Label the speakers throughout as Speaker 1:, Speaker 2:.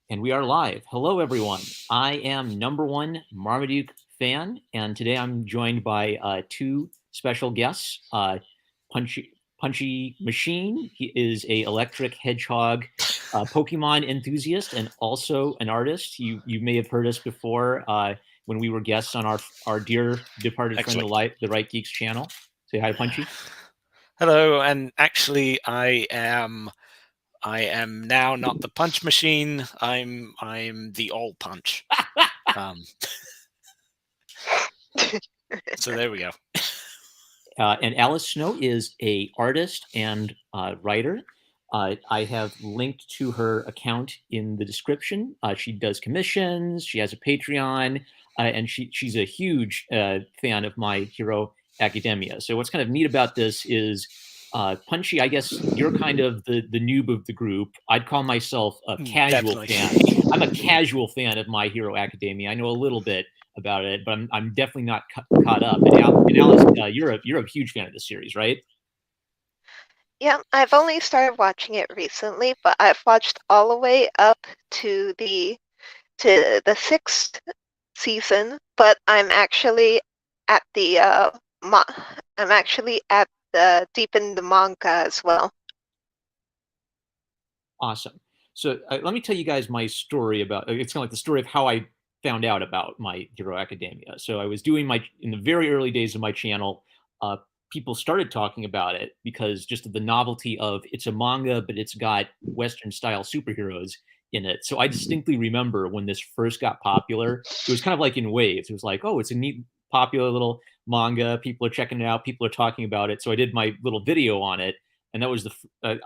Speaker 1: And we are live. Hello, everyone. I am number one Marmaduke fan, and today I'm joined by two special guests. Punchy Machine. He is a electric hedgehog Pokemon enthusiast and also an artist. You may have heard us before when we were guests on our dear departed friend, the Right Geeks channel. Say hi, Punchy.
Speaker 2: Hello, and actually, I am now not the punch machine. I'm the all punch. Um, so there we go.
Speaker 1: And Alice Snow is a artist and writer. I have linked to her account in the description. She does commissions. She has a Patreon, and she's a huge fan of My Hero Academia. So what's kind of neat about this is Punchy. I guess you're kind of the noob of the group. I'd call myself a casual fan. I'm a casual fan of My Hero Academia. I know a little bit about it, but I'm definitely not caught up. And Alice, you're a huge fan of the series, right?
Speaker 3: Yeah, I've only started watching it recently, but I've watched all the way up to the sixth season. But I'm actually at the deep in the manga as well.
Speaker 1: Awesome. So let me tell you guys my story about. It's kind of like the story of how I found out about My Hero Academia. So I was doing in the very early days of my channel. People started talking about it because just of the novelty of it's a manga, but it's got Western style superheroes in it. So I distinctly remember when this first got popular, it was kind of like in waves. It was like, oh, it's a neat, popular little manga. People are checking it out. People are talking about it. So I did my little video on it, and that was I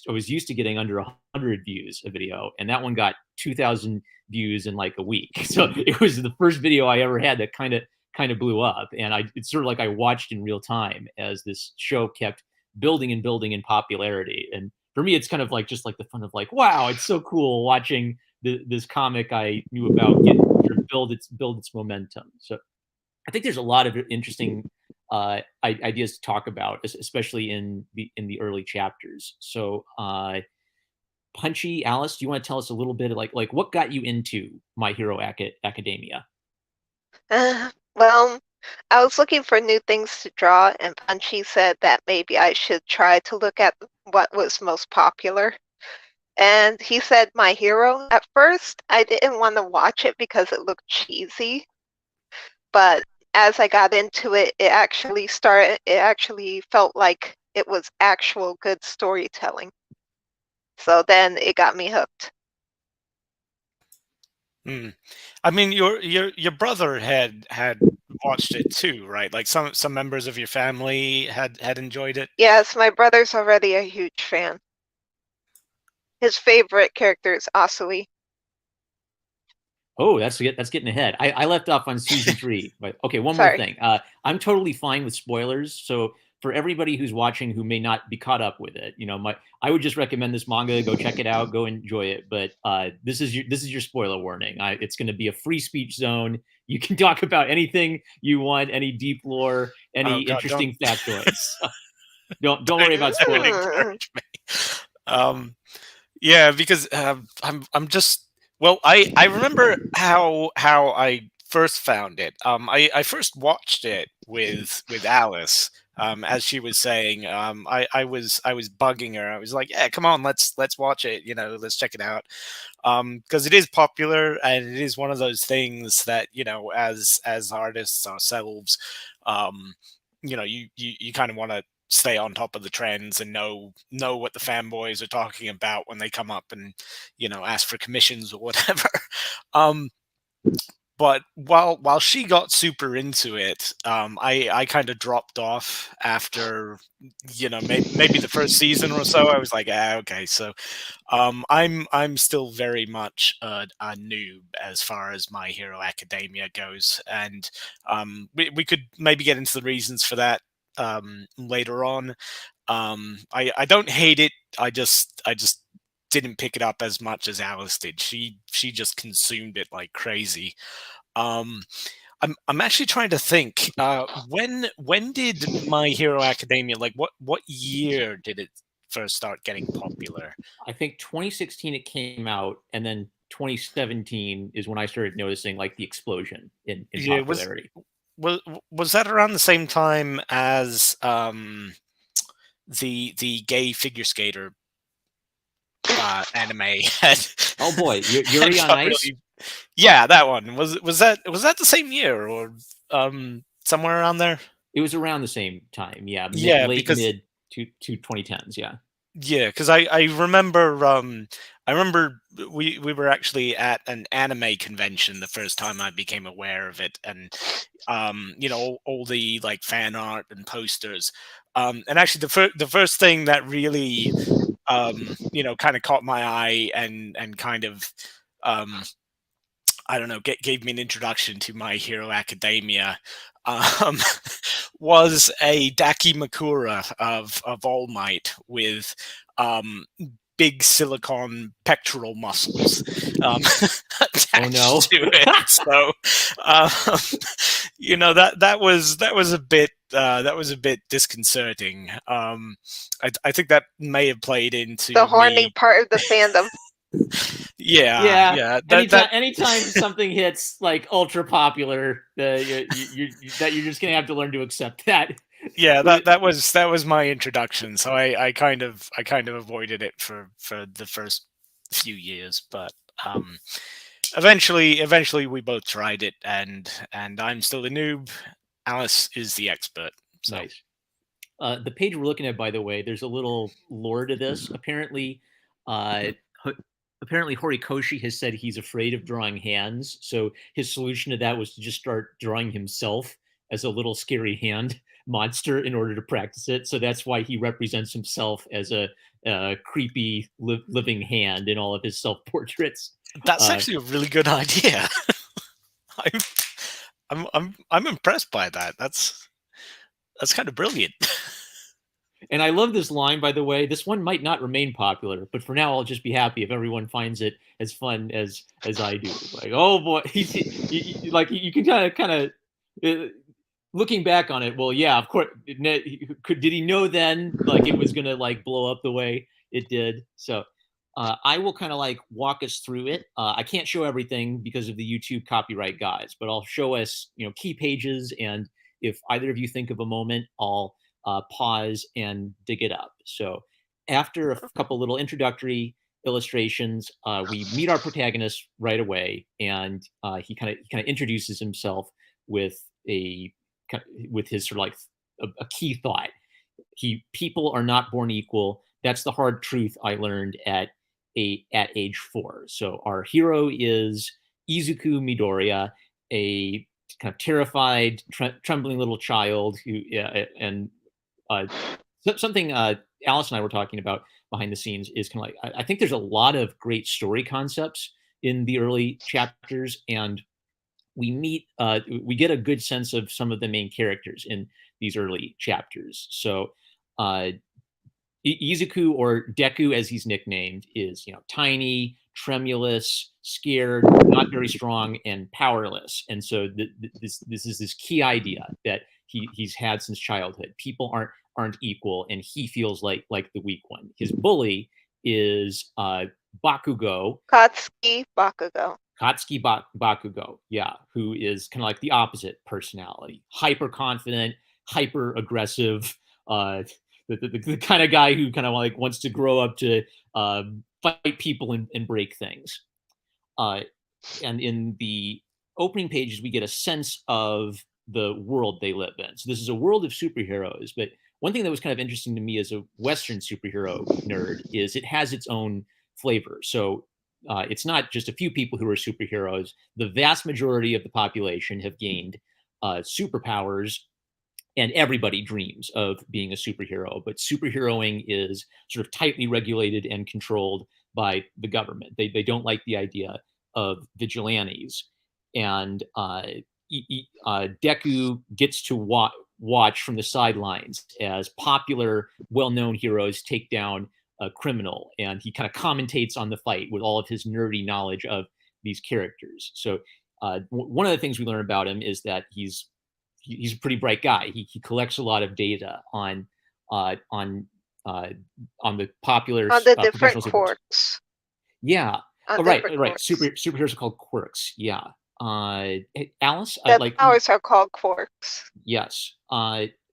Speaker 1: was used to getting under 100 views a video, and that one got 2,000 views in like a week. So it was the first video I ever had that kind of blew up, and it's sort of like I watched in real time as this show kept building and building in popularity. And for me, it's kind of like just like the fun of like, wow, it's so cool watching this comic I knew about build its momentum. So I think there's a lot of interesting ideas to talk about, especially in the early chapters. So Punchy, Alice, do you want to tell us a little bit of like what got you into My Hero Academia?
Speaker 3: Well, I was looking for new things to draw, and Punchy said that maybe I should try to look at what was most popular. And he said My Hero. At first, I didn't want to watch it because it looked cheesy. But as I got into it, it actually felt like it was actual good storytelling. So then it got me hooked.
Speaker 2: I mean, your brother had watched it too, right? Like some members of your family had enjoyed it.
Speaker 3: Yes, my brother's already a huge fan. His favorite character is Asui.
Speaker 1: Oh, that's getting ahead. I left off on season 3, but okay. One more thing. I'm totally fine with spoilers. So for everybody who's watching who may not be caught up with it, I would just recommend this manga. Go check it out. Go enjoy it. But this is your spoiler warning. It's going to be a free speech zone. You can talk about anything you want, any deep lore, any interesting factoids. Don't worry about spoilers.
Speaker 2: Yeah, because I'm just. Well, I remember how I first found it. I first watched it with Alice. As she was saying, I was bugging her. I was like, "Yeah, come on, let's watch it. Let's check it out." Because it is popular, and it is one of those things that as artists ourselves, you kind of want to stay on top of the trends and know what the fanboys are talking about when they come up and ask for commissions or whatever. But while she got super into it, I kind of dropped off after maybe the first season or so. I was like, okay, so I'm still very much a noob as far as My Hero Academia goes, and we could maybe get into the reasons for that later on. I don't hate it. I just didn't pick it up as much as Alice did. She just consumed it like crazy. I'm actually trying to think. When did My Hero Academia, like what year did it first start getting popular?
Speaker 1: I think 2016 it came out, and then 2017 is when I started noticing like the explosion in
Speaker 2: Yeah,
Speaker 1: popularity.
Speaker 2: was that around the same time as the gay figure skater anime had
Speaker 1: Oh boy,
Speaker 2: had
Speaker 1: Yuri on
Speaker 2: got
Speaker 1: Ice.
Speaker 2: really, yeah, that one. Was that the same year, or somewhere around there?
Speaker 1: It was around the same time. Yeah,
Speaker 2: Yeah,
Speaker 1: late
Speaker 2: because
Speaker 1: mid to 2010s. Yeah.
Speaker 2: yeah, because I remember we were actually at an anime convention the first time I became aware of it, and all the like fan art and posters, and actually the first thing that really kind of caught my eye and kind of um I don't know, gave me an introduction to My Hero Academia. Um, was a Dakimakura of All Might with um, big silicon pectoral muscles
Speaker 1: Oh no.
Speaker 2: attached to it. So, um, that was a bit disconcerting. I think that may have played
Speaker 3: The
Speaker 2: into
Speaker 3: horny
Speaker 2: me.
Speaker 3: part of the fandom.
Speaker 2: Yeah,
Speaker 1: Yeah.
Speaker 2: yeah.
Speaker 1: Anytime something hits like ultra popular, that you're just gonna have to learn to accept that.
Speaker 2: Yeah, that was my introduction. So I kind of avoided it for the first few years, but um eventually we both tried it, and I'm still a noob. Alice is the expert. So
Speaker 1: Nice. The page we're looking at, by the way, there's a little lore to this. Uh, apparently Horikoshi has said he's afraid of drawing hands, so his solution to that was to just start drawing himself as a little scary hand monster in order to practice it. So that's why he represents himself as a creepy living hand in all of his self portraits.
Speaker 2: that's
Speaker 1: Uh,
Speaker 2: actually a really good idea. I'm I'm impressed by that. That's kind of brilliant.
Speaker 1: And I love this line, by the way. This one might not remain popular, but for now, I'll just be happy if everyone finds it as fun as I do. Like, oh boy, like you can kind of looking back on it. Well, yeah, of course. Did he know then like it was gonna like blow up the way it did? So I will kind of like walk us through it. I can't show everything because of the YouTube copyright guys, but I'll show us key pages, and if either of you think of a moment, I'll pause and dig it up. So after a couple little introductory illustrations, we meet our protagonist right away, and he kind of introduces himself with a with his sort of like a key thought. People are not born equal. That's the hard truth I learned at age 4. So our hero is Izuku Midoriya, a kind of terrified, trembling little child who and uh, something Alice and I were talking about behind the scenes is kind of like I think there's a lot of great story concepts in the early chapters, and we get a good sense of some of the main characters in these early chapters. So uh, Izuku, or Deku as he's nicknamed, is tiny, tremulous, scared, not very strong, and powerless. And so this is this key idea that he's had since childhood. People aren't equal, and he feels like the weak one. His bully is Bakugo,
Speaker 3: Katsuki Bakugo.
Speaker 1: Bakugo, yeah, who is kind of like the opposite personality, hyper confident, hyper aggressive, uh, the kind of guy who kind of like wants to grow up to fight people and break things. Uh, and in the opening pages, we get a sense of the world they live in. So this is a world of superheroes, but one thing that was kind of interesting to me as a Western superhero nerd is it has its own flavor. So it's not just a few people who are superheroes. The vast majority of the population have gained superpowers, and everybody dreams of being a superhero. But superheroing is sort of tightly regulated and controlled by the government. They don't like the idea of vigilantes. And Deku gets to watch from the sidelines as popular, well known heroes take down a criminal. And he kind of commentates on the fight with all of his nerdy knowledge of these characters. So, one of the things we learn about him is that he's a pretty bright guy. He collects a lot of data on on the popular
Speaker 3: On the different
Speaker 1: professional super.
Speaker 3: quirks.
Speaker 1: Yeah.
Speaker 3: On
Speaker 1: Oh, right,
Speaker 3: different
Speaker 1: right.
Speaker 3: quirks.
Speaker 1: Superheroes are called quirks. Yeah. Hey, Alice,
Speaker 3: The
Speaker 1: like,
Speaker 3: powers are called quirks.
Speaker 1: yes.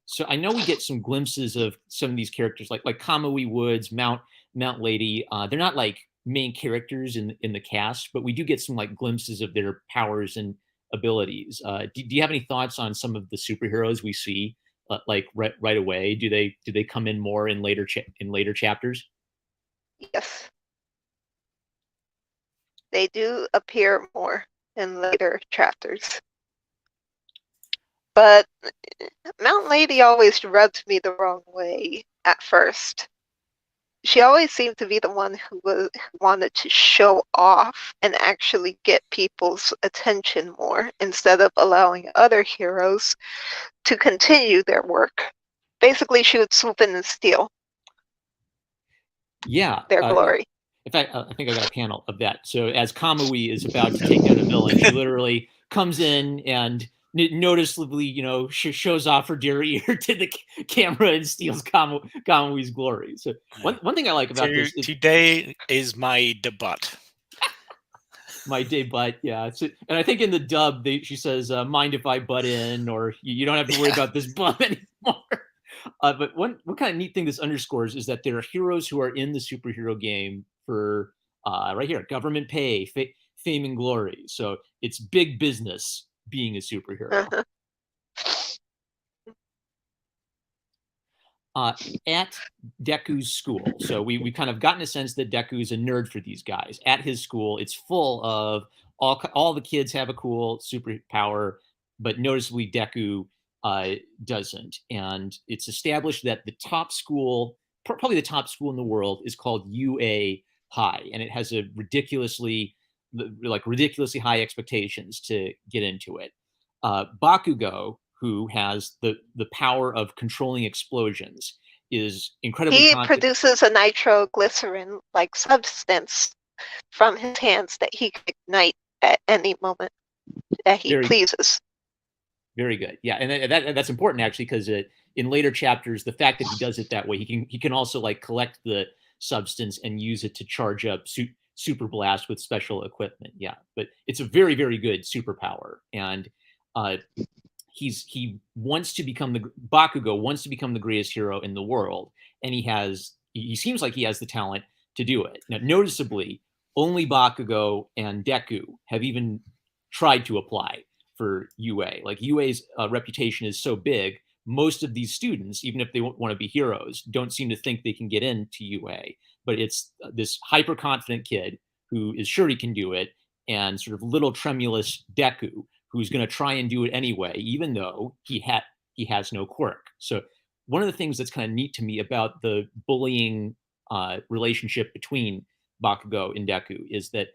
Speaker 1: So I know we get some glimpses of some of these characters, like Kamui Woods, Mount Lady. They're not like main characters in the cast, but we do get some like glimpses of their powers and abilities. Do you have any thoughts on some of the superheroes we see, like right away? Do they come in more in later chapters?
Speaker 3: Yes, they do appear more in later chapters. But Mount Lady always rubbed me the wrong way at first. She always seemed to be the one who wanted to show off and actually get people's attention more instead of allowing other heroes to continue their work. Basically, she would swoop in and steal
Speaker 1: Yeah.
Speaker 3: their glory.
Speaker 1: In fact, I think I got a panel of that. So as Kamui is about to take down a villain, she literally comes in and noticeably, shows off her dear ear to the camera and steals Kamui's glory. So one thing I like about this is
Speaker 2: Today is my debut.
Speaker 1: my day butt. Yeah. And I think in the dub, she says, mind if I butt in, or you don't have to worry about this bum anymore. But one kind of neat thing this underscores is that there are heroes who are in the superhero game for right here, government pay, fame and glory. So it's big business being a superhero. At Deku's school. So we kind of gotten a sense that Deku is a nerd for these guys. At his school, it's full of all the kids have a cool superpower, but noticeably Deku doesn't. And it's established that the top school, probably the top school in the world, is called UA High, and it has a ridiculously high expectations to get into it. Bakugo, who has the power of controlling explosions, is incredibly
Speaker 3: He
Speaker 1: confident.
Speaker 3: produces a nitroglycerin like substance from his hands that he can ignite at any moment that he pleases.
Speaker 1: Very good. Yeah, and that's important actually, because in later chapters, the fact that he does it that way, he can also like collect the substance and use it to charge up super blast with special equipment. Yeah, but it's a very, very good superpower, and he wants to become Bakugo wants to become the greatest hero in the world, and he seems like he has the talent to do it. Now, noticeably, only Bakugo and Deku have even tried to apply for UA. Like UA's reputation is so big, most of these students, even if they want to be heroes, don't seem to think they can get into UA. But it's this hyper confident kid who is sure he can do it, and sort of little tremulous Deku who's going to try and do it anyway, even though he has no quirk. So one of the things that's kind of neat to me about the bullying relationship between Bakugo and Deku is that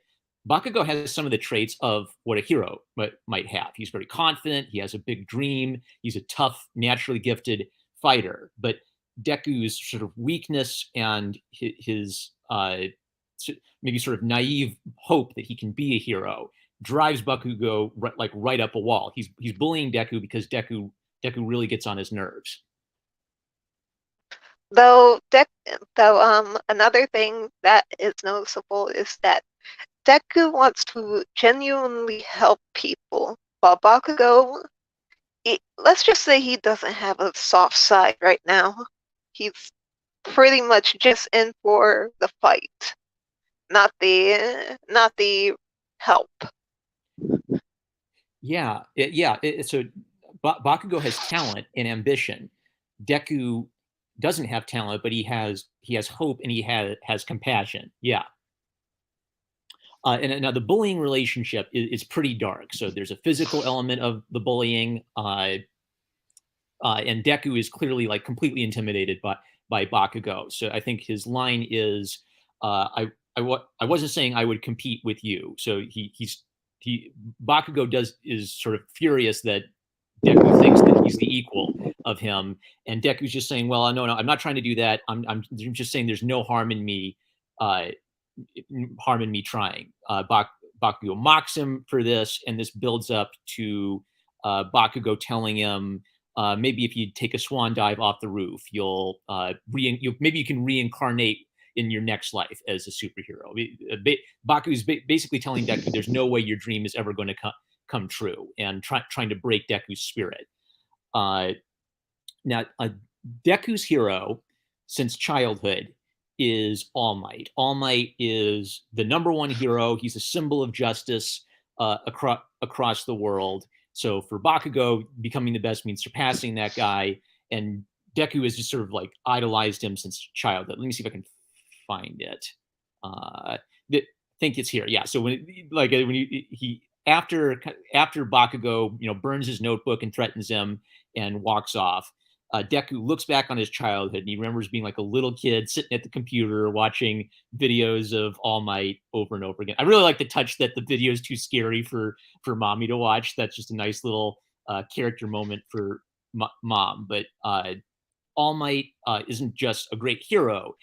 Speaker 1: Bakugo has some of the traits of what a hero might have. He's very confident. He has a big dream. He's a tough, naturally gifted fighter. But Deku's sort of weakness and his maybe sort of naive hope that he can be a hero drives Bakugo right up a wall. He's bullying Deku because Deku really gets on his nerves.
Speaker 3: Though another thing that is noticeable is that Deku wants to genuinely help people, while Bakugo, let's just say he doesn't have a soft side right now. He's pretty much just in for the fight, not the help.
Speaker 1: Yeah. So Bakugo has talent and ambition. Deku doesn't have talent, but he has hope and he has compassion. Yeah. And now the bullying relationship is pretty dark. So there's a physical element of the bullying, and Deku is clearly like completely intimidated by Bakugo. So I think his line is, I wasn't saying I would compete with you. So Bakugo is sort of furious that Deku thinks that he's the equal of him, and Deku's just saying, well, no, I'm not trying to do that. I'm just saying there's no harm in me trying. Bakugo mocks him for this, and this builds up to Bakugo telling him maybe if you take a swan dive off the roof, maybe you can reincarnate in your next life as a superhero. Baku is basically telling Deku there's no way your dream is ever going to come true, and trying to break Deku's spirit. Now, Deku's hero since childhood is All Might. All Might is the #1 hero. He's a symbol of justice across the world. So for Bakugo, becoming the best means surpassing that guy, and Deku has just sort of like idolized him since childhood. Let me see if I can find it. I think it's here. Yeah. So after Bakugo, burns his notebook and threatens him and walks off, Deku looks back on his childhood and he remembers being like a little kid sitting at the computer watching videos of All Might over and over again. I really like the touch that the video is too scary for mommy to watch. That's just a nice little character moment for mom. But All Might isn't just a great hero.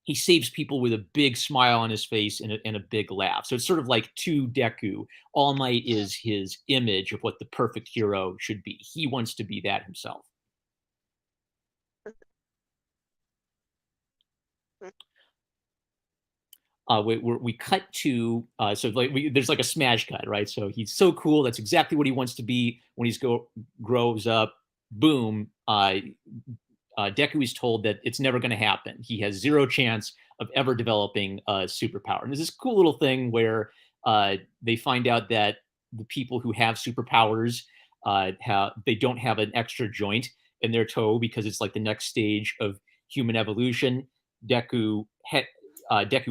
Speaker 1: He saves people with a big smile on his face and a big laugh. So it's sort of like to Deku, All Might is his image of what the perfect hero should be. He wants to be that himself. We cut to there's like a smash cut, right? So he's so cool. That's exactly what he wants to be when he grows up. Boom. Deku is told that it's never going to happen. He has zero chance of ever developing a superpower. And there's this cool little thing where they find out that the people who have superpowers they don't have an extra joint in their toe because it's like the next stage of human evolution. Deku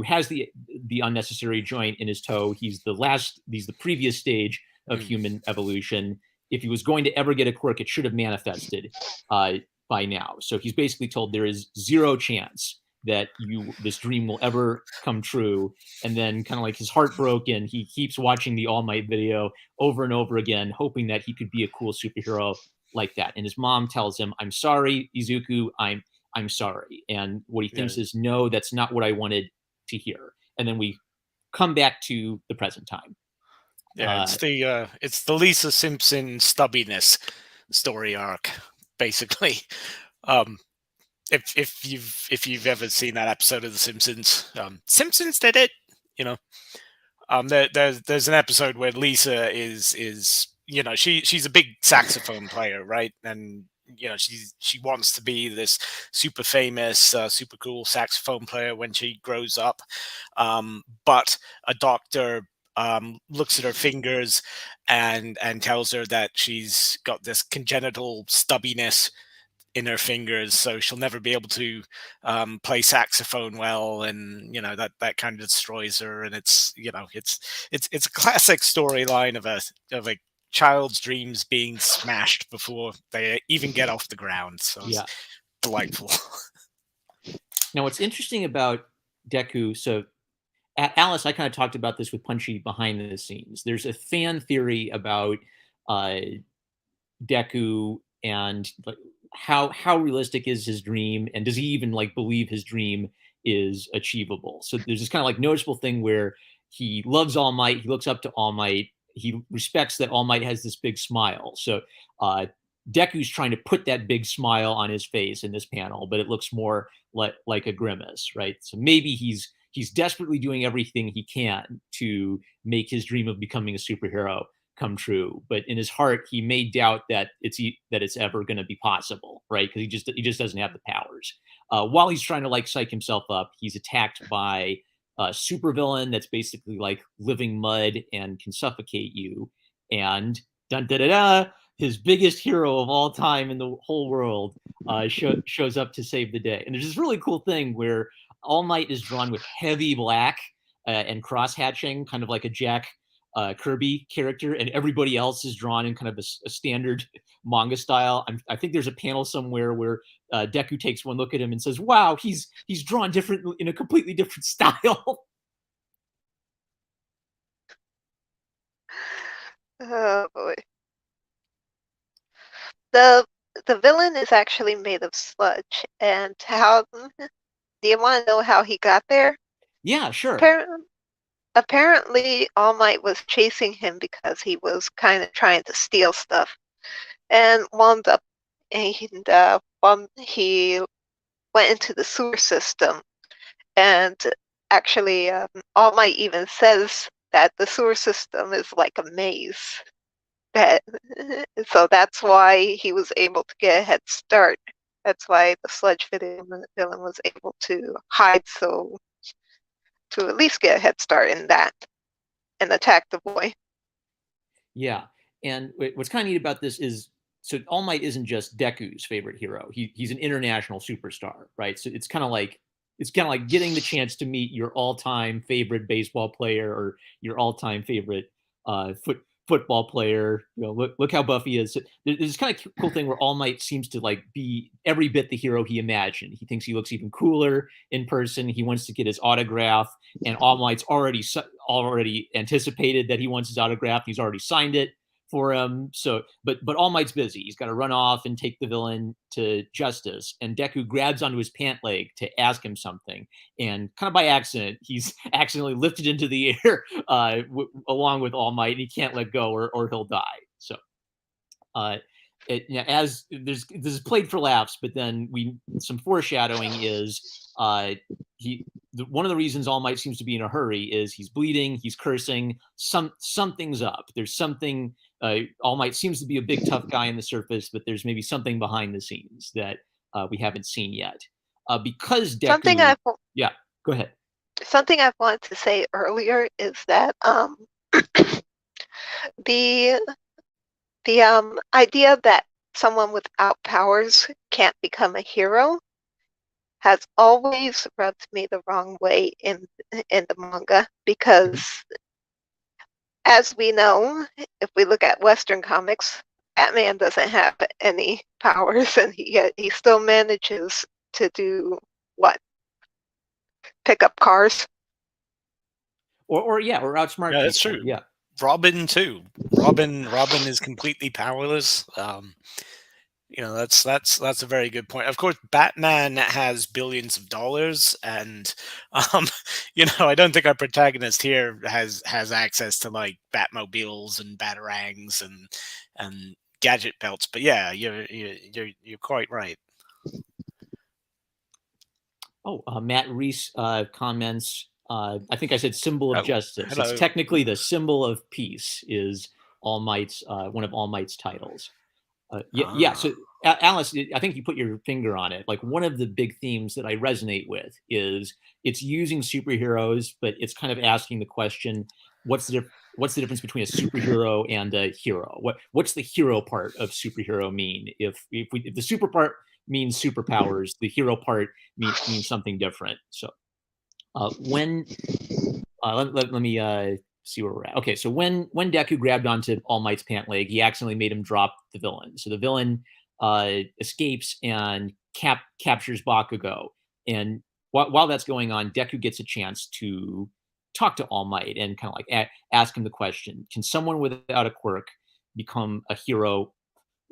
Speaker 1: has the unnecessary joint in his toe. He's the previous stage of human evolution. If he was going to ever get a quirk, it should have manifested by now. So he's basically told there is zero chance that this dream will ever come true. And then kind of like his heart broken, he keeps watching the All Might video over and over again, hoping that he could be a cool superhero like that. And his mom tells him, "I'm sorry, Izuku, I'm sorry." And what he thinks is, no, that's not what I wanted to hear. And then we come back to the present time.
Speaker 2: Yeah, it's the Lisa Simpson stubbiness story arc, basically. If you've ever seen that episode of The Simpsons, Simpsons did it. There's an episode where Lisa is she's a big saxophone player, right? And she wants to be this super famous, super cool saxophone player when she grows up. But a doctor looks at her fingers and tells her that she's got this congenital stubbiness in her fingers, so she'll never be able to play saxophone well, and that kind of destroys her. And it's a classic storyline of a child's dreams being smashed before they even get off the ground. So it's delightful.
Speaker 1: Now, what's interesting about Deku, so Alice, I kind of talked about this with Punchy behind the scenes. There's a fan theory about Deku and how realistic is his dream, and does he even believe his dream is achievable? So there's this kind of noticeable thing where he loves All Might, he looks up to All Might, he respects that All Might has this big smile. So Deku's trying to put that big smile on his face in this panel, but it looks more like a grimace, right? So maybe he's desperately doing everything he can to make his dream of becoming a superhero come true, but in his heart he may doubt that it's ever going to be possible, right? Because he just doesn't have the powers. While he's trying to psych himself up, he's attacked by a supervillain that's basically like living mud and can suffocate you. And dun da da da, his biggest hero of all time in the whole world shows up to save the day. And there's this really cool thing where All Might is drawn with heavy black and cross hatching, kind of like a Jack Kirby character, and everybody else is drawn in kind of a standard manga style. I think there's a panel somewhere where Deku takes one look at him and says, "Wow, he's drawn different in a completely different style."
Speaker 3: Oh boy. The villain is actually made of sludge, and how? Do you want to know how he got there?
Speaker 1: Yeah, sure.
Speaker 3: Apparently, All Might was chasing him because he was kind of trying to steal stuff. and wound up, and he went into the sewer system. And actually, All Might even says that the sewer system is like a maze. That so that's why he was able to get a head start. That's why the sludge villain was able to hide, so to at least get a head start in that and attack the boy.
Speaker 1: Yeah, and what's kind of neat about this is, so All Might isn't just Deku's favorite hero. He's an international superstar, right? So it's kind of like getting the chance to meet your all-time favorite baseball player or your all-time favorite football player. Look how buff he is. So there's this kind of cool thing where All Might seems to like be every bit the hero he imagined. He thinks he looks even cooler in person. He wants to get his autograph, and All Might's already anticipated that he wants his autograph. He's already signed it for him. So, but All Might's busy. He's got to run off and take the villain to justice. And Deku grabs onto his pant leg to ask him something, and kind of by accident, he's accidentally lifted into the air along with All Might, and he can't let go, or he'll die. So, as this is played for laughs, but then some foreshadowing is one of the reasons All Might seems to be in a hurry is he's bleeding, he's cursing, something's up. There's something. All Might seems to be a big tough guy on the surface, but there's maybe something behind the scenes that we haven't seen yet. Because Deku, yeah, go ahead.
Speaker 3: Something I've wanted to say earlier is that the idea that someone without powers can't become a hero has always rubbed me the wrong way in the manga, because as we know, if we look at Western comics, Batman doesn't have any powers, and he still manages to do what? Pick up cars.
Speaker 1: Or outsmart people.
Speaker 2: That's true.
Speaker 1: Yeah.
Speaker 2: Robin too. Robin is completely powerless. That's a very good point. Of course, Batman has billions of dollars, and I don't think our protagonist here has access to like Batmobiles and Batarangs and gadget belts. But yeah, you're quite right.
Speaker 1: Oh, Matt Reese comments. I think I said symbol of justice.
Speaker 2: Hello.
Speaker 1: It's technically the symbol of peace. Is All Might's one of All Might's titles. Yeah. So, Alice, I think you put your finger on it. Like, one of the big themes that I resonate with is it's using superheroes, but it's kind of asking the question: what's the difference between a superhero and a hero? What's the hero part of superhero mean? If the super part means superpowers, the hero part means something different. So, let me see where we're at. Okay, so when Deku grabbed onto All Might's pant leg, he accidentally made him drop the villain. So the villain escapes and captures Bakugo. And while that's going on, Deku gets a chance to talk to All Might and kind of like ask him the question: can someone without a quirk become a hero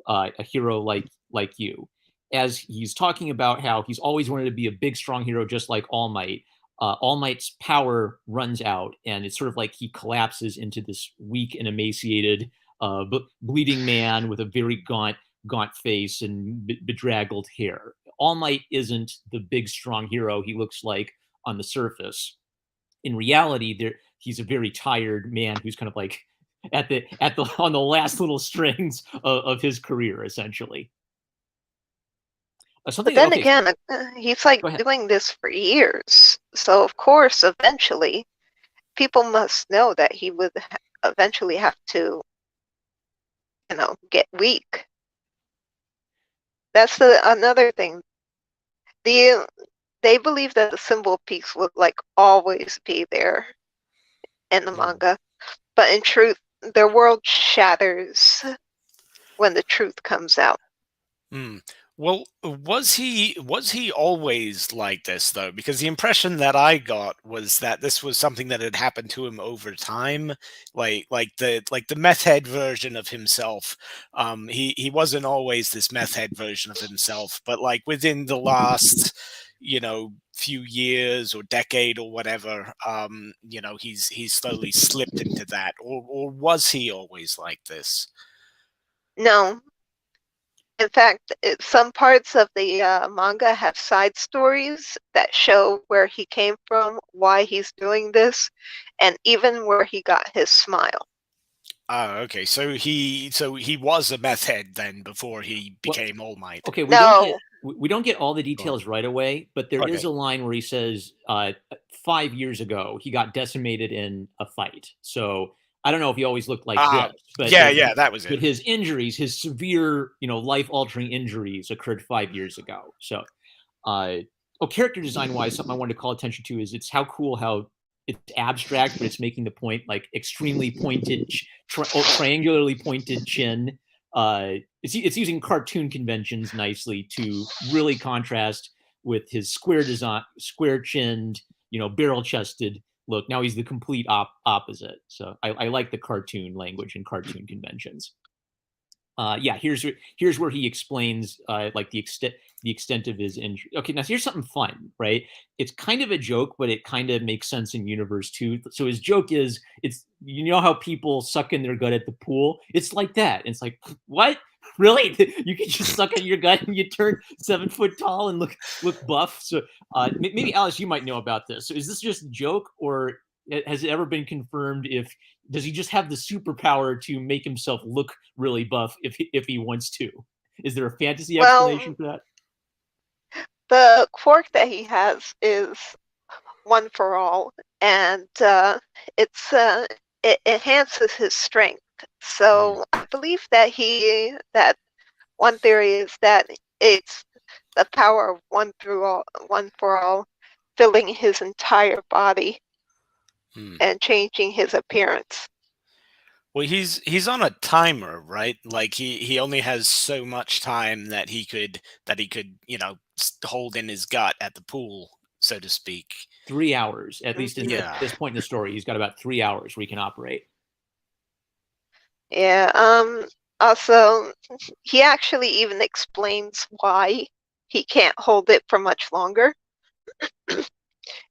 Speaker 1: like you? As he's talking about how he's always wanted to be a big, strong hero just like All Might. All Might's power runs out, and it's sort of like he collapses into this weak and emaciated, bleeding man with a very gaunt face and bedraggled hair. All Might isn't the big, strong hero he looks like on the surface. In reality, he's a very tired man who's kind of like on the last little strings of his career, essentially.
Speaker 3: But then again, he's like doing this for years. So, of course, eventually, people must know that he would eventually have to, get weak. That's another thing. They believe that the symbol of peace would like always be there in the manga. But in truth, their world shatters when the truth comes out.
Speaker 2: Well, was he always like this though? Because the impression that I got was that this was something that had happened to him over time, like the meth head version of himself. He wasn't always this meth head version of himself, but like within the last few years or decade or whatever, he's slowly slipped into that, or was he always like this?
Speaker 3: No. In fact, some parts of the manga have side stories that show where he came from, why he's doing this, and even where he got his smile.
Speaker 2: Oh, okay. So he was a meth head then before he
Speaker 1: Well,
Speaker 2: became All Might.
Speaker 1: okay,
Speaker 3: No,
Speaker 1: we don't get all the details right away, but there is
Speaker 2: Okay.
Speaker 1: a line where he says 5 years ago he got decimated in a fight. So I don't know if he always looked like this, but
Speaker 2: Yeah, that was
Speaker 1: but
Speaker 2: it.
Speaker 1: his injuries, his severe, life-altering injuries occurred 5 years ago. So character design wise, something I wanted to call attention to is it's how cool how it's abstract, but it's making the point, like extremely pointed, triangularly pointed chin. It's using cartoon conventions nicely to really contrast with his square design, square chinned, barrel chested look. Now he's the complete opposite. So I like the cartoon language and cartoon conventions. Yeah, here's where he explains like the extent of his injury. Okay, now here's something fun, right? It's kind of a joke, but it kind of makes sense in universe too. So his joke is, it's how people suck in their gut at the pool. It's like that. It's like, what? Really? You can just suck in your gut and you turn 7 foot tall and look buff. So maybe Alice, you might know about this. So is this just a joke, or has it ever been confirmed? If does he just have the superpower to make himself look really buff if he wants to? Is there a fantasy explanation
Speaker 3: well,
Speaker 1: for that?
Speaker 3: the quirk that he has is one for all, and it enhances his strength. So I believe that one theory is that it's the power of one for all, filling his entire body and changing his appearance.
Speaker 2: Well, he's on a timer, right? Like he only has so much time that he could hold in his gut at the pool, so to speak.
Speaker 1: 3 hours, at least
Speaker 2: Yeah.
Speaker 1: at this point in the story. He's got about 3 hours where he can operate.
Speaker 3: Yeah. Also, he actually even explains why he can't hold it for much longer.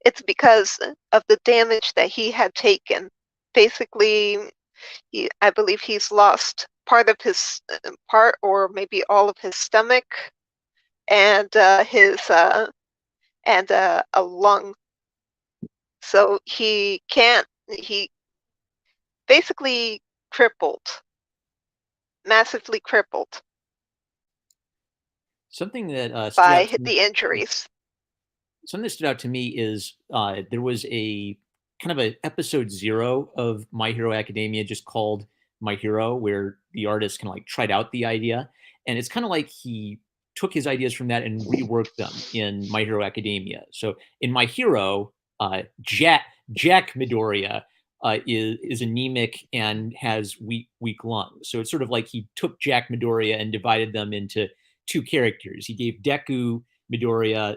Speaker 3: It's because of the damage that he had taken. Basically, I believe he's lost part or maybe all of his stomach and a lung. So he basically crippled, massively crippled
Speaker 1: Something that
Speaker 3: by the injuries.
Speaker 1: something that stood out to me is there was a kind of a episode 0 of My Hero Academia just called My Hero, where the artist kind of like tried out the idea, and it's kind of like he took his ideas from that and reworked them in My Hero Academia. So in My Hero, Jack Midoriya is anemic and has weak lungs. So it's sort of like he took Jack Midoriya and divided them into two characters. He gave Deku Midoriya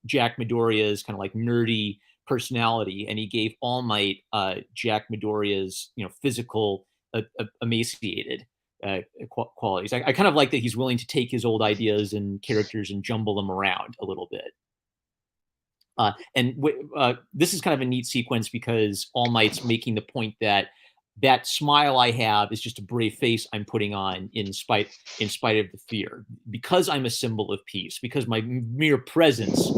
Speaker 1: Jack Midoriya's kind of like nerdy personality, and he gave All Might Jack Midoriya's physical emaciated qualities. I kind of like that he's willing to take his old ideas and characters and jumble them around a little bit. This is kind of a neat sequence because All Might's making the point that that smile I have is just a brave face I'm putting on in spite of the fear, because I'm a symbol of peace, because my mere presence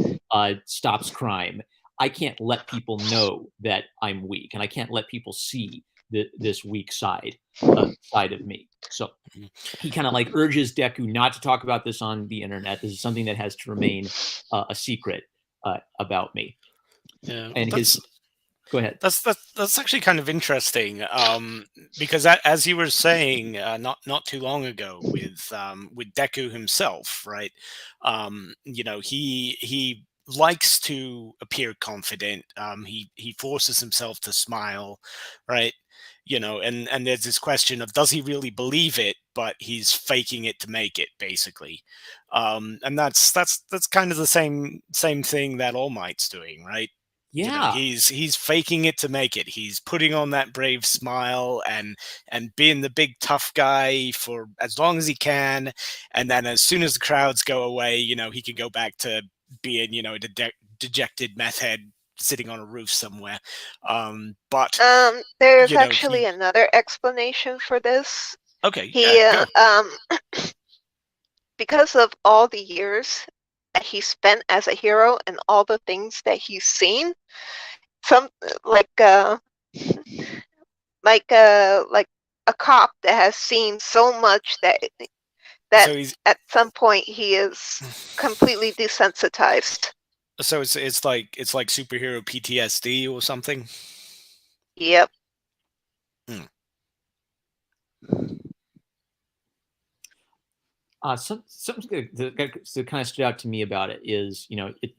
Speaker 1: stops crime. I can't let people know that I'm weak, and I can't let people see this weak side of me. So he kind of like urges Deku not to talk about this on the internet. This is something that has to remain a secret about me.
Speaker 2: Yeah,
Speaker 1: and go ahead.
Speaker 2: That's actually kind of interesting, because as you were saying not too long ago with Deku himself, right? He likes to appear confident. He forces himself to smile, right? And there's this question of, does he really believe it, but he's faking it to make it, basically. And that's kind of the same thing that All Might's doing, right?
Speaker 1: Yeah.
Speaker 2: He's faking it to make it. He's putting on that brave smile and being the big tough guy for as long as he can, and then as soon as the crowds go away, he can go back to being a dejected meth head sitting on a roof somewhere. But
Speaker 3: there's actually another explanation for this.
Speaker 2: Okay,
Speaker 3: He
Speaker 2: yeah, go.
Speaker 3: because of all the years that he spent as a hero and all the things that he's seen. Some like a cop that has seen so much that
Speaker 2: So he's
Speaker 3: at some point he is completely desensitized.
Speaker 2: so it's like superhero PTSD or something.
Speaker 3: Yep.
Speaker 2: Hmm.
Speaker 1: Something that kind of stood out to me about it is,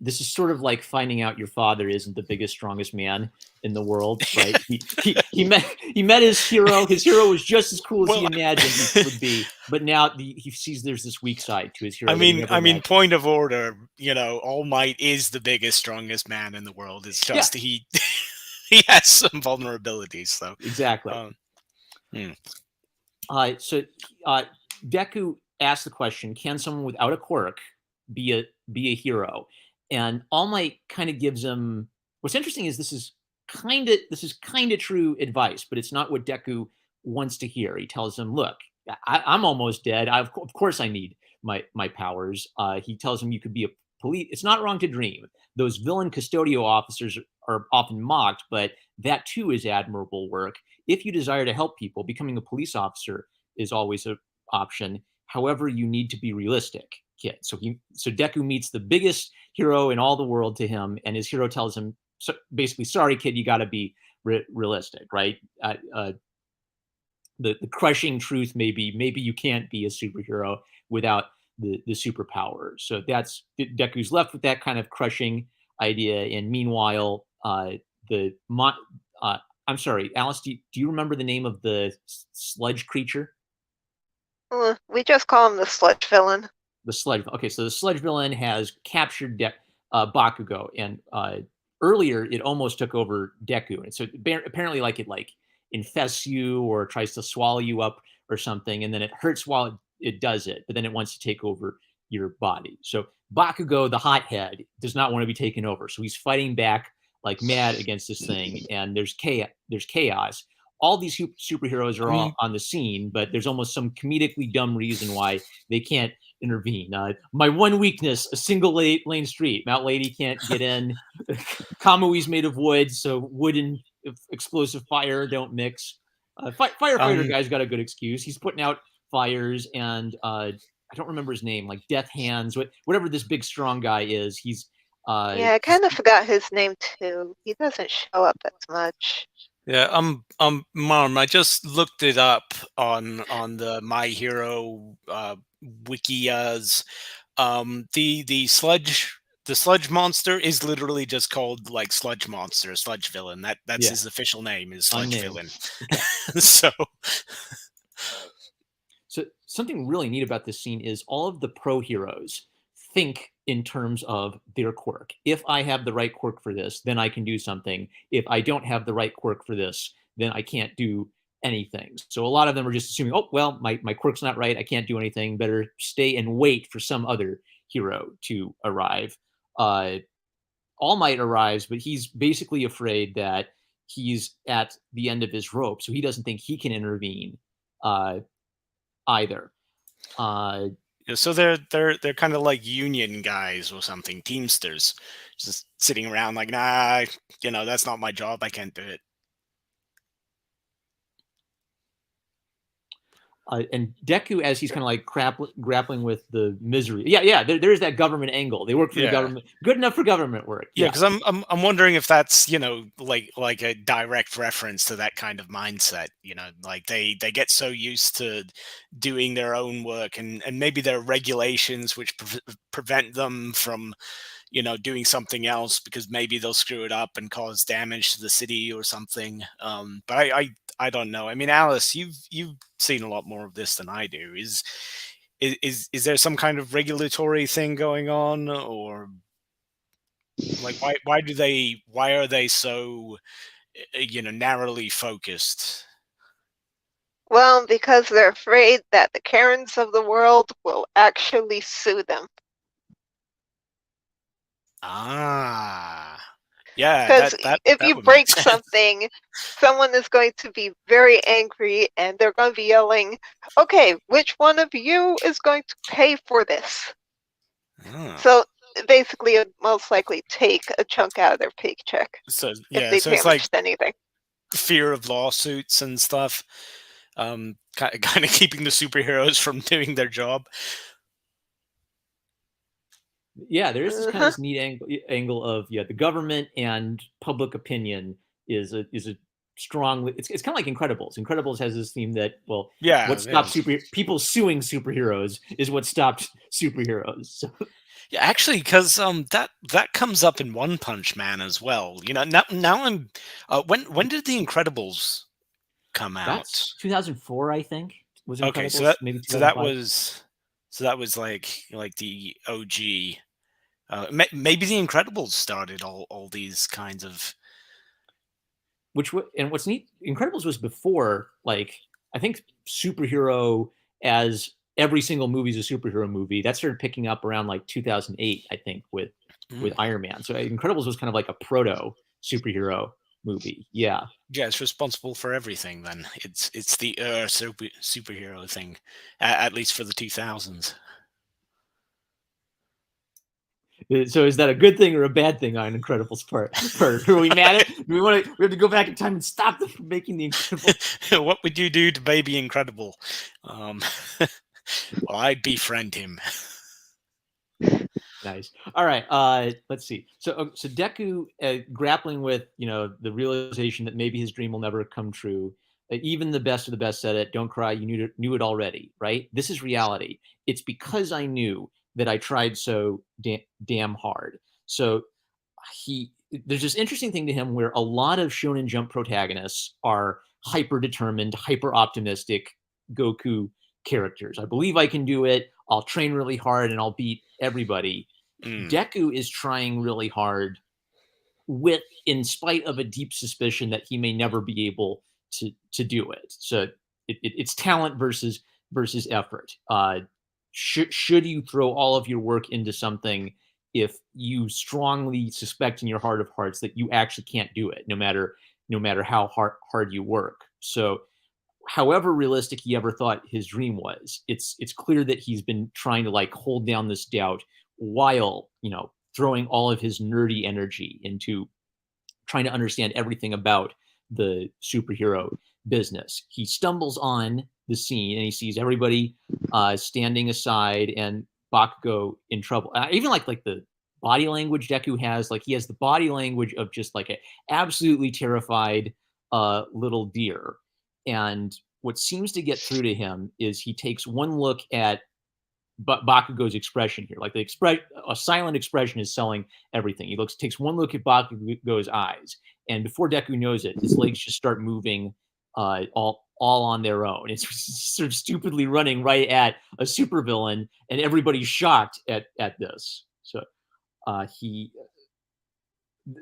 Speaker 1: this is sort of like finding out your father isn't the biggest, strongest man in the world, right? He met his hero. His hero was just as cool as he
Speaker 2: Well,
Speaker 1: imagined he would be, but now he sees there's this weak side to his hero that he never
Speaker 2: I mean,
Speaker 1: imagined.
Speaker 2: point of order. All Might is the biggest, strongest man in the world. It's
Speaker 1: Yeah,
Speaker 2: just he he has some vulnerabilities. So
Speaker 1: exactly.
Speaker 2: hmm.
Speaker 1: So Deku asked the question: can someone without a quirk be a hero? And All Might kind of gives him. What's interesting is this is kind of true advice, but it's not what Deku wants to hear. He tells him, "Look, I'm almost dead. Of course I need my powers." He tells him, "You could be a police. It's not wrong to dream. Those villain custodial officers are often mocked, but that too is admirable work. If you desire to help people, becoming a police officer is always an option. However, you need to be realistic, kid." So Deku meets the biggest hero in all the world to him, and his hero tells him, basically, "Sorry, kid, you got to be realistic, right? The crushing truth maybe you can't be a superhero without the superpower." So that's Deku's left with that kind of crushing idea. And meanwhile, the I'm sorry, Alice, do you remember the name of the sludge creature?
Speaker 3: We just call him the sludge villain.
Speaker 1: The sludge. Okay, so the sludge villain has captured Bakugo, and earlier it almost took over Deku, and so apparently, like, it infests you or tries to swallow you up or something, and then it hurts while it does it, but then it wants to take over your body. So Bakugo, the hothead, does not want to be taken over, so he's fighting back like mad against this thing, and there's chaos. All these superheroes are all on the scene, but there's almost some comedically dumb reason why they can't intervene. My one weakness: a single lane street. Mount Lady can't get in. Kamui's made of wood, so wood and explosive fire don't mix. Firefighter guy's got a good excuse. He's putting out fires, and I don't remember his name, like Death Hands, whatever this big strong guy is. He's
Speaker 3: Yeah, I kind of forgot his name too. He doesn't show up as much.
Speaker 2: Yeah, Mom, I just looked it up on the My Hero wikias. The sludge monster is literally just called like sludge monster, sludge villain. That's his official name, is sludge villain. So
Speaker 1: something really neat about this scene is all of the pro heroes think in terms of their quirk. If I have the right quirk for this, then I can do something. If I don't have the right quirk for this, then I can't do anything. So a lot of them are just assuming, oh, well, my quirk's not right. I can't do anything. Better stay and wait for some other hero to arrive. All Might arrives, but he's basically afraid that he's at the end of his rope, so he doesn't think he can intervene either.
Speaker 2: So they're kind of like union guys or something, Teamsters, just sitting around like, nah, that's not my job. I can't do it.
Speaker 1: And Deku, as he's kind of like grappling with the misery. Yeah. There's that government angle. They work for the government. Good enough for government work.
Speaker 2: Yeah, because I'm wondering if that's like a direct reference to that kind of mindset. Like they get so used to doing their own work, and maybe there are regulations which prevent them from doing something else because maybe they'll screw it up and cause damage to the city or something. But I don't know. I mean, Alice, you've seen a lot more of this than I do. Is there some kind of regulatory thing going on, or like why are they so narrowly focused?
Speaker 3: Well, because they're afraid that the Karens of the world will actually sue them.
Speaker 2: Ah. Yeah,
Speaker 3: Because if
Speaker 2: that
Speaker 3: you
Speaker 2: would make
Speaker 3: break
Speaker 2: sense.
Speaker 3: something, someone is going to be very angry and they're going to be yelling, okay, which one of you is going to pay for this?
Speaker 2: Oh.
Speaker 3: So basically, it most likely take a chunk out of their paycheck
Speaker 2: So
Speaker 3: if
Speaker 2: yeah,
Speaker 3: they
Speaker 2: so it's like
Speaker 3: damaged anything.
Speaker 2: fear of lawsuits and stuff. Kind of keeping the superheroes from doing their job.
Speaker 1: Yeah, there is this kind of
Speaker 3: Uh-huh.
Speaker 1: this neat angle of the government and public opinion is a strong. It's kind of like Incredibles. Incredibles has this theme that, well,
Speaker 2: Yeah,
Speaker 1: what
Speaker 2: yeah.
Speaker 1: stops people suing superheroes is what stopped superheroes. So,
Speaker 2: Yeah, actually, because that comes up in One Punch Man as well. You know, now I'm when did The Incredibles come out?
Speaker 1: that's 2004, I think, was
Speaker 2: Okay,
Speaker 1: Incredibles, maybe
Speaker 2: so that
Speaker 1: 2005.
Speaker 2: was like the OG. Maybe The Incredibles started all these kinds of.
Speaker 1: And what's neat, Incredibles was before, like, I think superhero as every single movie is a superhero movie. That started picking up around like 2008, I think, with
Speaker 2: Mm,
Speaker 1: Iron Man. So Incredibles was kind of like a proto superhero movie. Yeah.
Speaker 2: yeah, it's responsible for everything. Then it's the superhero thing, at least for the 2000s.
Speaker 1: So is that a good thing or a bad thing on Incredibles part? Are we mad at? Do we want to? We have to go back in time and stop them from making the Incredibles.
Speaker 2: What would you do to Baby Incredible? Um, well, I'd befriend him.
Speaker 1: Nice. All right. Let's see. So Deku, grappling with the realization that maybe his dream will never come true. Even the best of the best said it. Don't cry. You knew it already, right? This is reality. It's because I knew that I tried so damn hard. So he there's this interesting thing to him where a lot of Shonen Jump protagonists are hyper determined, hyper optimistic Goku characters. I believe I can do it. I'll train really hard and I'll beat everybody.
Speaker 2: Mm,
Speaker 1: Deku is trying really hard with in spite of a deep suspicion that he may never be able to do it. So it's talent versus effort. Should you throw all of your work into something if you strongly suspect in your heart of hearts that you actually can't do it, no matter how hard you work? So however realistic he ever thought his dream was, it's clear that he's been trying to like hold down this doubt while throwing all of his nerdy energy into trying to understand everything about the superhero business. He stumbles on the scene and he sees everybody standing aside and Bakugo in trouble. I even like the body language Deku has. Like he has the body language of just like an absolutely terrified little deer. And what seems to get through to him is he takes one look at Bakugo's expression here. Like a silent expression is selling everything. He takes one look at Bakugo's eyes, and before Deku knows it, his legs just start moving all on their own. It's sort of stupidly running right at a supervillain, and everybody's shocked at this. So he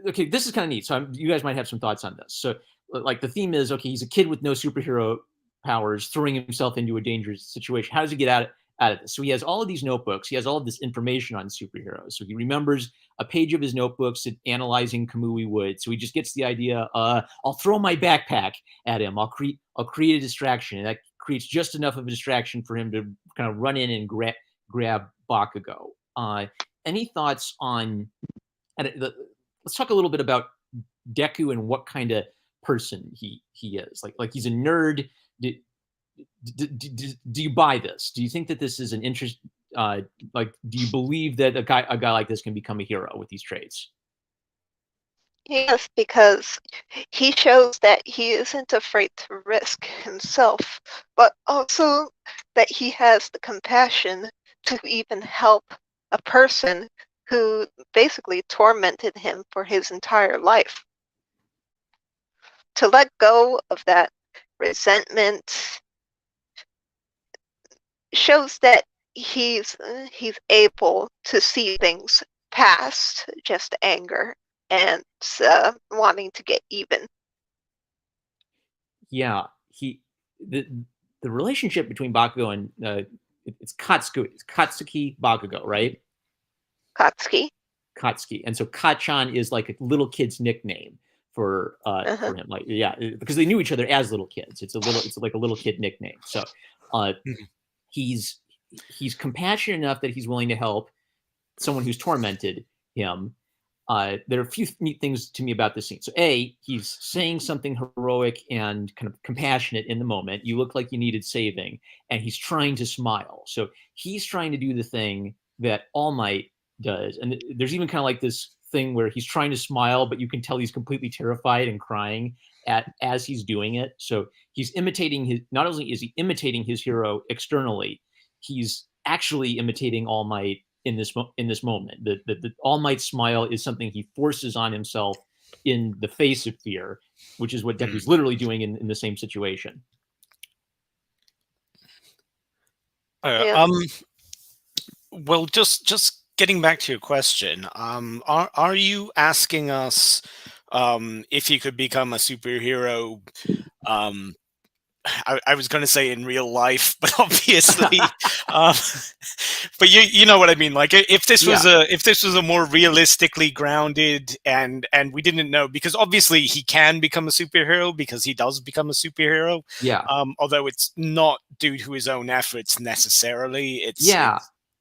Speaker 1: okay, this is kind of neat. So you guys might have some thoughts on this. So like the theme is, okay, he's a kid with no superhero powers throwing himself into a dangerous situation. How does he get out of this? So he has all of these notebooks. He has all of this information on superheroes. So he remembers a page of his notebooks analyzing Kamui Wood. So he just gets the idea, I'll throw my backpack at him. I'll create a distraction. And that creates just enough of a distraction for him to kind of run in and grab Bakugo. Any thoughts on let's talk a little bit about Deku and what kind of person he is. Like he's a nerd. Do, do you buy this? Do you think that this is an interest? Like, do you believe that a guy like this can become a hero with these traits?
Speaker 3: Yes, because he shows that he isn't afraid to risk himself, but also that he has the compassion to even help a person who basically tormented him for his entire life. To let go of that resentment shows that he's able to see things past just anger and wanting to get even.
Speaker 1: Yeah, the the relationship between Bakugo and it's Katsuki Bakugo, right?
Speaker 3: Katsuki.
Speaker 1: Katsuki. And so Kachan is like a little kid's nickname for him. Like, yeah, because they knew each other as little kids. It's like a little kid nickname. So he's compassionate enough that he's willing to help someone who's tormented him. There are a few neat things to me about this scene. So A, he's saying something heroic and kind of compassionate in the moment. You look like you needed saving, and he's trying to smile. So he's trying to do the thing that All Might does. And there's even kind of like this thing where he's trying to smile, but you can tell he's completely terrified and crying as he's doing it. So he's imitating his, not only is he imitating his hero externally, he's actually imitating All Might in this moment. The All Might smile is something he forces on himself in the face of fear, which is what Deku's literally doing in the same situation.
Speaker 2: Well, just getting back to your question, are you asking us if he could become a superhero? I was going to say in real life, but obviously, but you know what I mean. Like if this was a more realistically grounded and we didn't know, because obviously he can become a superhero because he does become a superhero.
Speaker 1: Yeah.
Speaker 2: Although it's not due to his own efforts necessarily. It's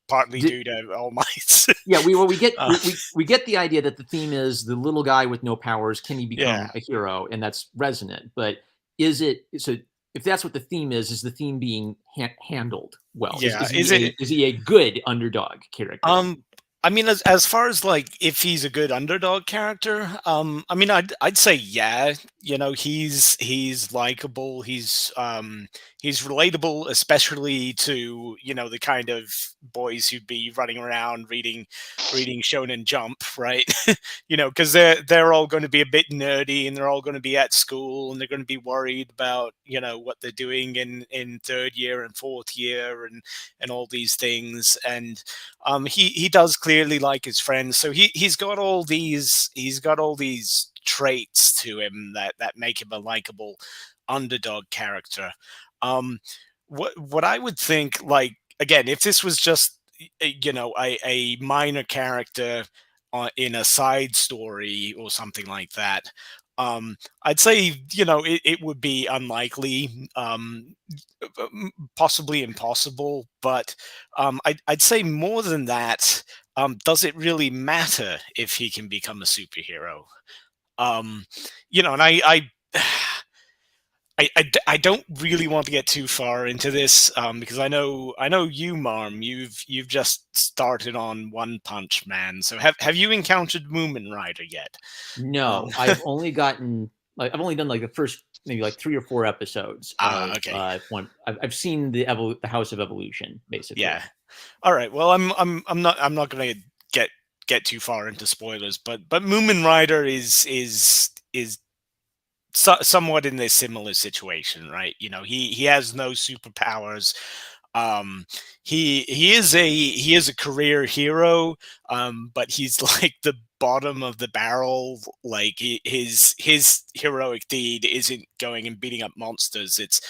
Speaker 2: partly due to All Might.
Speaker 1: Yeah, we get the idea that the theme is the little guy with no powers, can he become a hero, and that's resonant. But is it so? If that's what the theme is the theme being handled well?
Speaker 2: Yeah,
Speaker 1: is he a good underdog character?
Speaker 2: I mean, as far as like if he's a good underdog character, I mean, I'd say yeah. You know, he's likable. He's relatable, especially to the kind of boys who'd be running around reading Shonen Jump, right? Because they're all going to be a bit nerdy and they're all going to be at school and they're going to be worried about what they're doing in third year and fourth year and all these things. And he does clearly like his friends, so he's got all these traits to him that make him a likable underdog character. What I would think, like, again, if this was just a minor character in a side story or something like that, I'd say it would be unlikely, possibly impossible, but I'd say more than that. Does it really matter if he can become a superhero? And I don't really want to get too far into this because I know you, Marm, you've just started on One Punch Man. So have you encountered Moomin Rider yet?
Speaker 1: No, I've only done like the first maybe like 3 or 4 episodes.
Speaker 2: Okay.
Speaker 1: I've seen the House of Evolution, basically.
Speaker 2: Yeah. All right. Well, I'm not going to get too far into spoilers, but Moomin Rider is somewhat in this similar situation, right? He has no superpowers. He is a career hero, but he's like the bottom of the barrel. Like his heroic deed isn't going and beating up monsters. It's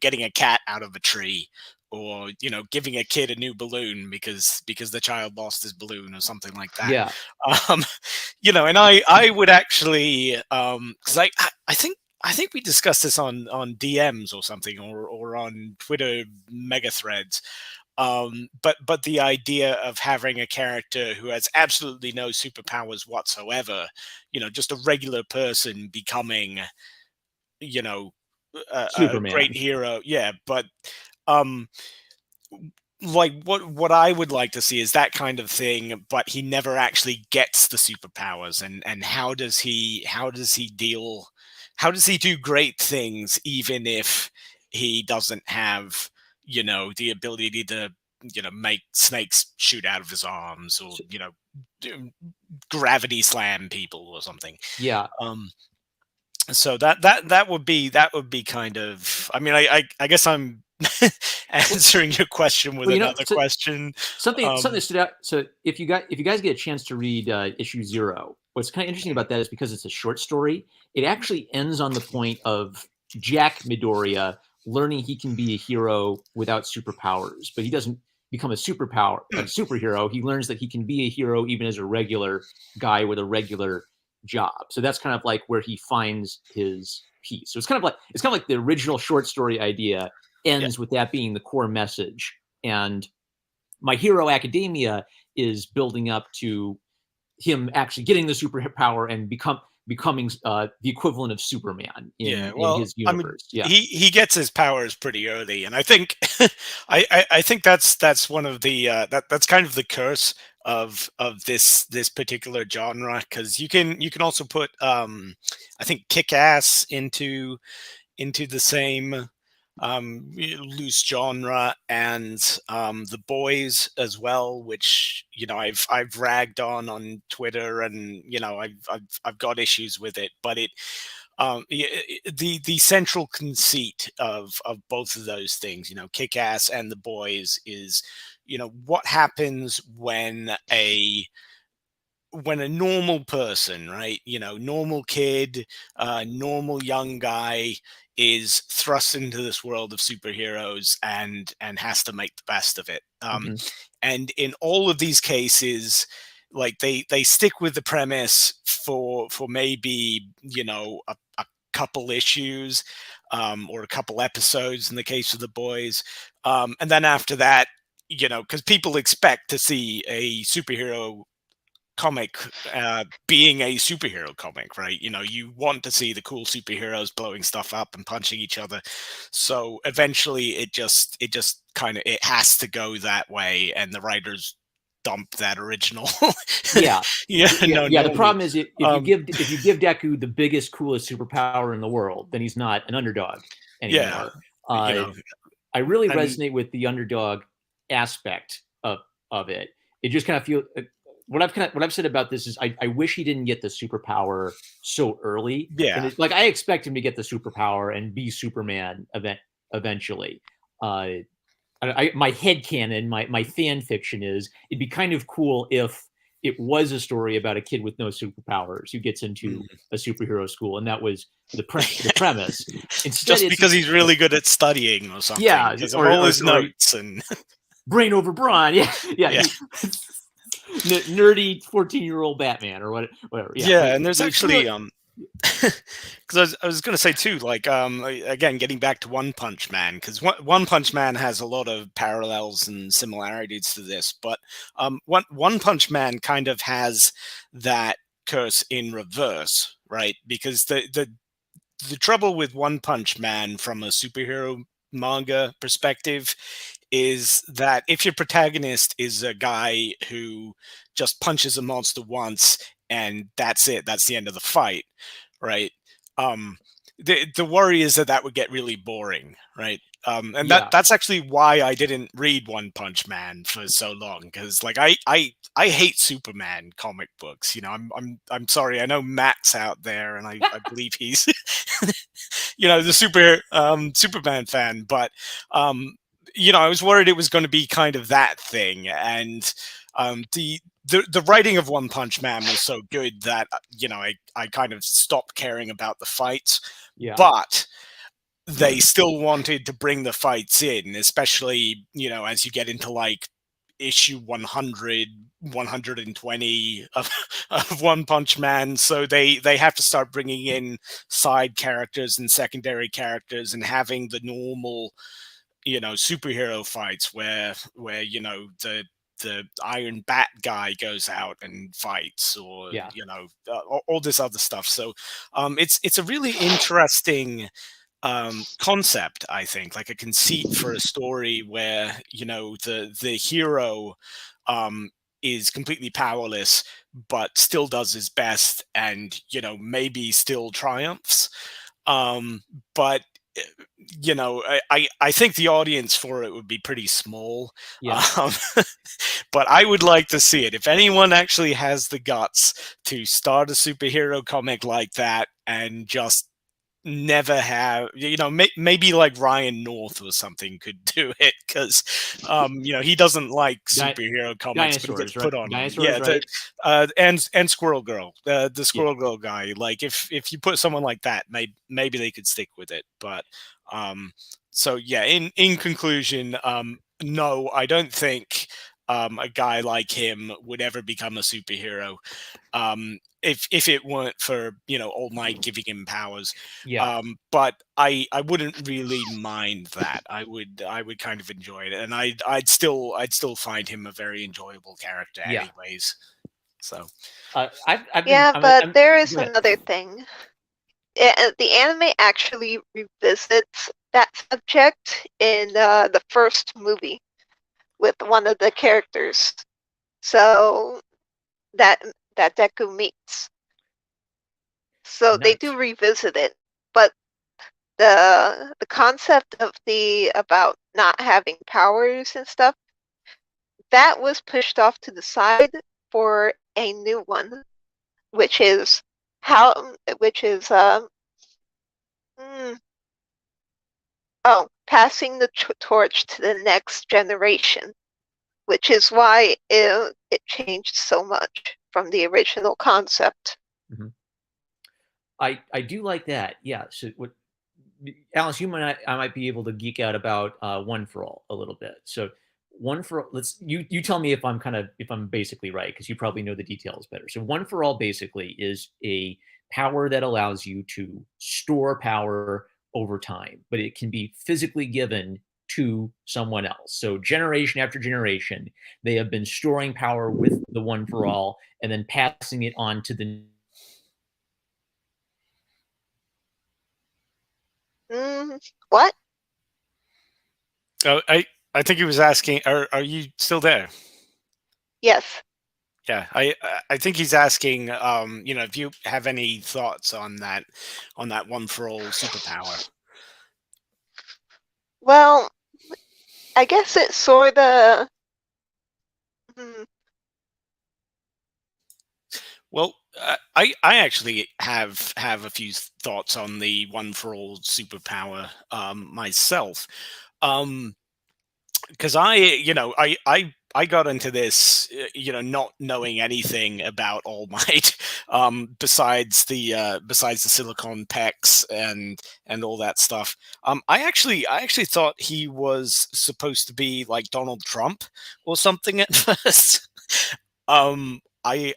Speaker 2: getting a cat out of a tree, or giving a kid a new balloon because the child lost his balloon or something like that.
Speaker 1: Yeah.
Speaker 2: And I would actually because I think we discussed this on DMs or something, or on Twitter mega threads. But the idea of having a character who has absolutely no superpowers whatsoever, just a regular person becoming, a great hero. Yeah, but like what I would like to see is that kind of thing, but he never actually gets the superpowers, and how does he do great things even if he doesn't have the ability to make snakes shoot out of his arms, or gravity slam people or something.
Speaker 1: Yeah.
Speaker 2: So that would be kind of, I mean, I guess I'm answering your question with another question.
Speaker 1: Something that stood out. So if you guys get a chance to read issue 0, what's kind of interesting about that is because it's a short story, it actually ends on the point of Jack Midoriya learning he can be a hero without superpowers, but he doesn't become a superhero. He learns that he can be a hero even as a regular guy with a regular job. So that's kind of like where he finds his peace. So it's kind of like the original short story idea
Speaker 2: Yeah.
Speaker 1: ends with that being the core message. And My Hero Academia is building up to him actually getting the superpower and becoming the equivalent of Superman
Speaker 2: Yeah,
Speaker 1: in
Speaker 2: well,
Speaker 1: his
Speaker 2: I mean,
Speaker 1: universe. Yeah.
Speaker 2: he gets his powers pretty early, and I think I think that's one of the that's kind of the curse of this particular genre, because you can also put I think Kick Ass into the same loose genre, and the boys as well, which I've ragged on Twitter, and I've got issues with it, but the central conceit of both of those things, Kick Ass and the boys, is what happens when a normal person, right? Normal kid, normal young guy is thrust into this world of superheroes and has to make the best of it.
Speaker 1: Mm-hmm.
Speaker 2: And in all of these cases, like they stick with the premise for maybe a couple issues, or a couple episodes in the case of the boys, and then after that, because people expect to see a superhero comic being a superhero comic, right? You want to see the cool superheroes blowing stuff up and punching each other. So eventually it just kind of, it has to go that way, and the writers dump that original.
Speaker 1: Yeah.
Speaker 2: Yeah, no,
Speaker 1: Yeah. The
Speaker 2: normally.
Speaker 1: problem is if you
Speaker 2: Um,
Speaker 1: give Deku the biggest, coolest superpower in the world, then he's not an underdog
Speaker 2: yeah,
Speaker 1: anymore.
Speaker 2: you
Speaker 1: Uh,
Speaker 2: know,
Speaker 1: I really
Speaker 2: and
Speaker 1: resonate with the underdog aspect of it. It just kind of feels what I've said about this is I wish he didn't get the superpower so early. And
Speaker 2: yeah,
Speaker 1: it's like I expect him to get the superpower and be Superman eventually. My headcanon, my fan fiction is it'd be kind of cool if it was a story about a kid with no superpowers who gets into
Speaker 2: mm.
Speaker 1: a superhero school, and that was the premise. Instead,
Speaker 2: Just
Speaker 1: it's
Speaker 2: because he's really good at studying or something,
Speaker 1: yeah,
Speaker 2: because of all his
Speaker 1: or
Speaker 2: notes and
Speaker 1: brain over brawn. Yeah, yeah.
Speaker 2: yeah.
Speaker 1: Nerdy 14-year-old Batman or whatever. Yeah,
Speaker 2: Yeah, and there's
Speaker 1: but it's really
Speaker 2: actually because I was going to say too, like again, getting back to One Punch Man, because One Punch Man has a lot of parallels and similarities to this, but One Punch Man kind of has that curse in reverse, right? Because the trouble with One Punch Man from a superhero manga perspective is that if your protagonist is a guy who just punches a monster once and that's it, that's the end of the fight, right? Um, the worry is that would get really boring, right? And
Speaker 1: yeah,
Speaker 2: that's actually why I didn't read One Punch Man for so long, because like I hate Superman comic books. I'm sorry. I know Matt's out there, and I believe he's the Superman fan, but I was worried it was going to be kind of that thing, and the writing of One Punch Man was so good that I kind of stopped caring about the fights,
Speaker 1: yeah,
Speaker 2: but they still wanted to bring the fights in, especially as you get into like issue 100, 120 of One Punch Man. So they have to start bringing in side characters and secondary characters and having the normal superhero fights where the Iron Bat guy goes out and fights, or
Speaker 1: yeah,
Speaker 2: all this other stuff. So it's a really interesting concept, I think, like a conceit for a story where the hero um is completely powerless but still does his best, and maybe still triumphs, but uh, I think the audience for it would be pretty small.
Speaker 1: yeah.
Speaker 2: um, but I would like to see it. If anyone actually has the guts to start a superhero comic like that and just never have, maybe like Ryan North or something could do it, because he doesn't like
Speaker 1: Di-
Speaker 2: superhero comics, but he gets
Speaker 1: Dinosaurs, right?
Speaker 2: put on them.
Speaker 1: Dinosaurs,
Speaker 2: Yeah,
Speaker 1: right?
Speaker 2: and Squirrel Girl, the
Speaker 1: Yeah,
Speaker 2: Squirrel Girl guy. Like if you put someone like that, maybe they could stick with it. But so yeah, in conclusion, no, I don't think a guy like him would ever become a superhero. If it weren't for All Might giving him powers.
Speaker 1: Yeah,
Speaker 2: But I wouldn't really mind that. I would kind of enjoy it, and I'd still find him a very enjoyable character,
Speaker 1: yeah.
Speaker 2: anyways. So
Speaker 1: I've been
Speaker 3: Yeah, but there is
Speaker 1: go ahead.
Speaker 3: another thing. The anime actually revisits that subject in the first movie with one of the characters. So that that Deku meets. So they do
Speaker 1: Nice.
Speaker 3: revisit it, but the concept of the about not having powers and stuff, that was pushed off to the side for a new one, which is how which is mm, oh, passing the torch to the next generation, which is why it changed so much from the original concept.
Speaker 1: Mhm. I do like that. Yeah. So what, Alice, I might be able to geek out about One for All a little bit. So One for let's you tell me if I'm basically right, because you probably know the details better. So One for All basically is a power that allows you to store power over time, but it can be physically given to someone else. So generation after generation, they have been storing power with the One for All and then passing it on to the
Speaker 3: What?
Speaker 2: oh, I think he was asking, are you still there?
Speaker 3: Yes.
Speaker 2: Yeah, I think he's asking, if you have any thoughts on that One for All superpower.
Speaker 3: Well, I guess it's sort of. Hmm,
Speaker 2: Well, I actually have a few thoughts on the One for All superpower myself. Um, because I got into this, not knowing anything about All Might, besides the silicon pecs and all that stuff. I actually thought he was supposed to be like Donald Trump or something at first. um, I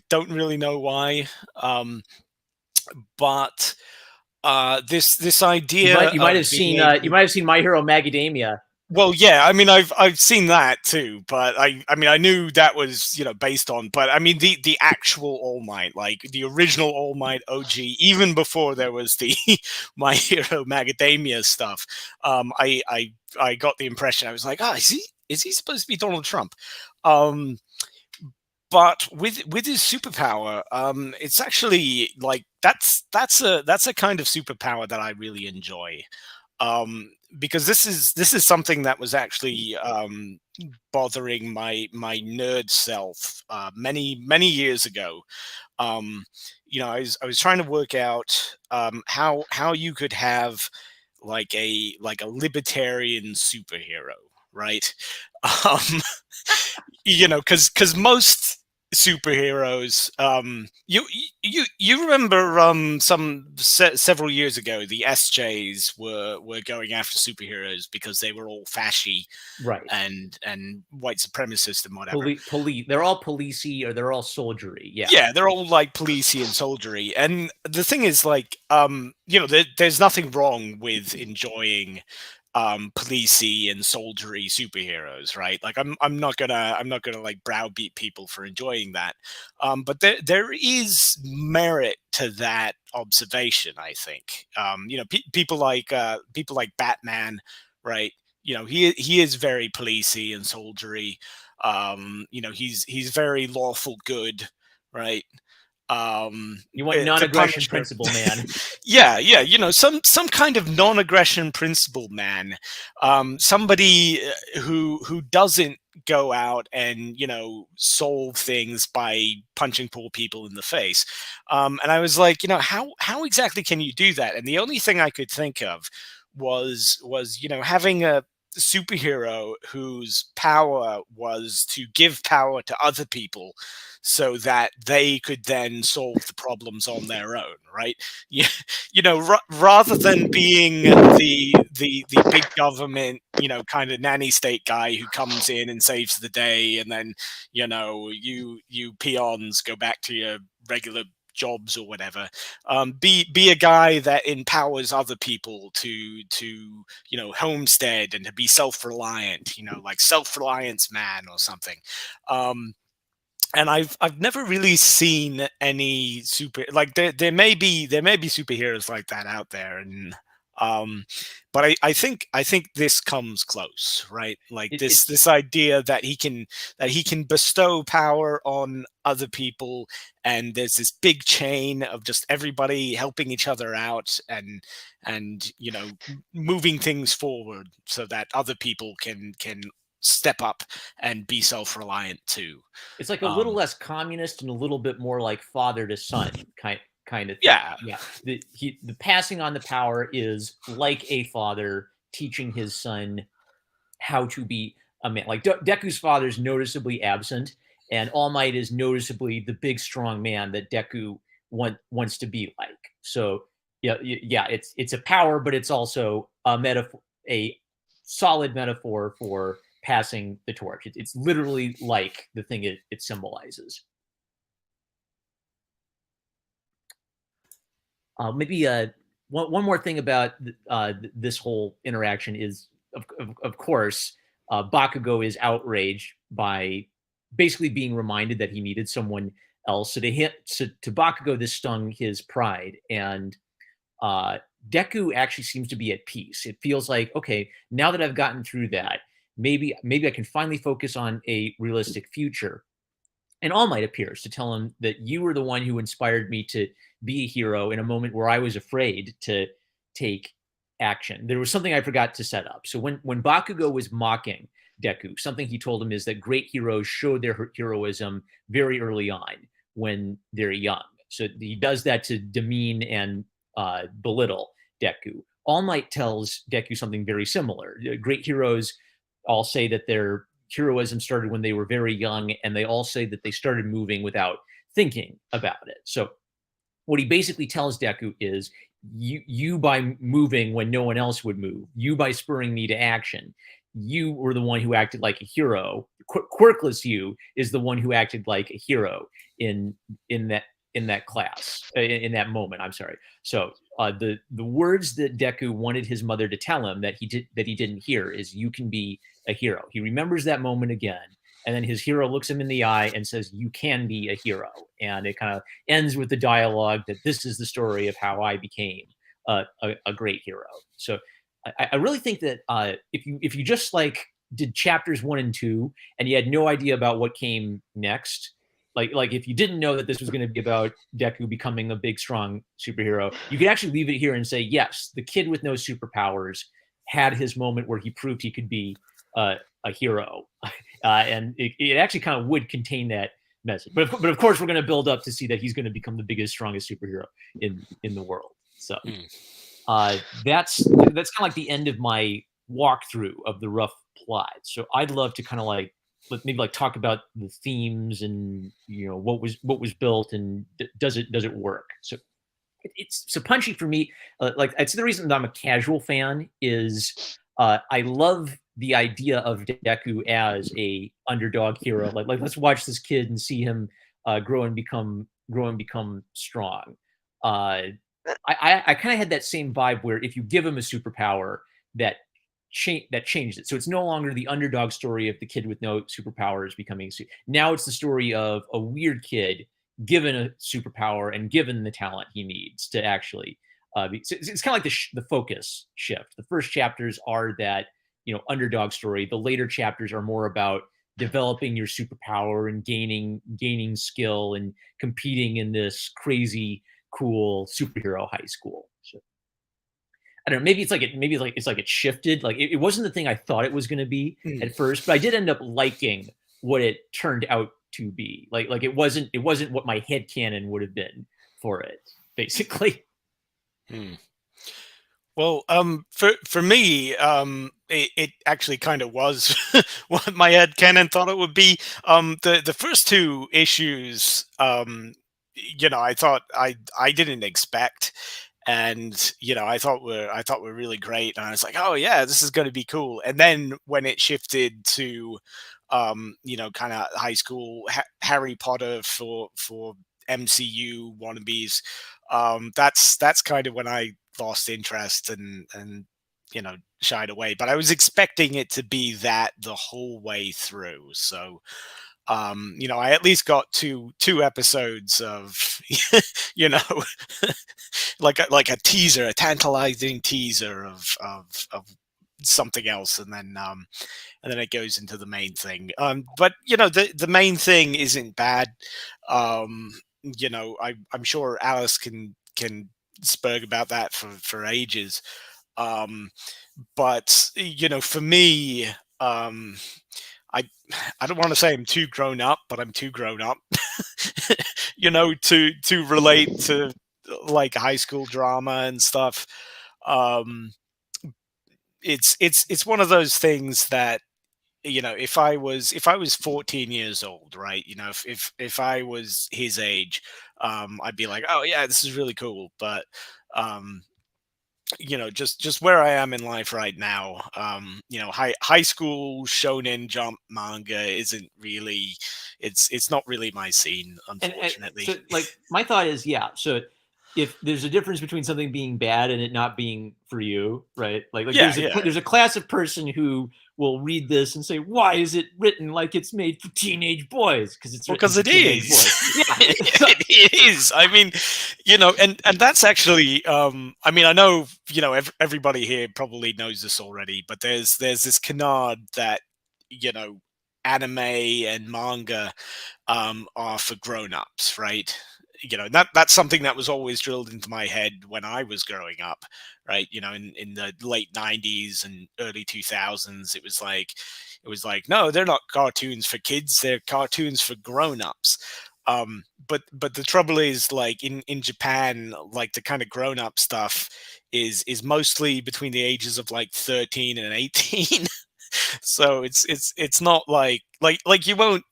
Speaker 2: don't really know why, um, but this idea
Speaker 1: you might
Speaker 2: of
Speaker 1: have
Speaker 2: being
Speaker 1: seen you
Speaker 2: able.
Speaker 1: might have seen My Hero Macadamia.
Speaker 2: Well, yeah, I mean, I've seen that too, but I mean, I knew that was based on, but I mean, the actual All Might, like the original All Might OG, even before there was the My Hero Macadamia stuff. I got the impression, I was like, is he supposed to be Donald Trump? Um, but with his superpower, it's actually like that's a kind of superpower that I really enjoy, because this is something that was actually bothering my nerd self many years ago. Um, I was trying to work out how you could have like a libertarian superhero, right? Um, because most superheroes, you remember several years ago the SJs were going after superheroes because they were all fashy
Speaker 1: Right.
Speaker 2: and white supremacist and whatever.
Speaker 1: Police. They're all policey or they're all soldiery. Yeah.
Speaker 2: Yeah, they're all like policey and soldiery. And the thing is, like, there's nothing wrong with enjoying policey and soldiery superheroes, right? Like, I'm not gonna like browbeat people for enjoying that. But there is merit to that observation, I think. People like Batman, right? He is very policey and soldiery. He's very lawful good, right?
Speaker 1: You want
Speaker 2: The
Speaker 1: non-aggression
Speaker 2: Punisher.
Speaker 1: principle, man.
Speaker 2: Yeah, some kind of non-aggression principle man, somebody who doesn't go out and solve things by punching poor people in the face. And I was like, how exactly can you do that? And the only thing I could think of was having a superhero whose power was to give power to other people so that they could then solve the problems on their own, right? Yeah, rather than being the big government, kind of nanny state guy who comes in and saves the day, and then you peons go back to your regular jobs or whatever. Be a guy that empowers other people to homestead and to be self-reliant, like self-reliance man or something. And I've never really seen any like there may be superheroes like that out there, and um but I think this comes close, right? Like
Speaker 1: It's
Speaker 2: this idea that he can bestow power on other people, and there's this big chain of just everybody helping each other out, and moving things forward so that other people can step up and be self-reliant too.
Speaker 1: It's like a little
Speaker 2: um
Speaker 1: less communist and a little bit more like father to son kind of thing.
Speaker 2: yeah.
Speaker 1: Yeah, the passing on the power is like a father teaching his son how to be a man. Like Deku's father is noticeably absent, and All Might is noticeably the big strong man that Deku wants to be like. So yeah, it's a power, but it's also a metaphor, a solid metaphor for passing the torch. It's literally like the thing it symbolizes. Maybe one more thing about this whole interaction is, of course, Bakugo is outraged by basically being reminded that he needed someone else. So to Bakugo, this stung his pride, and Deku actually seems to be at peace. It feels like, okay, now that I've gotten through that, maybe I can finally focus on a realistic future. And All Might appears to tell him that you were the one who inspired me to be a hero in a moment where I was afraid to take action. There was something I forgot to set up. So when Bakugo was mocking Deku, something he told him is that great heroes show their heroism very early on when they're young. So he does that to demean and belittle Deku. All Might tells Deku something very similar. Great heroes all say that their heroism started when they were very young, and they all say that they started moving without thinking about it. So what he basically tells Deku is, you by moving when no one else would move, you by spurring me to action, you were the one who acted like a hero. Quirkless you is the one who acted like a hero in that class, in that moment. I'm sorry. So the words that Deku wanted his mother to tell him that he didn't hear is, you can be a hero. He remembers that moment again, and then his hero looks him in the eye and says, you can be a hero. And it kind of ends with the dialogue that this is the story of how I became a great hero. So I really think that if you just like did chapters 1 and 2 and you had no idea about what came next, like if you didn't know that this was going to be about Deku becoming a big strong superhero, you could actually leave it here and say, yes, the kid with no superpowers had his moment where he proved he could be a hero, and it actually kind of would contain that message. But of course, we're going to build up to see that he's going to become the biggest, strongest superhero in the world. So that's kind of like the end of my walkthrough of the rough plot. So I'd love to kind of like maybe like talk about the themes and what was built, and does it work. So it's so Punchy for me. Like it's the reason that I'm a casual fan is I love the idea of Deku as a underdog hero. Like let's watch this kid and see him grow and become strong. I kind of had that same vibe where if you give him a superpower, that changes it. So it's no longer the underdog story of the kid with no superpowers becoming now it's the story of a weird kid given a superpower and given the talent he needs to actually it's kind of like the focus shift. The first chapters are that underdog story. The later chapters are more about developing your superpower and gaining skill and competing in this crazy cool superhero high school. So I don't know. Maybe it's like it shifted. Like it wasn't the thing I thought it was going to be at first, but I did end up liking what it turned out to be. Like it wasn't what my headcanon would have been for it, basically.
Speaker 2: Well, for me, it actually kind of was what my head canon thought it would be. The first two issues, I thought I didn't expect, and I thought were really great, and I was like, oh yeah, this is going to be cool. And then when it shifted to, kind of high school Harry Potter for MCU wannabes, that's kind of when I lost interest and shied away. But I was expecting it to be that the whole way through. So I at least got two episodes of you know like a teaser, a tantalizing teaser of something else, and then it goes into the main thing. But the main thing isn't bad. I'm sure Alice can spurg about that for ages. Um, but for me, um, I I don't want to say I'm too grown up, but I'm too grown up, to relate to like high school drama and stuff. Um, it's one of those things that if I was 14 years old, right, if I was his age, I'd be like, oh yeah, this is really cool. But um just where I am in life right now, high school shonen jump manga isn't really, it's not really my scene,
Speaker 1: And
Speaker 2: unfortunately.
Speaker 1: so, like, my thought is, yeah. So, if there's a difference between something being bad and it not being for you, right? Like
Speaker 2: Yeah,
Speaker 1: there's
Speaker 2: yeah.
Speaker 1: there's a class of person who will read this and say, "Why is it written like it's made for teenage boys? Because it's
Speaker 2: Well,
Speaker 1: written
Speaker 2: because
Speaker 1: for
Speaker 2: it
Speaker 1: teenage
Speaker 2: is.
Speaker 1: boys." Yeah. So,
Speaker 2: It is. I mean, and that's actually, I mean, I know, everybody here probably knows this already, but there's this canard that, you know, anime and manga are for grown-ups, right? That's something that was always drilled into my head when I was growing up, right? In the late 90s and early 2000s, it was like, no, they're not cartoons for kids, they're cartoons for grown-ups. But the trouble is, like, in Japan, like, the kind of grown-up stuff is mostly between the ages of like 13 and 18. So it's not like you won't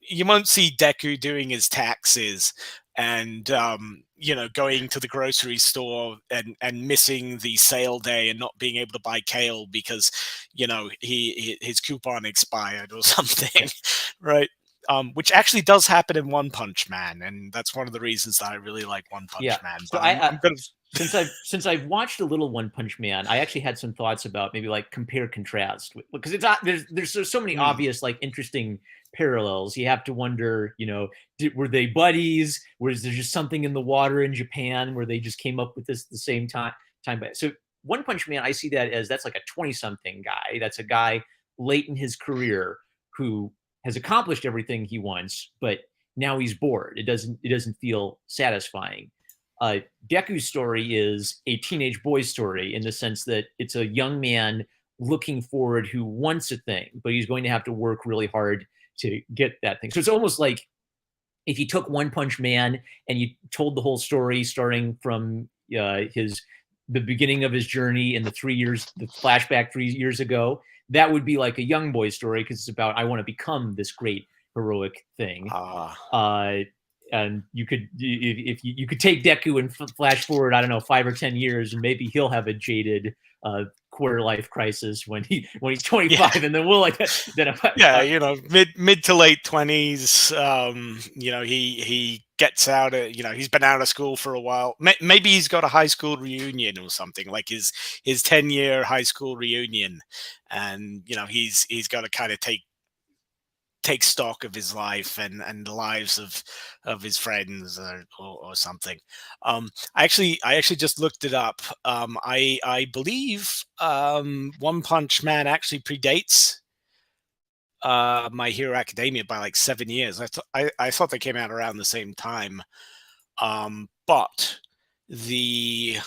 Speaker 2: see Deku doing his taxes and going to the grocery store and missing the sale day and not being able to buy kale because his coupon expired or something,
Speaker 1: okay.
Speaker 2: right? Which actually does happen in One Punch Man, and that's one of the reasons that I really like One
Speaker 1: Yeah.
Speaker 2: Punch Man.
Speaker 1: So
Speaker 2: But I'm gonna.
Speaker 1: since I've watched a little One Punch Man, I actually had some thoughts about maybe like compare contrast because it's not there's so many
Speaker 2: Hmm.
Speaker 1: obvious like interesting parallels. You have to wonder, were they buddies? Was there just something in the water in Japan where they just came up with this at the same time? But so One Punch Man, I see that as that's like a 20 something guy. That's a guy late in his career who has accomplished everything he wants, but now he's bored. It doesn't feel satisfying. Deku's story is a teenage boy's story in the sense that it's a young man looking forward who wants a thing, but he's going to have to work really hard to get that thing. So it's almost like if you took One Punch Man and you told the whole story starting from his the beginning of his journey in the flashback 3 years ago, that would be like a young boy story because it's about I want to become this great heroic thing.
Speaker 2: Ah.
Speaker 1: Uh, and you could if you could take Deku and flash forward, I don't know, 5 or 10 years, and maybe he'll have a jaded quarter life crisis when he's
Speaker 2: Yeah.
Speaker 1: 25, and then we'll like then
Speaker 2: Yeah, mid to late 20s. He gets out of, he's been out of school for a while. Maybe he's got a high school reunion or something, like his 10-year high school reunion, and he's got to kind of take stock of his life and the lives of his friends, or something. I actually just looked it up. I believe One Punch Man actually predates My Hero Academia by like 7 years. I thought they came out around the same time. But the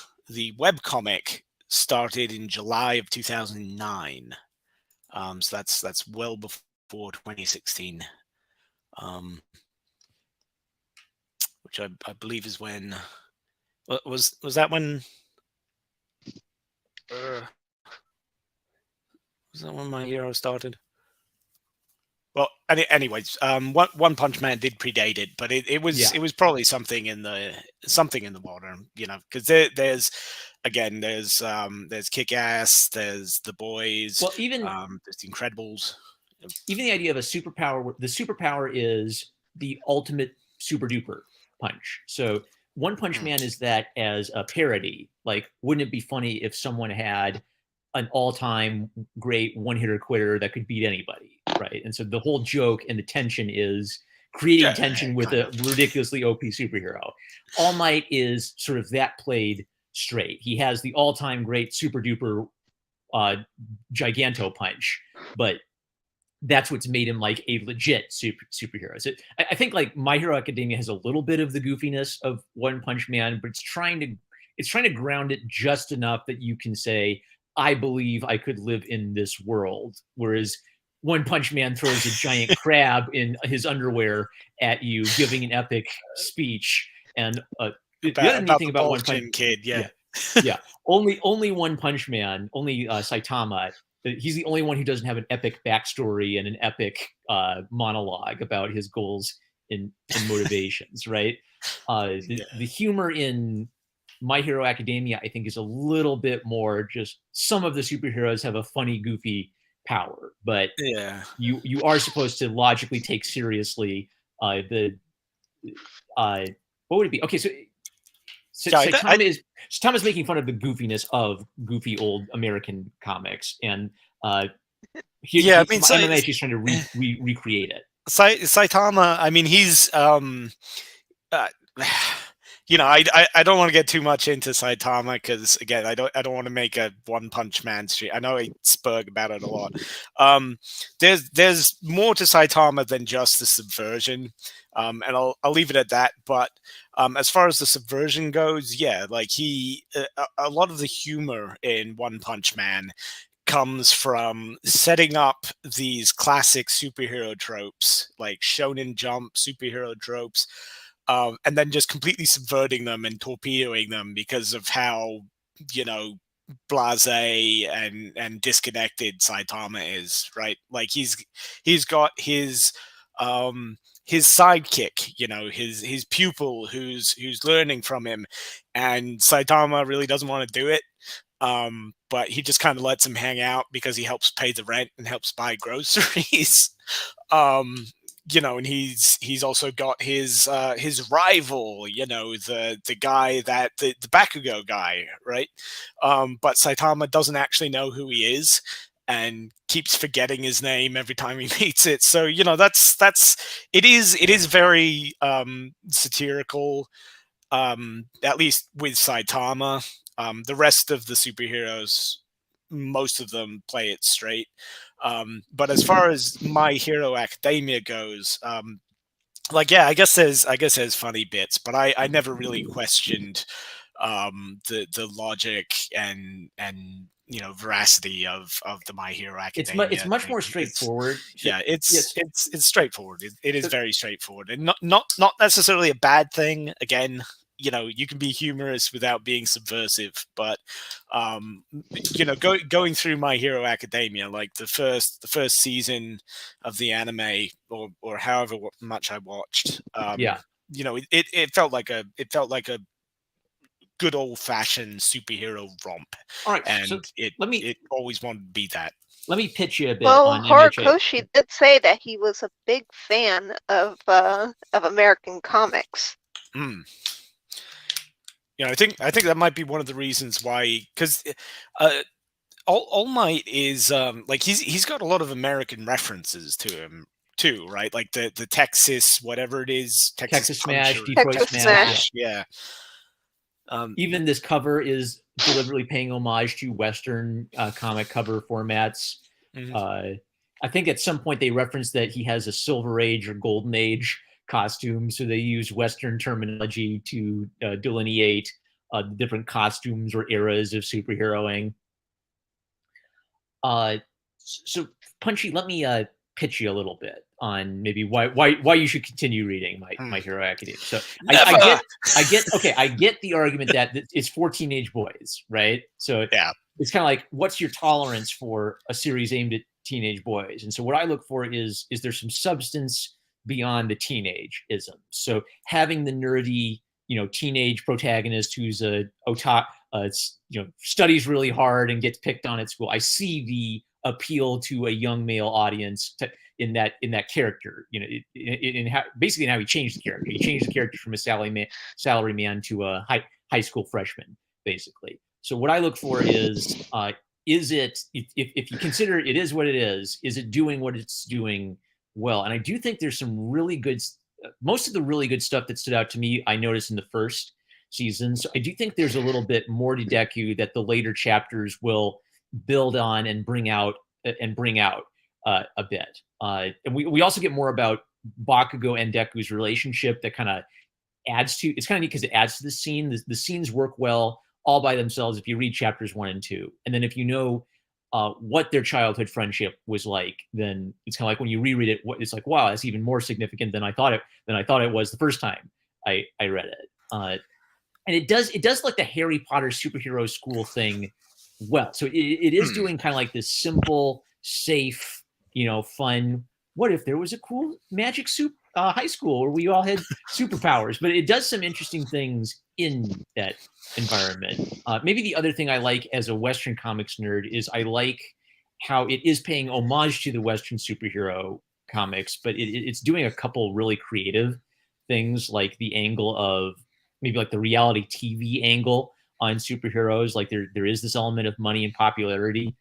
Speaker 2: web comic started in July of 2009. So that's well before 2016. Which I believe is when was that when Was that when My Hero started? Well, anyways, One Punch Man did predate it, but it was
Speaker 1: Yeah.
Speaker 2: probably something in the water, because there's Kick Ass, there's The Boys,
Speaker 1: Well, even
Speaker 2: there's The Incredibles.
Speaker 1: the idea of a superpower, the superpower is the ultimate super duper punch. So One Punch Man is that as a parody. Like, wouldn't it be funny if someone had an all-time great one-hitter quitter that could beat anybody, right? And so the whole joke and the tension is creating tension with a ridiculously OP superhero. All Might is sort of that played straight. He has the all-time great super duper giganto punch, but that's what's made him like a legit superhero. So I think like My Hero Academia has a little bit of the goofiness of One Punch Man, but it's trying to ground it just enough that you can say, I believe I could live in this world. Whereas One Punch Man throws a giant crab in his underwear at you, giving an epic speech. And the other neat thing about One Punch
Speaker 2: Kid,
Speaker 1: yeah, only One Punch Man, only Saitama. He's the only one who doesn't have an epic backstory and an epic monologue about his goals and motivations, right? The humor in My Hero Academia, I think, is a little bit more just some of the superheroes have a funny, goofy power, but you are supposed to logically take seriously what would it be? Okay, so Tom is making fun of the goofiness of goofy old American comics, and she's trying to recreate it.
Speaker 2: Saitama, I mean, he's I don't want to get too much into Saitama because again, I don't want to make a One Punch Man street. I know I spurg about it a lot. There's more to Saitama than just the subversion, and I'll leave it at that. But as far as the subversion goes, like a lot of the humor in One Punch Man comes from setting up these classic superhero tropes, like Shonen Jump superhero tropes. And then just completely subverting them and torpedoing them because of how, blasé and disconnected Saitama is, right? Like he's got his sidekick, his pupil who's learning from him, and Saitama really doesn't want to do it. But he just kind of lets him hang out because he helps pay the rent and helps buy groceries. And he's also got his rival, the guy that the Bakugo guy, right? But Saitama doesn't actually know who he is and keeps forgetting his name every time he meets it. So it is very satirical, at least with Saitama. The rest of the superheroes, most of them play it straight. But as far as My Hero Academia goes, I guess there's funny bits, but I never really questioned the logic and veracity of the My Hero Academia.
Speaker 1: It's much more straightforward.
Speaker 2: It's straightforward. It is very straightforward, and not necessarily a bad thing. Again, you can be humorous without being subversive, but going through My Hero Academia, like the first season of the anime, or however much I watched, it felt like a good old fashioned superhero romp.
Speaker 1: All right,
Speaker 2: and
Speaker 1: so
Speaker 2: it always wanted to be that.
Speaker 1: Let me pitch you a bit.
Speaker 3: Well,
Speaker 1: on
Speaker 3: Horikoshi did say that he was a big fan of American comics.
Speaker 2: I think that might be one of the reasons why, because All Might is he's got a lot of American references to him too, right? Like the Texas, whatever it is,
Speaker 1: Texas Smash,
Speaker 3: Detroit Smash.
Speaker 2: Yeah.
Speaker 1: Even this cover is deliberately paying homage to Western comic cover formats. I think at some point they referenced that he has a Silver Age or Golden Age costume, so they use Western terminology to delineate the different costumes or eras of superheroing. So Punchy, let me pitch you a little bit. on maybe why you should continue reading My Hero Academia. So
Speaker 2: Never!
Speaker 1: I get the argument that it's for teenage boys, right? So
Speaker 2: Yeah.
Speaker 1: it's kind of like, what's your tolerance for a series aimed at teenage boys? And so what I look for is there some substance beyond the teenage-ism? So having the nerdy, teenage protagonist who's a studies really hard and gets picked on at school. I see the appeal to a young male audience in that character, in how he changed the character. He changed the character from a salary man to a high school freshman, basically. So what I look for is it, if you consider it is what it is it doing what it's doing well? And I do think there's some really good, most of the really good stuff that stood out to me, I noticed in the first season. So I do think there's a little bit more to Deku that the later chapters will build on and bring out a bit. And we also get more about Bakugo and Deku's relationship that kind of adds to, it's kind of neat because it adds to the scene. The scenes work well all by themselves if you read chapters 1 and 2. And then if you know what their childhood friendship was like, then it's kind of like when you reread it, it's like, wow, that's even more significant than I thought it was the first time I read it. And it does like the Harry Potter superhero school thing well. So it is doing kind of like this simple, safe, fun. What if there was a cool magic high school where we all had superpowers? But it does some interesting things in that environment. Maybe the other thing I like as a Western comics nerd is I like how it is paying homage to the Western superhero comics, but it's doing a couple really creative things, like the angle of maybe like the reality TV angle on superheroes. Like there is this element of money and popularity.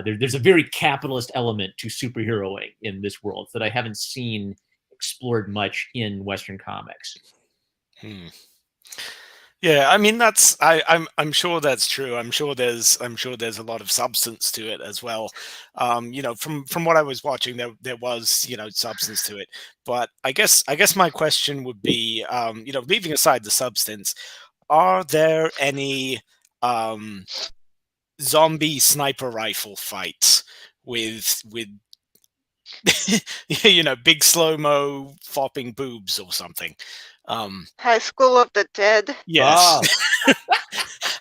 Speaker 1: There's a very capitalist element to superheroing in this world that I haven't seen explored much in Western comics.
Speaker 2: Yeah, I mean I'm sure that's true. I'm sure there's a lot of substance to it as well. From what I was watching, there was substance to it. But I guess my question would be, leaving aside the substance, are there any zombie sniper rifle fights with big slow-mo flopping boobs or something?
Speaker 3: High School of the Dead.
Speaker 2: Yes.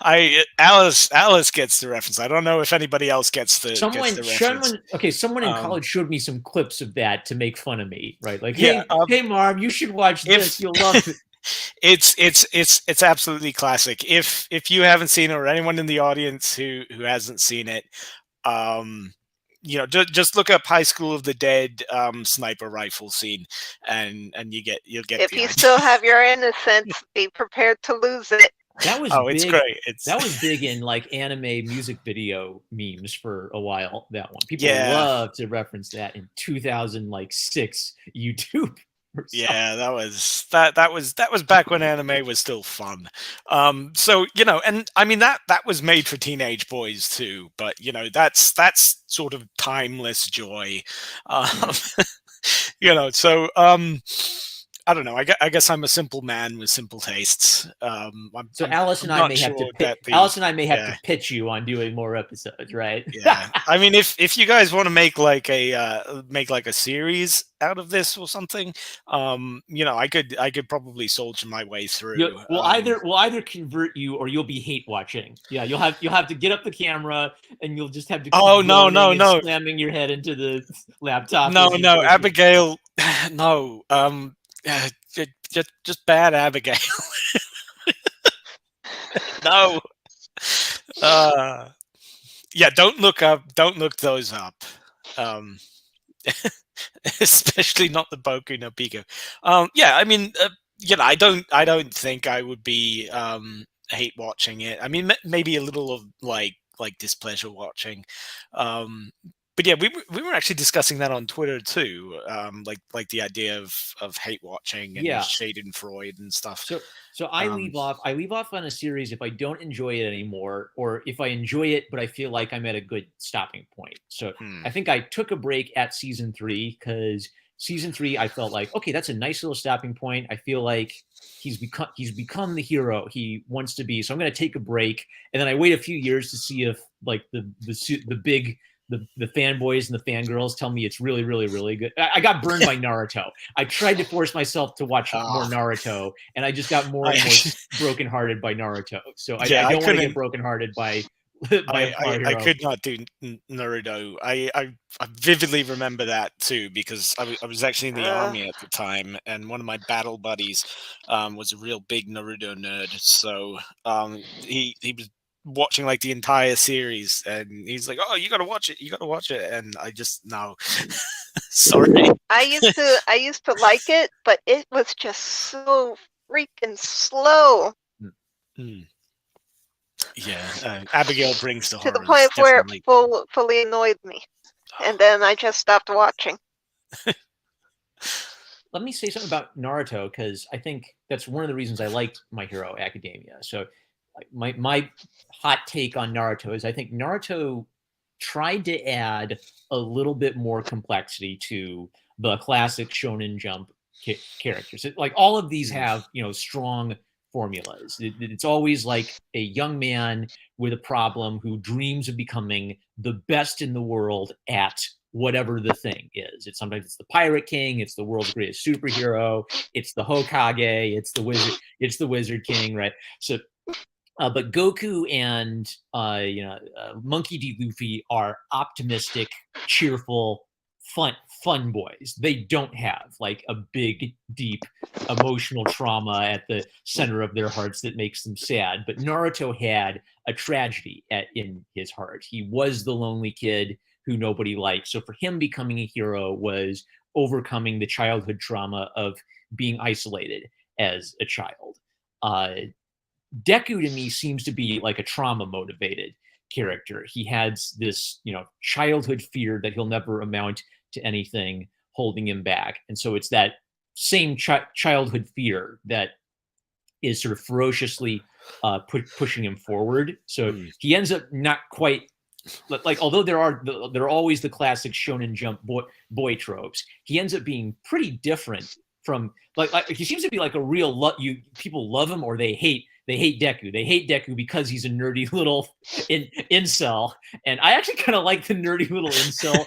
Speaker 2: Alice gets the reference. I don't know if anybody else gets the reference.
Speaker 1: Someone in college showed me some clips of that to make fun of me, right? Like,
Speaker 2: Yeah,
Speaker 1: hey, Marv, you should watch this. You'll love it.
Speaker 2: It's absolutely classic. If you haven't seen it, or anyone in the audience who hasn't seen it, just look up High School of the Dead sniper rifle scene, and you'll get.
Speaker 3: If you still have your innocence, be prepared to lose it.
Speaker 1: That was
Speaker 2: big. It's great.
Speaker 1: That was big in like anime music video memes for a while. That one, people love to reference that in 2006 YouTube.
Speaker 2: Yeah, that was back when anime was still fun. So and I mean that was made for teenage boys too, but that's sort of timeless joy. So I don't know. I guess I'm a simple man with simple tastes.
Speaker 1: Alice and I may have to pitch you on doing more episodes, right?
Speaker 2: Yeah. I mean, if you guys want to make like a series out of this or something, I could probably soldier my way through.
Speaker 1: We'll either convert you or you'll be hate watching. Yeah, you'll have to get up the camera and you'll just have to keep slamming your head into the laptop.
Speaker 2: No, Abigail. No. Just bad Abigail. No. Yeah, don't look those up. Especially not the Boku no Pico. Yeah, I mean, I don't think I would be hate watching it. I mean, maybe a little of like displeasure watching. But yeah, we were actually discussing that on Twitter too, like the idea of hate watching and Schadenfreude and stuff.
Speaker 1: So I leave off on a series if I don't enjoy it anymore, or if I enjoy it but I feel like I'm at a good stopping point. So I think I took a break at season 3 because season 3 I felt like, okay, that's a nice little stopping point. I feel like he's become the hero he wants to be. So I'm going to take a break, and then I wait a few years to see if like the big the fanboys and the fangirls tell me it's really, really, really good. I got burned by Naruto. I tried to force myself to watch more Naruto, and I just got more and more brokenhearted by Naruto. So I don't want to get brokenhearted by My
Speaker 2: I
Speaker 1: Hero.
Speaker 2: could not do Naruto. I vividly remember that too, because I was actually in the army at the time, and one of my battle buddies was a real big Naruto nerd. So he was watching like the entire series, and he's like, "Oh, you gotta watch it! You gotta watch it!" And I just no, sorry.
Speaker 3: I used to like it, but it was just so freaking slow.
Speaker 2: Yeah, Abigail brings the
Speaker 3: to the
Speaker 2: horrors,
Speaker 3: point where
Speaker 2: definitely.
Speaker 3: it fully annoyed me, and then I just stopped watching.
Speaker 1: Let me say something about Naruto, because I think that's one of the reasons I liked My Hero Academia. So my hot take on Naruto is I think Naruto tried to add a little bit more complexity to the classic Shonen Jump characters. Like all of these have, strong formulas. It's always like a young man with a problem who dreams of becoming the best in the world at whatever the thing is. Sometimes it's the Pirate King, it's the world's greatest superhero, it's the Hokage, it's the Wizard King, right? So but Goku and Monkey D. Luffy are optimistic, cheerful, fun boys. They don't have like a big, deep emotional trauma at the center of their hearts that makes them sad. But Naruto had a tragedy in his heart. He was the lonely kid who nobody liked. So for him, becoming a hero was overcoming the childhood trauma of being isolated as a child. Deku to me seems to be like a trauma motivated character. He has this, childhood fear that he'll never amount to anything holding him back. And so it's that same childhood fear that is sort of ferociously pushing him forward. So he ends up not quite like, although there are always the classic Shonen Jump boy tropes, he ends up being pretty different from like he seems to be like a real people love him or they hate Deku. They hate Deku because he's a nerdy little incel, and I actually kind of like the nerdy little incel.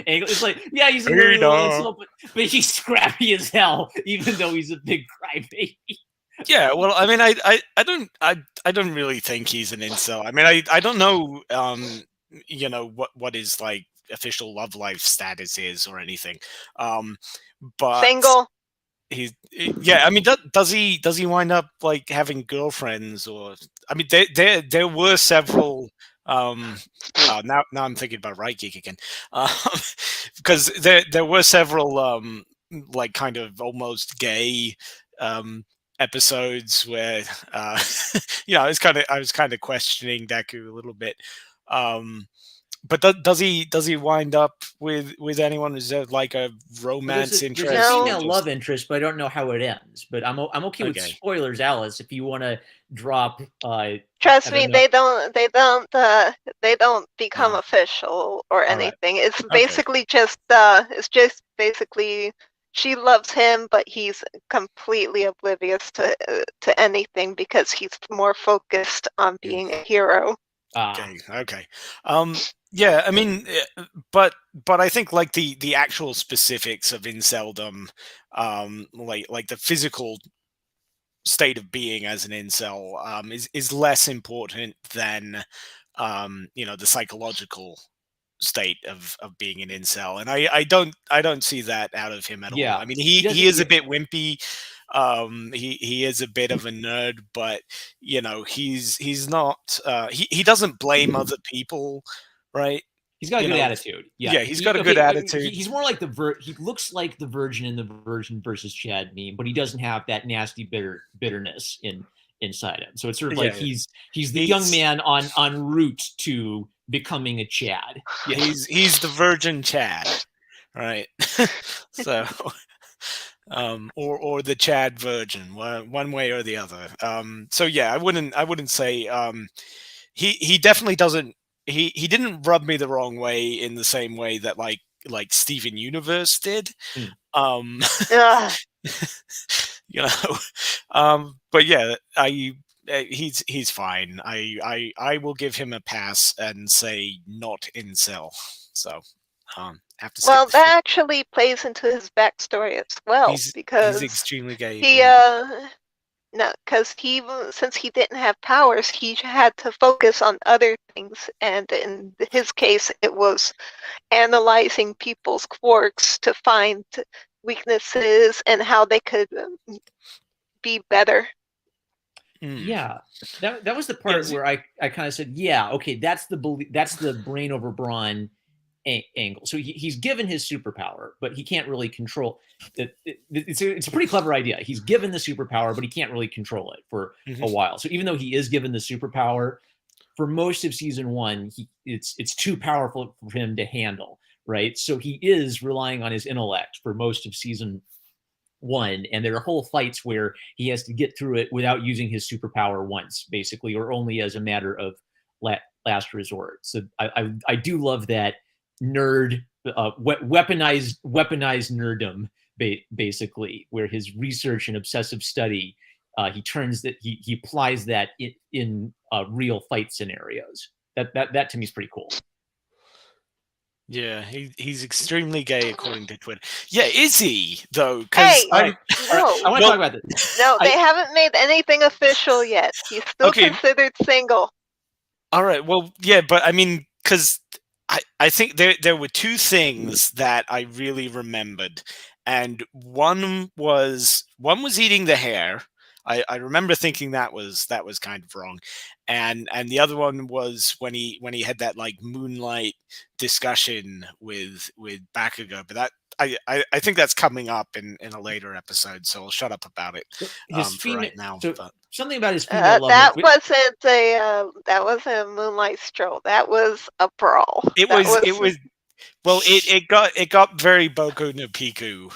Speaker 1: It's like, yeah, he's a nerdy little incel, but he's scrappy as hell, even though he's a big crybaby.
Speaker 2: Yeah, well, I mean, I don't really think he's an incel. I mean, I don't know, what his like official love life status is or anything, but
Speaker 3: single.
Speaker 2: Yeah, I mean, does he wind up like having girlfriends? Or I mean, there were several. Now I'm thinking about Right Geek again, because there were several like kind of almost gay episodes where I was kind of questioning Deku a little bit. But does he wind up with anyone? Is there like a romance interest?
Speaker 1: There's a female love interest, but I don't know how it ends. But I'm okay with spoilers, Alice. If you want to drop,
Speaker 3: trust me, they don't become official or anything. It's basically just basically she loves him, but he's completely oblivious to anything because he's more focused on being a hero.
Speaker 2: Okay. Yeah, I mean, but I think like the actual specifics of inceldom, like the physical state of being as an incel, is less important than the psychological state of being an incel, and I don't see that out of him at all. I mean, he is a bit wimpy. He is a bit of a nerd, but he's not. He doesn't blame other people, right?
Speaker 1: He's got a good attitude.
Speaker 2: Yeah, he's got a good attitude.
Speaker 1: He's more like he looks like the Virgin in the Virgin versus Chad meme, but he doesn't have that nasty bitterness inside him. So it's sort of like he's the young man en route to becoming a Chad.
Speaker 2: Yeah, he's the Virgin Chad, right? So. Or the Chad Virgin, one way or the other. So yeah, I wouldn't say he definitely doesn't. He didn't rub me the wrong way in the same way that like Steven Universe did. But yeah, he's fine. I will give him a pass and say not incel. So have to skip
Speaker 3: Well,
Speaker 2: the
Speaker 3: that
Speaker 2: film.
Speaker 3: actually plays into his backstory as well,
Speaker 2: He's
Speaker 3: because
Speaker 2: extremely gay
Speaker 3: he
Speaker 2: according to
Speaker 3: no, because since he didn't have powers, he had to focus on other things, and in his case, it was analyzing people's quirks to find weaknesses and how they could be better.
Speaker 1: Yeah, that was the part
Speaker 2: Yes.
Speaker 1: where I kind of said, yeah, okay, that's the brain over brawn angle. So he's given his superpower, but he can't really control it. It's a pretty clever idea. He's given the superpower, but he can't really control it for a while. So even though he is given the superpower, for most of season one, it's too powerful for him to handle, right? So he is relying on his intellect for most of season one, and there are whole fights where he has to get through it without using his superpower once, basically, or only as a matter of last resort. So I do love that nerd weaponized nerddom, basically, where his research and obsessive study, he turns that he applies that in real fight scenarios. That to me is pretty cool.
Speaker 2: Yeah, he's extremely gay according to Twitter. Yeah, is he though?
Speaker 3: Hey,
Speaker 2: Because I'm
Speaker 3: no,
Speaker 1: I want to talk about this.
Speaker 3: no, they haven't made anything official yet. He's still
Speaker 2: Okay.
Speaker 3: considered single.
Speaker 2: All right. Well, yeah, but I mean, because I think there were two things that I really remembered, and one was eating the hair. I remember thinking that was kind of wrong, and the other one was when he had that like moonlight discussion with Bakugo, but that I think that's coming up in a later episode, so I'll shut up about it
Speaker 1: His
Speaker 2: for
Speaker 1: female,
Speaker 2: right now.
Speaker 1: so
Speaker 2: But
Speaker 1: something about his female love.
Speaker 3: That wasn't a moonlight stroll. That was a brawl.
Speaker 2: it was well, it got very Boku no Piku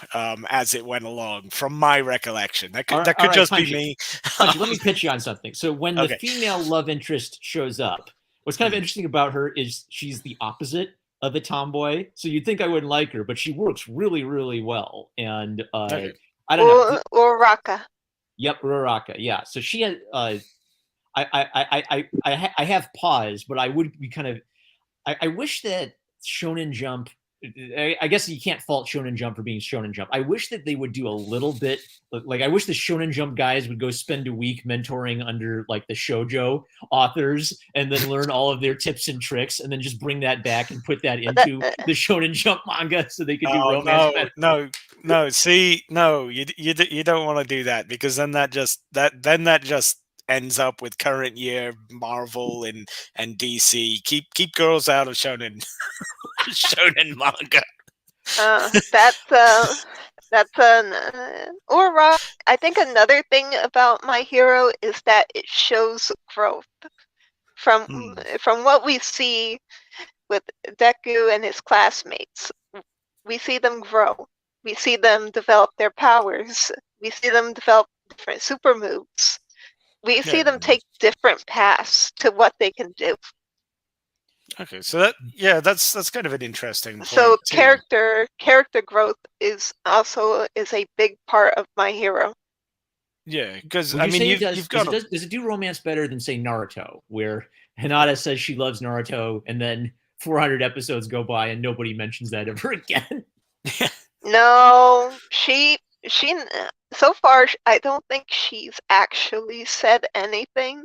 Speaker 2: as it went along, from my recollection. That could
Speaker 1: All right,
Speaker 2: just
Speaker 1: Punchy.
Speaker 2: be me.
Speaker 1: Punchy, let me pitch you on something. So when the
Speaker 2: Okay.
Speaker 1: female love interest shows up, what's kind of interesting about her is she's the opposite of a tomboy. So you'd think I wouldn't like her, but she works really, really well. And
Speaker 2: Okay.
Speaker 1: I don't know.
Speaker 3: Uraraka.
Speaker 1: Yep, Uraraka. Yeah. So she had. I have pause, but I would be kind of. I wish that Shonen Jump. I guess you can't fault Shonen Jump for being Shonen Jump. I wish that they would do a little bit, like I wish the Shonen Jump guys would go spend a week mentoring under like the shoujo authors, and then learn all of their tips and tricks, and then just bring that back and put that into the Shonen Jump manga so they could do romance.
Speaker 2: No. See, no, you don't want to do that, because then that just ends up with current year Marvel and DC. Keep girls out of shonen shonen manga.
Speaker 3: That's an Uraraka. I think another thing about My Hero is that it shows growth from what we see with Deku and his classmates. We see them grow. We see them develop their powers. We see them develop different super moves. We see them take different paths to what they can do.
Speaker 2: Okay, so that's kind of an interesting point.
Speaker 3: So
Speaker 2: too.
Speaker 3: character growth is also a big part of My Hero.
Speaker 2: Yeah, because I mean, you've got
Speaker 1: does it do romance better than say Naruto, where Hinata says she loves Naruto, and then 400 episodes go by and nobody mentions that ever again?
Speaker 3: No, she so far I don't think she's actually said anything.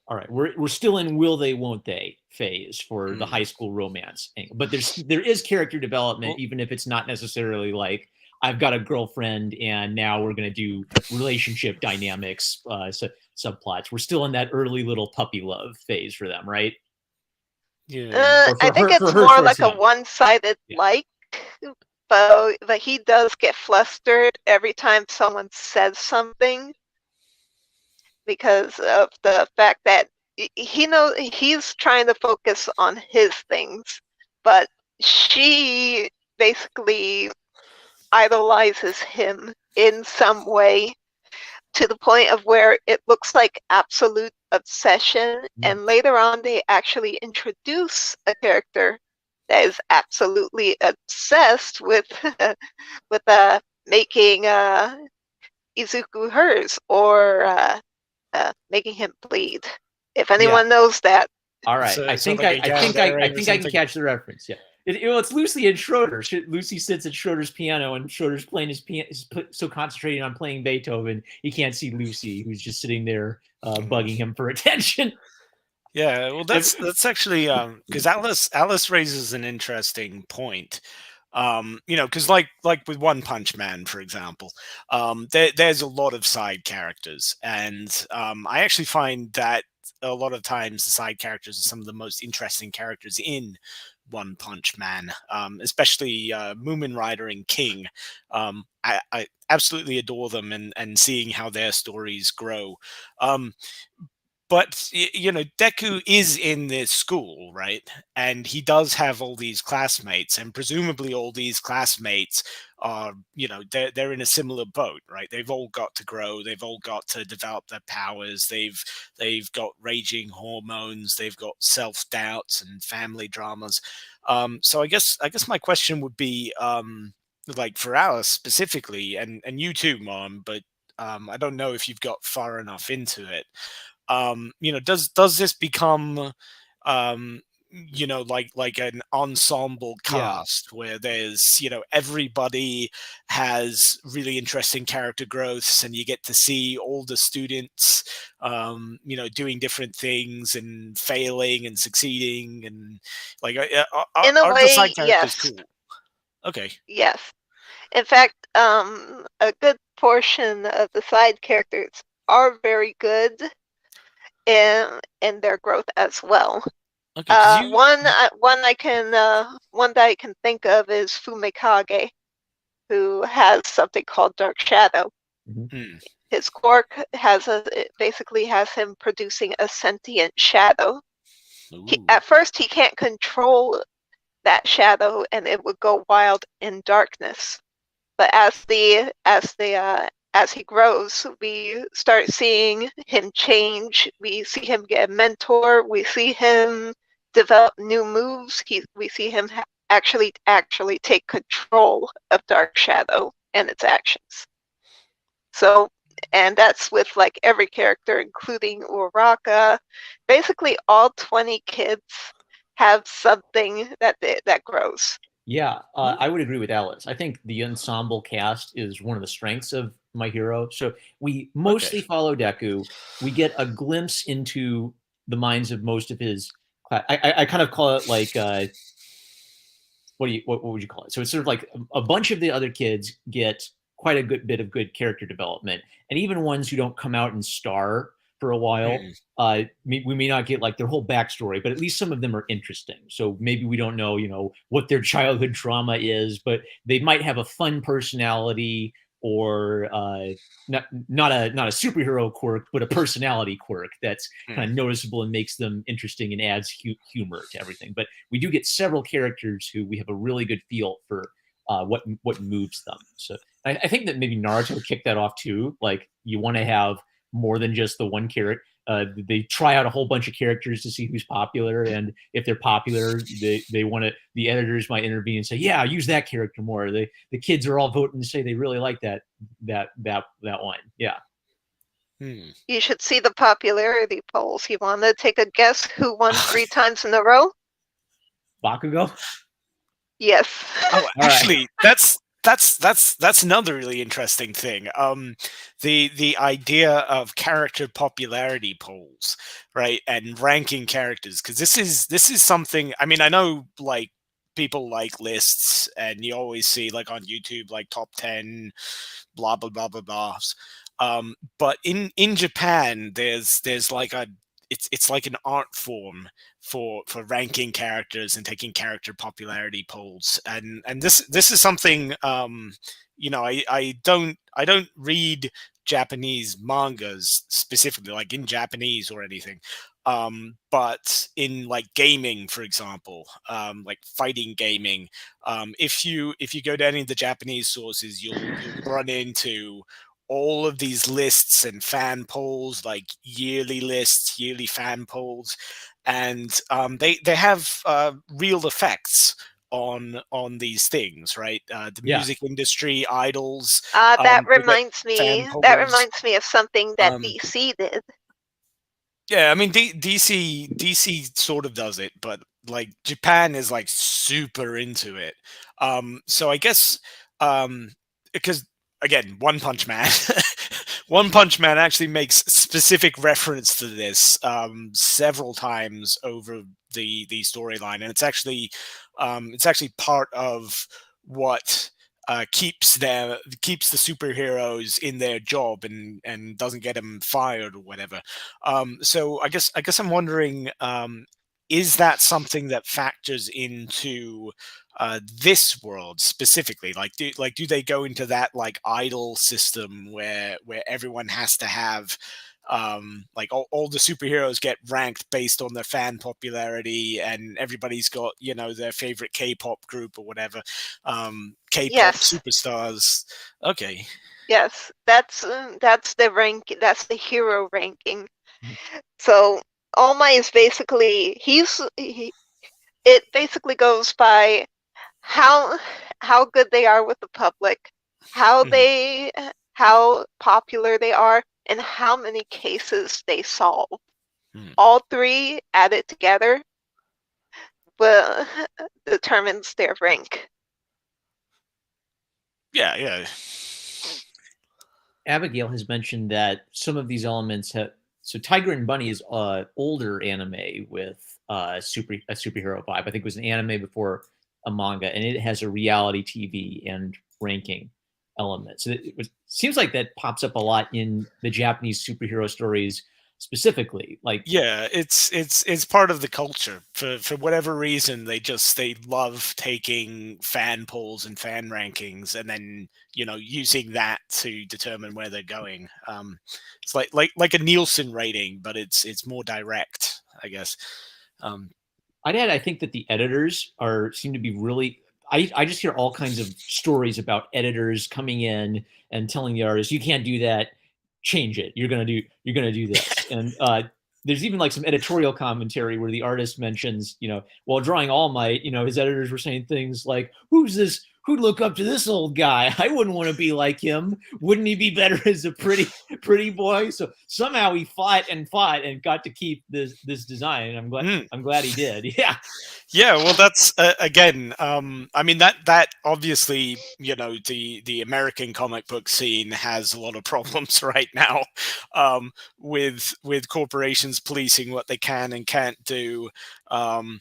Speaker 1: All right, we're still in will they won't they phase for the high school romance angle, but there is character development, even if it's not necessarily like I've got a girlfriend and now we're going to do relationship dynamics, subplots. We're still in that early little puppy love phase for them, right?
Speaker 2: Yeah.
Speaker 3: I think it's more like a one-sided like, but he does get flustered every time someone says something, because of the fact that he knows he's trying to focus on his things, but she basically idolizes him in some way, to the point of where it looks like absolute obsession. And later on, they actually introduce a character that is absolutely obsessed with with making Izuku hers, or making him bleed. If anyone knows that.
Speaker 1: All right,
Speaker 2: So-
Speaker 1: I
Speaker 2: so
Speaker 1: think
Speaker 2: like a Gandalf
Speaker 1: I
Speaker 2: or
Speaker 1: think I can
Speaker 2: something?
Speaker 1: catch the reference. Yeah, it's Lucy and Schroeder. Lucy sits at Schroeder's piano, and Schroeder's playing his piano. Is so concentrated on playing Beethoven, he can't see Lucy, who's just sitting there bugging him for attention.
Speaker 2: Yeah, well, that's actually because Alice raises an interesting point. You know, because like with One Punch Man, for example, there's a lot of side characters, and I actually find that a lot of times the side characters are some of the most interesting characters in One Punch Man, especially Moomin Rider and King. I absolutely adore them, and seeing how their stories grow. Um, but you know, Deku is in this school, right? And he does have all these classmates, and presumably all these classmates are, you know, they're in a similar boat, right? They've all got to grow, they've all got to develop their powers, they've got raging hormones, they've got self doubts and family dramas. So I guess my question would be, like for Alice specifically, and you too, Mom, but I don't know if you've got far enough into it. You know, does this become, you know, like an ensemble
Speaker 1: Yeah,
Speaker 2: cast where there's, you know, everybody has really interesting character growths, and you get to see all the students, you know, doing different things and failing and succeeding, and like,
Speaker 3: In a
Speaker 2: are the side
Speaker 3: way,
Speaker 2: characters
Speaker 3: yes.
Speaker 2: cool? Okay.
Speaker 3: Yes. In fact, a good portion of the side characters are very good in their growth as well.
Speaker 2: Okay, because
Speaker 3: One that I can think of is Fumikage, who has something called Dark Shadow.
Speaker 2: hmm,
Speaker 3: His quirk it basically has him producing a sentient shadow.
Speaker 2: ooh,
Speaker 3: At first, he can't control that shadow, and it would go wild in darkness. But as he grows, we start seeing him change. We see him get a mentor. We see him develop new moves. We see him actually take control of Dark Shadow and its actions. So, and that's with like every character, including Uraraka. Basically, all 20 kids have something that grows.
Speaker 1: yeah,
Speaker 2: hmm,
Speaker 1: I would agree with Alice. I think the ensemble cast is one of the strengths of My Hero. So we
Speaker 2: okay.
Speaker 1: mostly follow Deku. We get a glimpse into the minds of most of his. I kind of call it like what would you call it? So it's sort of like a bunch of the other kids get quite a good bit of good character development, and even ones who don't come out and star for a while.
Speaker 2: Hmm.
Speaker 1: We may not get like their whole backstory, but at least some of them are interesting. So maybe we don't know, you know, what their childhood trauma is, but they might have a fun personality, or not a superhero quirk, but a personality quirk that's
Speaker 2: Hmm.
Speaker 1: kind of noticeable and makes them interesting and adds humor to everything. But we do get several characters who we have a really good feel for what moves them. So I think that maybe Naruto kicked that off too. Like you want to have more than just the one character. They try out a whole bunch of characters to see who's popular, and if they're popular, they want to. The editors might intervene and say, "Yeah, use that character more." The kids are all voting to say they really like that one. Yeah,
Speaker 2: Hmm.
Speaker 3: You should see the popularity polls. You want to take a guess who won 3 times in a row?
Speaker 1: Bakugo.
Speaker 3: Yes.
Speaker 2: Oh,
Speaker 1: All right.
Speaker 2: actually, that's another really interesting thing. The idea of character popularity polls, right, and ranking characters, because this is something. I mean, I know like people like lists, and you always see like on YouTube like top 10, blah blah blah blah blah. But in Japan, there's like a it's like an art form for ranking characters and taking character popularity polls, and this is something, you know, I don't read Japanese mangas specifically like in Japanese or anything, but in like gaming, for example, like fighting gaming, if you go to any of the Japanese sources, you'll run into all of these lists and fan polls, like yearly lists, yearly fan polls, and they have real effects on these things, right? The
Speaker 1: Yeah.
Speaker 2: music industry, idols,
Speaker 3: That
Speaker 2: they get
Speaker 3: reminds
Speaker 2: fan
Speaker 3: me. That
Speaker 2: polls.
Speaker 3: reminds me of something that
Speaker 2: Um,
Speaker 3: DC did.
Speaker 2: Yeah, I mean DC sort of does it, but like Japan is like super into it. So I guess um because again, One Punch Man One Punch Man actually makes specific reference to this several times over the storyline, and it's actually part of what keeps the superheroes in their job and doesn't get them fired or whatever. So I guess I'm wondering, is that something that factors into this world specifically? Like do they go into that like idol system where everyone has to have like all the superheroes get ranked based on their fan popularity, and everybody's got their favorite K-pop group or whatever, K-pop
Speaker 3: Yes,
Speaker 2: superstars. Okay.
Speaker 3: yes, that's the rank. That's the hero ranking.
Speaker 1: Mhm.
Speaker 3: So All Might is basically it basically goes by how how good they are with the public, how
Speaker 2: Mhm.
Speaker 3: they how popular they are, and how many cases they solve.
Speaker 2: Mhm.
Speaker 3: All three added together will determines their rank.
Speaker 2: Yeah, yeah.
Speaker 1: Abigail has mentioned that some of these elements have. So Tiger and Bunny is older anime with a superhero vibe. I think it was an anime before a manga, and it has a reality TV and ranking element. So seems like that pops up a lot in the Japanese superhero stories specifically. Like,
Speaker 2: Yeah, it's part of the culture. For whatever reason, they love taking fan polls and fan rankings, and then using that to determine where they're going. It's like a Nielsen rating, but it's more direct, I guess. Um,
Speaker 1: I'd add, I think that the editors are seem to be really. I just hear all kinds of stories about editors coming in and telling the artist, "You can't do that. Change it. You're gonna do this." And there's even like some editorial commentary where the artist mentions, while drawing All Might, his editors were saying things like, "Who's this? Who'd look up to this old guy? I wouldn't want to be like him. Wouldn't he be better as a pretty boy?" So somehow he fought and got to keep this design. And
Speaker 2: mm.
Speaker 1: I'm glad he did. Yeah.
Speaker 2: Yeah, well, that's again. I mean that obviously, the American comic book scene has a lot of problems right now, with corporations policing what they can and can't do. Um,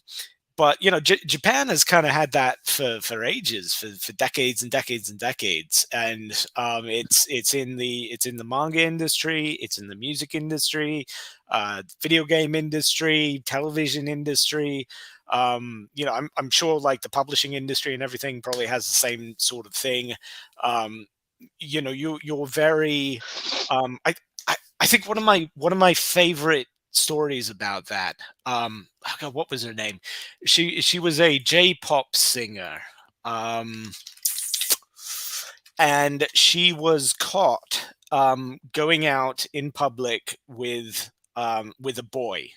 Speaker 2: but Japan has kind of had that for ages, for decades and decades and decades, and it's in the manga industry, it's in the music industry, video game industry, television industry. I'm sure like the publishing industry and everything probably has the same sort of thing. Um, you're very I, I think one of my favorite stories about that. Oh God, what was her name? She was a J-pop singer. Um, and she was caught going out in public with a boy,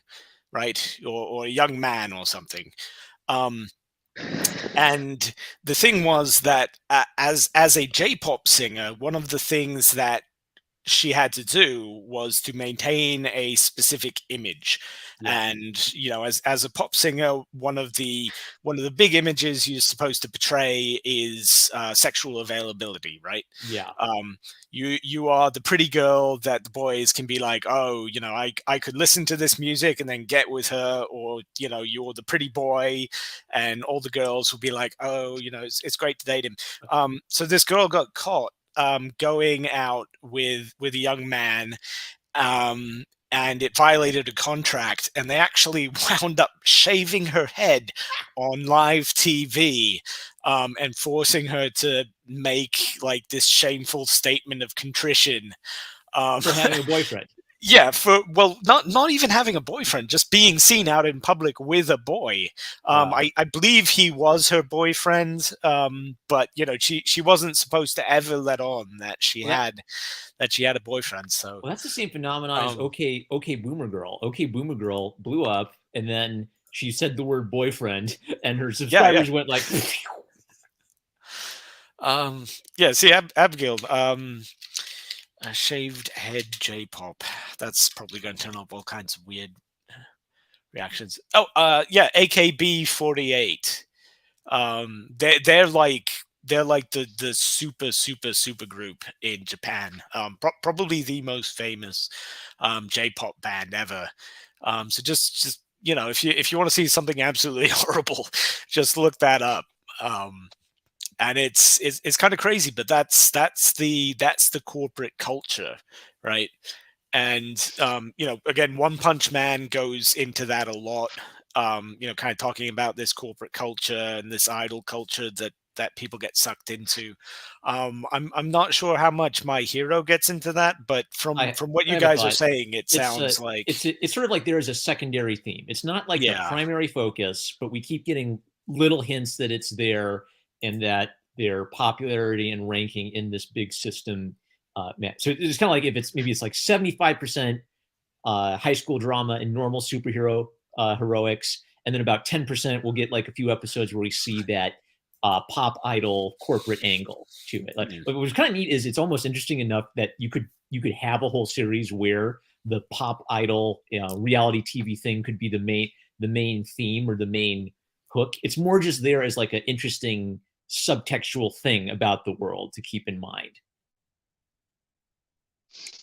Speaker 2: right, or a young man or something. Um, and the thing was that as a J-pop singer, one of the things that she had to do was to maintain a specific image.
Speaker 1: Yeah.
Speaker 2: And as a pop singer, one of the big images you're supposed to portray is sexual availability, right?
Speaker 1: Yeah.
Speaker 2: You are the pretty girl that the boys can be like, oh, I could listen to this music and then get with her, or you're the pretty boy and all the girls will be like, oh, it's great to date him. So this girl got caught going out with a young man, um, and it violated a contract, and they actually wound up shaving her head on live TV, and forcing her to make like this shameful statement of contrition. Um,
Speaker 1: For having a boyfriend.
Speaker 2: Yeah, not even having a boyfriend, just being seen out in public with a boy.
Speaker 1: Wow.
Speaker 2: I believe he was her boyfriend, but she wasn't supposed to ever let on that she
Speaker 1: Well,
Speaker 2: had a boyfriend. So,
Speaker 1: that's the same phenomenon as
Speaker 2: um,
Speaker 1: OK Boomer Girl. OK Boomer Girl blew up, and then she said the word boyfriend, and her
Speaker 2: yeah, yeah,
Speaker 1: subscribers went like,
Speaker 2: yeah. See, Abigail, A shaved head J-pop. That's probably going to turn up all kinds of weird reactions. Oh, yeah, AKB48. They're like the super group in Japan. Probably the most famous J-pop band ever. So just if you want to see something absolutely horrible, just look that up. And it's kind of crazy, but that's the corporate culture, right? And again, One Punch Man goes into that a lot. Kind of talking about this corporate culture and this idol culture that people get sucked into. I'm not sure how much My Hero gets into that, but from
Speaker 1: I
Speaker 2: what
Speaker 1: I
Speaker 2: you
Speaker 1: have a
Speaker 2: guys are
Speaker 1: thought.
Speaker 2: saying, it
Speaker 1: It's
Speaker 2: sounds like
Speaker 1: it's sort of like there is a secondary theme. It's not like the
Speaker 2: yeah,
Speaker 1: primary focus, but we keep getting little hints that it's there and that their popularity and ranking in this big system. So it's kind of like if it's like 75% high school drama and normal superhero heroics, and then about 10% we'll get like a few episodes where we see that pop idol corporate angle to it. Like,
Speaker 2: mm,
Speaker 1: what was kind of neat is it's almost interesting enough that you could have a whole series where the pop idol reality TV thing could be the main theme or the main hook. It's more just there as like an interesting subtextual thing about the world to keep in mind.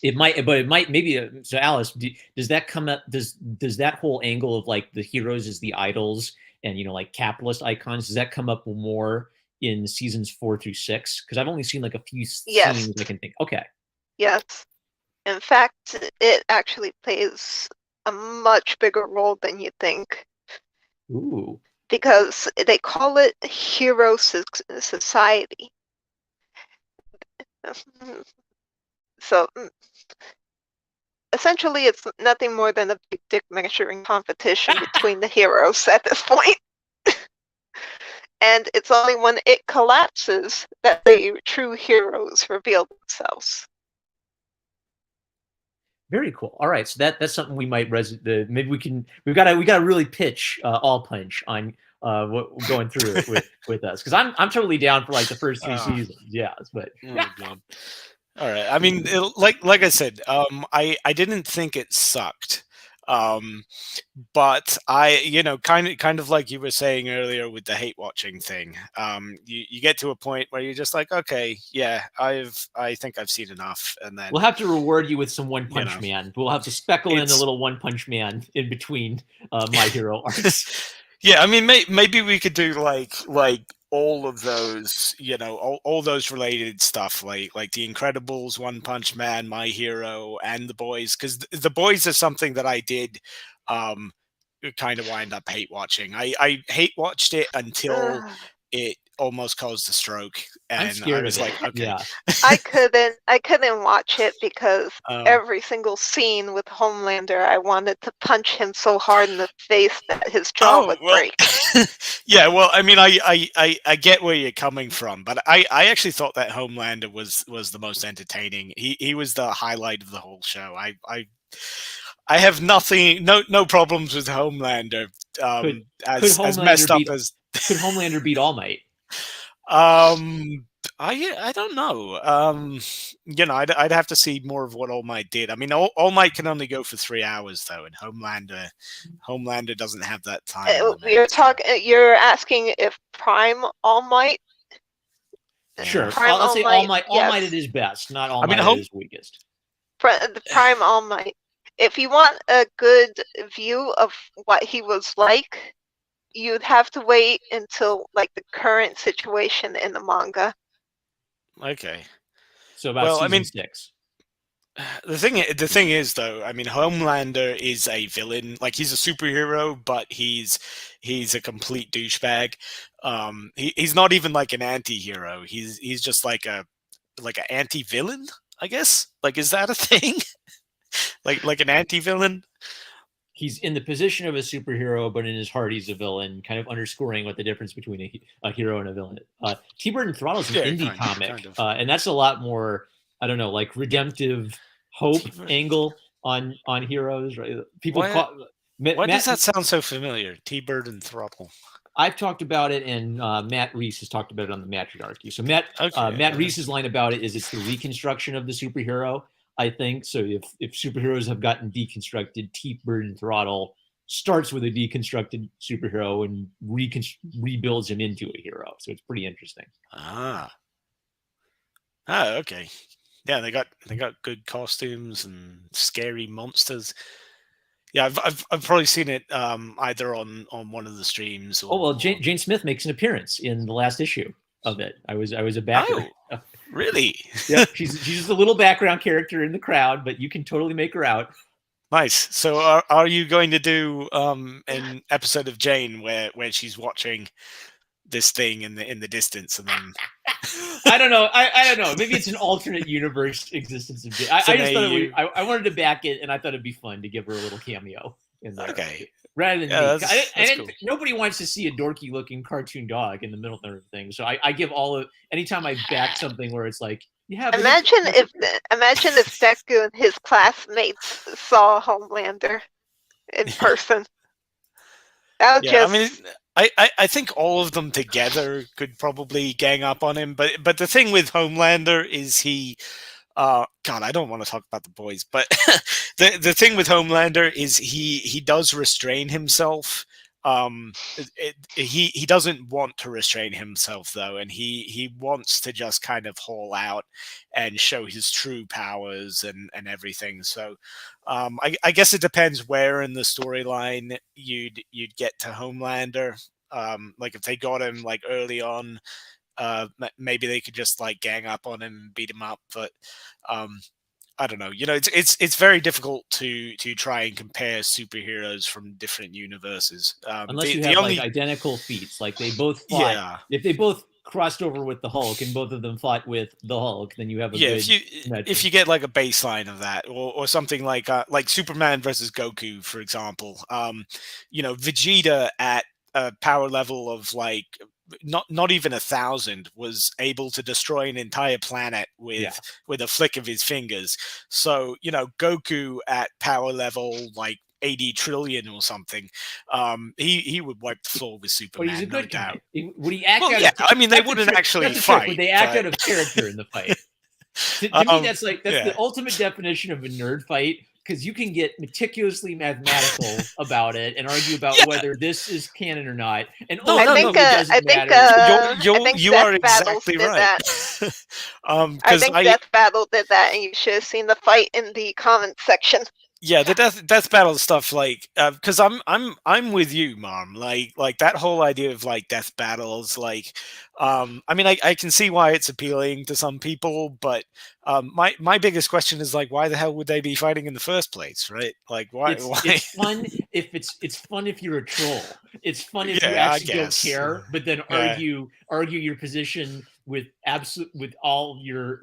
Speaker 1: It might, but it might maybe. So, Alice, does that come up? Does that whole angle of like the heroes as the idols and like capitalist icons, does that come up more in seasons 4 through 6? Because I've only seen like a few
Speaker 3: Yes,
Speaker 1: scenes I can think. Okay.
Speaker 3: yes. In fact, it actually plays a much bigger role than you think
Speaker 1: Ooh.
Speaker 3: because they call it hero society. So essentially, it's nothing more than a big dick measuring competition between the heroes at this point. And it's only when it collapses that the true heroes reveal themselves.
Speaker 1: Very cool. All right, so that's something we might maybe we got to really pitch All Punch on going through it with us, because I'm totally down for like the first 3 seasons. Yeah, but
Speaker 2: oh god. All right. I mean, like I said, I didn't think it sucked, um, but kind of like you were saying earlier with the hate watching thing. You get to a point where you're just like, okay, yeah, I think I've seen enough, and then
Speaker 1: we'll have to reward you with some One
Speaker 2: you
Speaker 1: Punch
Speaker 2: know,
Speaker 1: Man. We'll have to speckle in a
Speaker 2: it's
Speaker 1: little One Punch Man in between My Hero arcs.
Speaker 2: yeah. I mean, maybe we could do like all of those, all those related stuff, like The Incredibles, One Punch Man, My Hero, and The Boys, because The Boys is something that I did um kind of wind up hate watching. I hate watched it until it almost caused a stroke,
Speaker 1: I'm
Speaker 2: and I
Speaker 1: scared of
Speaker 2: was
Speaker 1: it.
Speaker 2: like, okay.
Speaker 1: Yeah.
Speaker 3: I couldn't watch it because
Speaker 2: um,
Speaker 3: every single scene with Homelander, I wanted to punch him so hard in the face that his jaw
Speaker 2: Oh
Speaker 3: would
Speaker 2: well,
Speaker 3: break.
Speaker 2: yeah. Well, I mean, I get where you're coming from, but I actually thought that Homelander was the most entertaining. He was the highlight of the whole show. I have no problems with Homelander.
Speaker 1: Could could
Speaker 2: As
Speaker 1: Homelander
Speaker 2: messed up
Speaker 1: beat
Speaker 2: as
Speaker 1: could Homelander beat All Might?
Speaker 2: um. I don't know. I'd have to see more of what All Might did. I mean, All Might can only go for 3 hours though, and Homelander doesn't have that time limit. So.
Speaker 3: You're asking if Prime All Might?
Speaker 1: Sure.
Speaker 3: Prime
Speaker 1: Let's
Speaker 3: All
Speaker 1: say
Speaker 3: Might,
Speaker 1: All Might
Speaker 3: yes.
Speaker 1: at his best, not All
Speaker 2: I mean,
Speaker 1: Might at his weakest.
Speaker 3: The Prime All Might. If you want a good view of what he was like, you'd have to wait until like the current situation in the manga.
Speaker 2: Okay.
Speaker 1: So about
Speaker 2: Well, I
Speaker 1: season
Speaker 2: mean,
Speaker 1: 6.
Speaker 2: the thing is though, I mean, Homelander is a villain. Like he's a superhero, but he's a complete douchebag. He's not even like an anti-hero. He's just like an anti-villain, I guess. Like, is that a thing? like an anti-villain?
Speaker 1: He's in the position of a superhero, but in his heart, he's a villain, kind of underscoring what the difference between a hero and a villain. T-Bird and Throttle is an
Speaker 2: Yeah,
Speaker 1: indie
Speaker 2: kind
Speaker 1: comic,
Speaker 2: of.
Speaker 1: and that's a lot more, I don't know, like redemptive hope
Speaker 2: T-Bird.
Speaker 1: angle on heroes. Right? People
Speaker 2: Why
Speaker 1: call
Speaker 2: why does
Speaker 1: Matt.
Speaker 2: that sound so familiar? T-Bird and Throttle.
Speaker 1: I've talked about it, and Matt Reese has talked about it on the Matriarchy. So Matt Reese's line about it is it's the reconstruction of the superhero, I think. So if superheroes have gotten deconstructed, Teeth, Bird, and Throttle starts with a deconstructed superhero and rebuilds him into a hero. So it's pretty interesting.
Speaker 2: Okay. Yeah, they got good costumes and scary monsters. Yeah, I've probably seen it either on one of the streams or.
Speaker 1: Oh well, Jane Smith makes an appearance in the last issue of it. I was a backer.
Speaker 2: Oh, really?
Speaker 1: Yeah, she's just a little background character in the crowd, but you can totally make her out.
Speaker 2: Nice. So are you going to do an episode of Jane where she's watching this thing in the distance and then
Speaker 1: I don't know. I don't know. Maybe it's an alternate universe existence of Jane. I just thought I wanted to back it, and I thought it'd be fun to give her a little cameo in there.
Speaker 2: Okay.
Speaker 1: Rather than me.
Speaker 2: That's cool.
Speaker 1: Nobody wants to see a dorky looking cartoon dog in the middle of everything. So I give anytime I back something where it's like, yeah.
Speaker 3: Imagine if Deku and his classmates saw Homelander in person. I mean,
Speaker 2: I think all of them together could probably gang up on him, but the thing with Homelander is he God, I don't want to talk about the boys, but the thing with Homelander is he does restrain himself. He doesn't want to restrain himself though, and he wants to just kind of haul out and show his true powers and everything. So I guess it depends where in the storyline you'd get to Homelander. Like if they got him like early on, maybe they could just like gang up on him, beat him up. But I don't know. You know, it's very difficult to try and compare superheroes from different universes.
Speaker 1: Unless you have like identical feats, like they both fought. Yeah. If they both crossed over with the Hulk and both of them fought with the Hulk, then you have a good
Speaker 2: if you get like a baseline of that, or something like Superman versus Goku, for example. You know, Vegeta at a power level of like not even 1,000 was able to destroy an entire planet with a flick of his fingers. So, you know, Goku at power level like 80 trillion or something, he would wipe the floor with Superman.
Speaker 1: But he's a good
Speaker 2: no doubt.
Speaker 1: Would he act out?
Speaker 2: Yeah, I mean, they wouldn't actually fight.
Speaker 1: Would they act out of character in the fight? To me, that's the ultimate definition of a nerd fight. Because you can get meticulously mathematical about it and argue about whether this is canon or not. And
Speaker 3: I think
Speaker 2: you are exactly right.
Speaker 3: I think Death Battle did that, and you should have seen the fight in the comments section.
Speaker 2: Yeah, the death battle stuff, like, because I'm with you, Mom. Like that whole idea of like death battles, like, I mean, I can see why it's appealing to some people, but my biggest question is like, why the hell would they be fighting in the first place, right? Like, why?
Speaker 1: It's fun if it's fun if you're a troll. It's fun if you actually don't care, but then argue your position with all your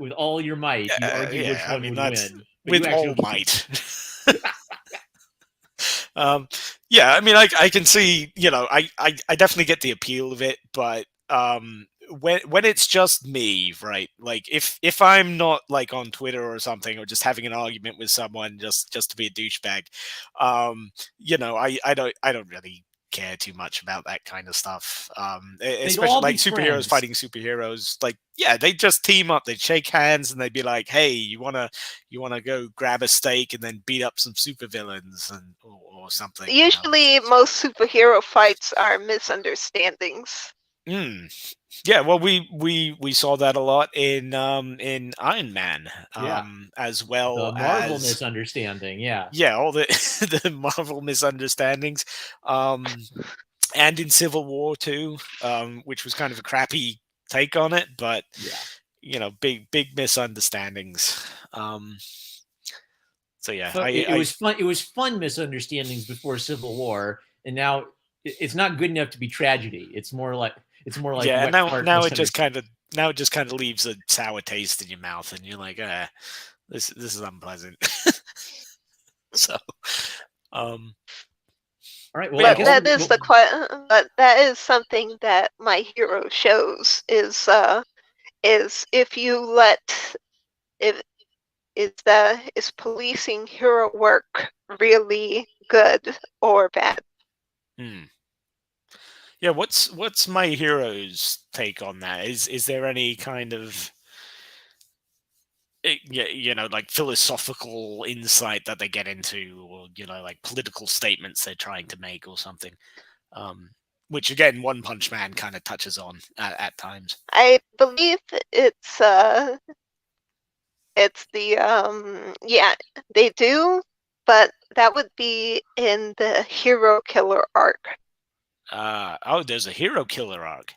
Speaker 1: might. You argue which one would win.
Speaker 2: With all might. Yeah, I mean, I can see, you know, I definitely get the appeal of it, but when it's just me, right? Like if I'm not like on Twitter or something, or just having an argument with someone just to be a douchebag, you know, I don't really care too much about that kind of stuff. Especially like superheroes fighting superheroes. Like, yeah, they just team up, they'd shake hands and they'd be like, hey, you wanna go grab a steak and then beat up some supervillains or something.
Speaker 3: Usually most superhero fights are misunderstandings.
Speaker 2: Yeah, well, we saw that a lot in Iron Man, as well.
Speaker 1: The Marvel misunderstanding,
Speaker 2: all the the Marvel misunderstandings, and in Civil War too, which was kind of a crappy take on it, but you know, big misunderstandings. So yeah,
Speaker 1: it was fun. It was fun misunderstandings before Civil War, and now it's not good enough to be tragedy. It's more like
Speaker 2: yeah. Now it just kind of leaves a sour taste in your mouth, and you're like, this is unpleasant. So, all
Speaker 1: right. Well,
Speaker 3: but that is something that My Hero shows is if you let is policing hero work really good or bad?
Speaker 2: Yeah, what's My Hero's take on that? Is there any kind of like philosophical insight that they get into, or like political statements they're trying to make or something? Um, which again, One Punch Man kind of touches on at times.
Speaker 3: I believe it's the yeah, they do, but that would be in the hero killer arc.
Speaker 2: Oh, there's a hero killer arc.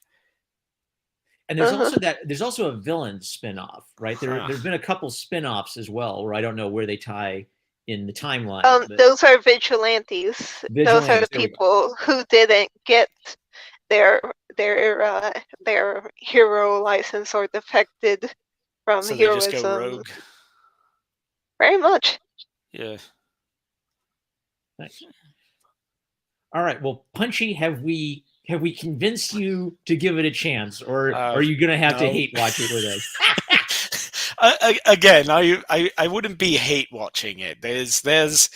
Speaker 1: And there's
Speaker 3: Uh-huh.
Speaker 1: also a villain spin-off, right?
Speaker 2: Huh.
Speaker 1: There've been a couple spin-offs as well, where I don't know where they tie in the timeline. But
Speaker 3: Those are vigilantes. Those are
Speaker 1: vigilantes,
Speaker 3: the
Speaker 1: there we go.
Speaker 3: people who didn't get their their hero license or defected from
Speaker 2: So they just go
Speaker 3: heroism.
Speaker 2: rogue.
Speaker 3: Very much.
Speaker 2: Yeah.
Speaker 1: Nice. All right. Well, Punchy, have we convinced you to give it a chance, or are you going to have to
Speaker 2: no.
Speaker 1: hate watch it with us?
Speaker 2: Again, I wouldn't be hate watching it. There's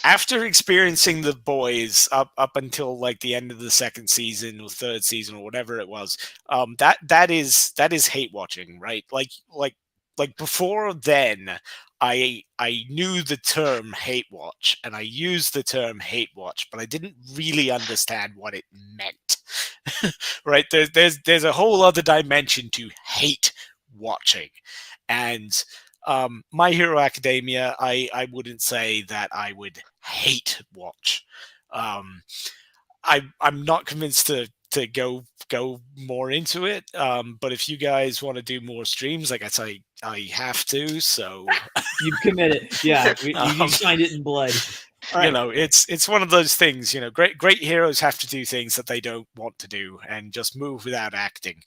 Speaker 2: after experiencing The Boys up until like the end of the second season or third season or whatever it was, that is hate watching, right? Like before then, I knew the term hate watch and I used the term hate watch, but I didn't really understand what it meant. Right? There's a whole other dimension to hate watching, and My Hero Academia, I wouldn't say that I would hate watch. I'm not convinced to go more into it. But if you guys want to do more streams, I guess I have to. So
Speaker 1: You've committed. Yeah, you signed it in blood. All right.
Speaker 2: it's one of those things. Great heroes have to do things that they don't want to do and just move without acting.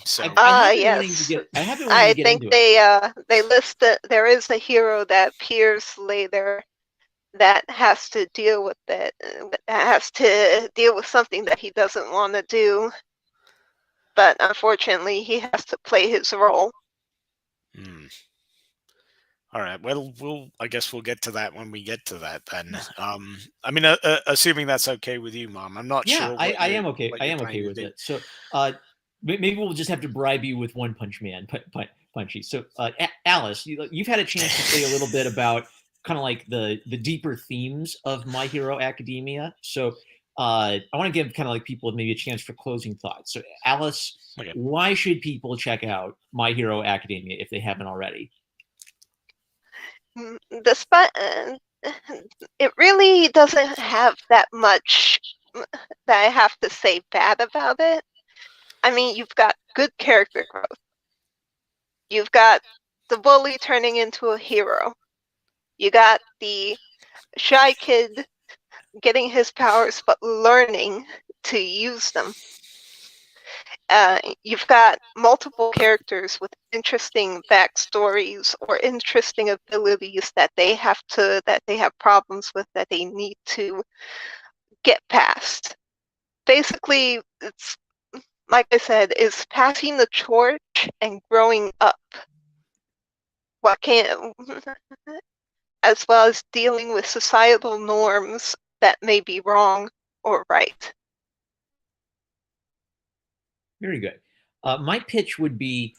Speaker 2: So
Speaker 1: I have been
Speaker 3: yes.
Speaker 1: wanting to get. I have been wanting
Speaker 3: I
Speaker 1: to get
Speaker 3: think
Speaker 1: into it.
Speaker 3: they list that there is a hero that appears later that has to deal with it. Has to deal with something that he doesn't want to do, but unfortunately, he has to play his role.
Speaker 2: All right. Well, I guess we'll get to that when we get to that then. I mean, assuming that's okay with you, Mom. I'm not sure.
Speaker 1: I am okay. I am okay with it. So, maybe we'll just have to bribe you with One Punch Man, Punchy. So, Alice, you've had a chance to say a little bit about kind of like the deeper themes of My Hero Academia. So, I want to give kind of like people maybe a chance for closing thoughts. So, Alice,
Speaker 2: Okay.
Speaker 1: Why should people check out My Hero Academia if they haven't already?
Speaker 3: Despite it really doesn't have that much that I have to say bad about it. I mean, you've got good character growth. You've got the bully turning into a hero. You got the shy kid getting his powers but learning to use them. You've got multiple characters with interesting backstories or interesting abilities that they have problems with that they need to get past. Basically, it's like I said, is passing the torch and growing up. As well as dealing with societal norms that may be wrong or right.
Speaker 1: Very good. My pitch would be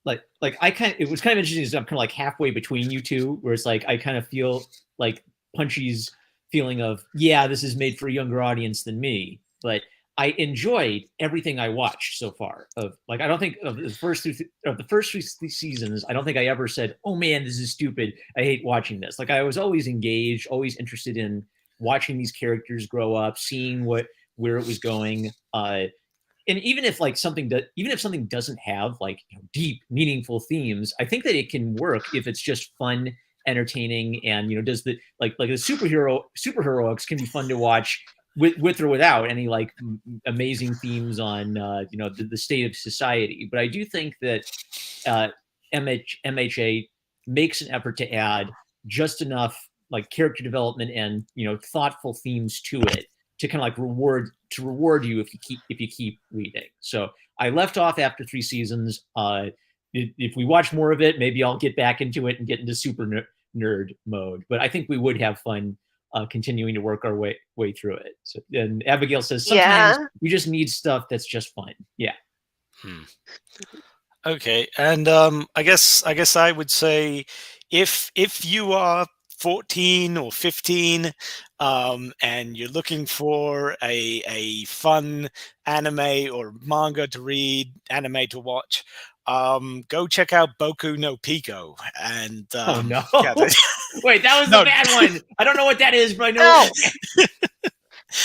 Speaker 1: like it was kind of interesting. I'm kind of like halfway between you two, where it's like I kind of feel like Punchy's feeling of, yeah, this is made for a younger audience than me, but I enjoyed everything I watched so far. Of like, I don't think of the first three seasons, I don't think I ever said, "Oh man, this is stupid. I hate watching this." Like, I was always engaged, always interested in watching these characters grow up, seeing where it was going. And even if like something doesn't have like deep, meaningful themes, I think that it can work if it's just fun, entertaining, and does the like the superheroics can be fun to watch with or without any like amazing themes on the state of society. But I do think that MHA makes an effort to add just enough like character development and thoughtful themes to it to kind of like reward you if you keep reading. So I left off after 3 seasons. If we watch more of it, maybe I'll get back into it and get into super nerd mode. But I think we would have fun continuing to work our way through it. So, and Abigail says sometimes
Speaker 3: Yeah.
Speaker 1: we just need stuff that's just fun. Yeah.
Speaker 2: Okay, and I guess I would say if you are 14 or 15, and you're looking for a fun anime or manga to read, anime to watch, go check out Boku no Pico. And
Speaker 1: Oh no!
Speaker 2: yeah,
Speaker 1: Wait, that was the
Speaker 2: no,
Speaker 1: bad one. I don't know what that is, but I know.
Speaker 3: No.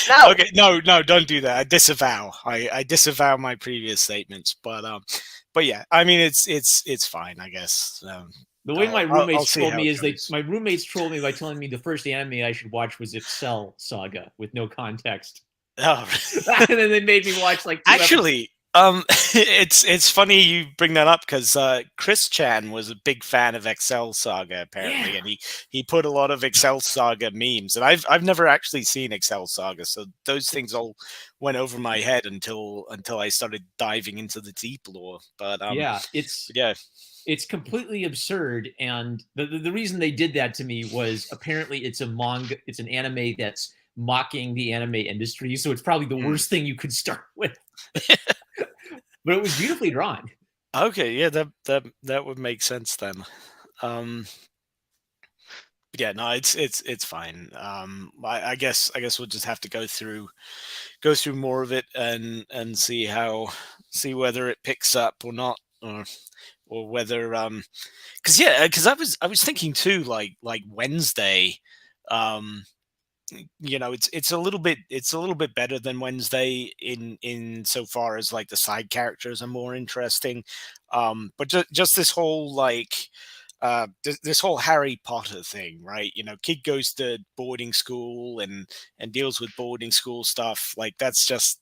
Speaker 3: No.
Speaker 2: okay, no, don't do that. I disavow. I disavow my previous statements. But yeah, I mean it's fine, I guess.
Speaker 1: The way my
Speaker 2: I'll
Speaker 1: roommates
Speaker 2: see
Speaker 1: trolled
Speaker 2: how
Speaker 1: me
Speaker 2: it
Speaker 1: is
Speaker 2: goes.
Speaker 1: my roommates trolled me by telling me the first anime I should watch was Excel Saga with no context,
Speaker 2: Oh,
Speaker 1: and then they made me watch like 2 episodes.
Speaker 2: actually, it's funny you bring that up because Chris Chan was a big fan of Excel Saga apparently,
Speaker 1: Yeah.
Speaker 2: and he put a lot of Excel Saga memes, and I've never actually seen Excel Saga, so those things all went over my head until I started diving into the deep lore. But
Speaker 1: Yeah,
Speaker 2: yeah,
Speaker 1: it's completely absurd, and the reason they did that to me was apparently it's a manga, it's an anime that's mocking the anime industry, so it's probably the worst thing you could start with. But it was beautifully drawn.
Speaker 2: okay, yeah, that would make sense then. Um, yeah, no, it's fine. I guess we'll just have to go through more of it and see whether it picks up or not, or whether because I was thinking too, like Wednesday, um it's a little bit better than Wednesday in so far as like the side characters are more interesting, but just this whole like this whole Harry Potter thing, right? Kid goes to boarding school and deals with boarding school stuff. Like that's just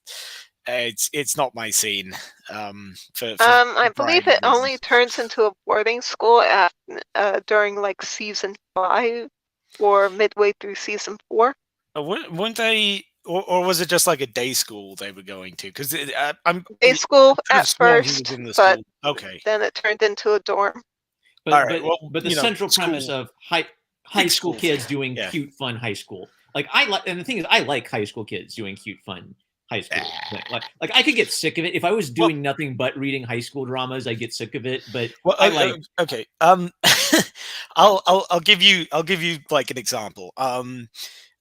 Speaker 2: it's not my scene, for
Speaker 3: I
Speaker 2: a
Speaker 3: believe
Speaker 2: variety of
Speaker 3: it only
Speaker 2: reasons.
Speaker 3: turns into a boarding school at during like season 5 or midway through season 4.
Speaker 2: Weren't they, or was it just like a day school they were going to? Because I'm
Speaker 3: Day school
Speaker 2: could have
Speaker 3: at
Speaker 2: sworn he was
Speaker 3: first,
Speaker 2: in the
Speaker 3: but
Speaker 2: school. Okay,
Speaker 3: then it turned into a dorm.
Speaker 2: all
Speaker 1: But
Speaker 2: right.
Speaker 1: but
Speaker 2: Well,
Speaker 1: but the central premise
Speaker 2: school,
Speaker 1: of high
Speaker 2: big
Speaker 1: school
Speaker 2: school
Speaker 1: kids
Speaker 2: thing.
Speaker 1: doing
Speaker 2: Yeah.
Speaker 1: cute fun high school, like I like, and the thing is I like high school kids doing cute fun high school thing. Like I could get sick of it if I was
Speaker 2: Well,
Speaker 1: doing nothing but reading high school dramas. I get sick of it, but
Speaker 2: well,
Speaker 1: I like.
Speaker 2: okay. I'll give you like an example.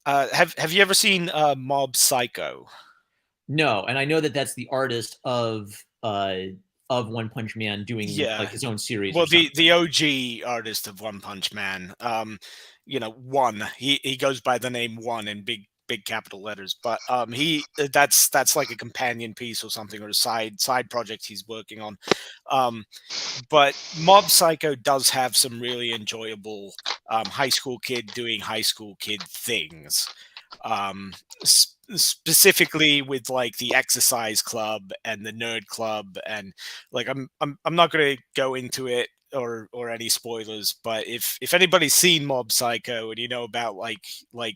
Speaker 2: Have you ever seen Mob Psycho?
Speaker 1: No, and I know that that's the artist of One Punch Man doing like
Speaker 2: Yeah.
Speaker 1: his own series or
Speaker 2: Well,
Speaker 1: something.
Speaker 2: the OG artist of One Punch Man, One. He goes by the name One in big capital letters, but that's like a companion piece or something, or a side project he's working on. Um, but Mob Psycho does have some really enjoyable high school kid doing high school kid things. Specifically with like the exercise club and the nerd club, and like I'm not going to go into it or any spoilers, but if anybody's seen Mob Psycho and you know about like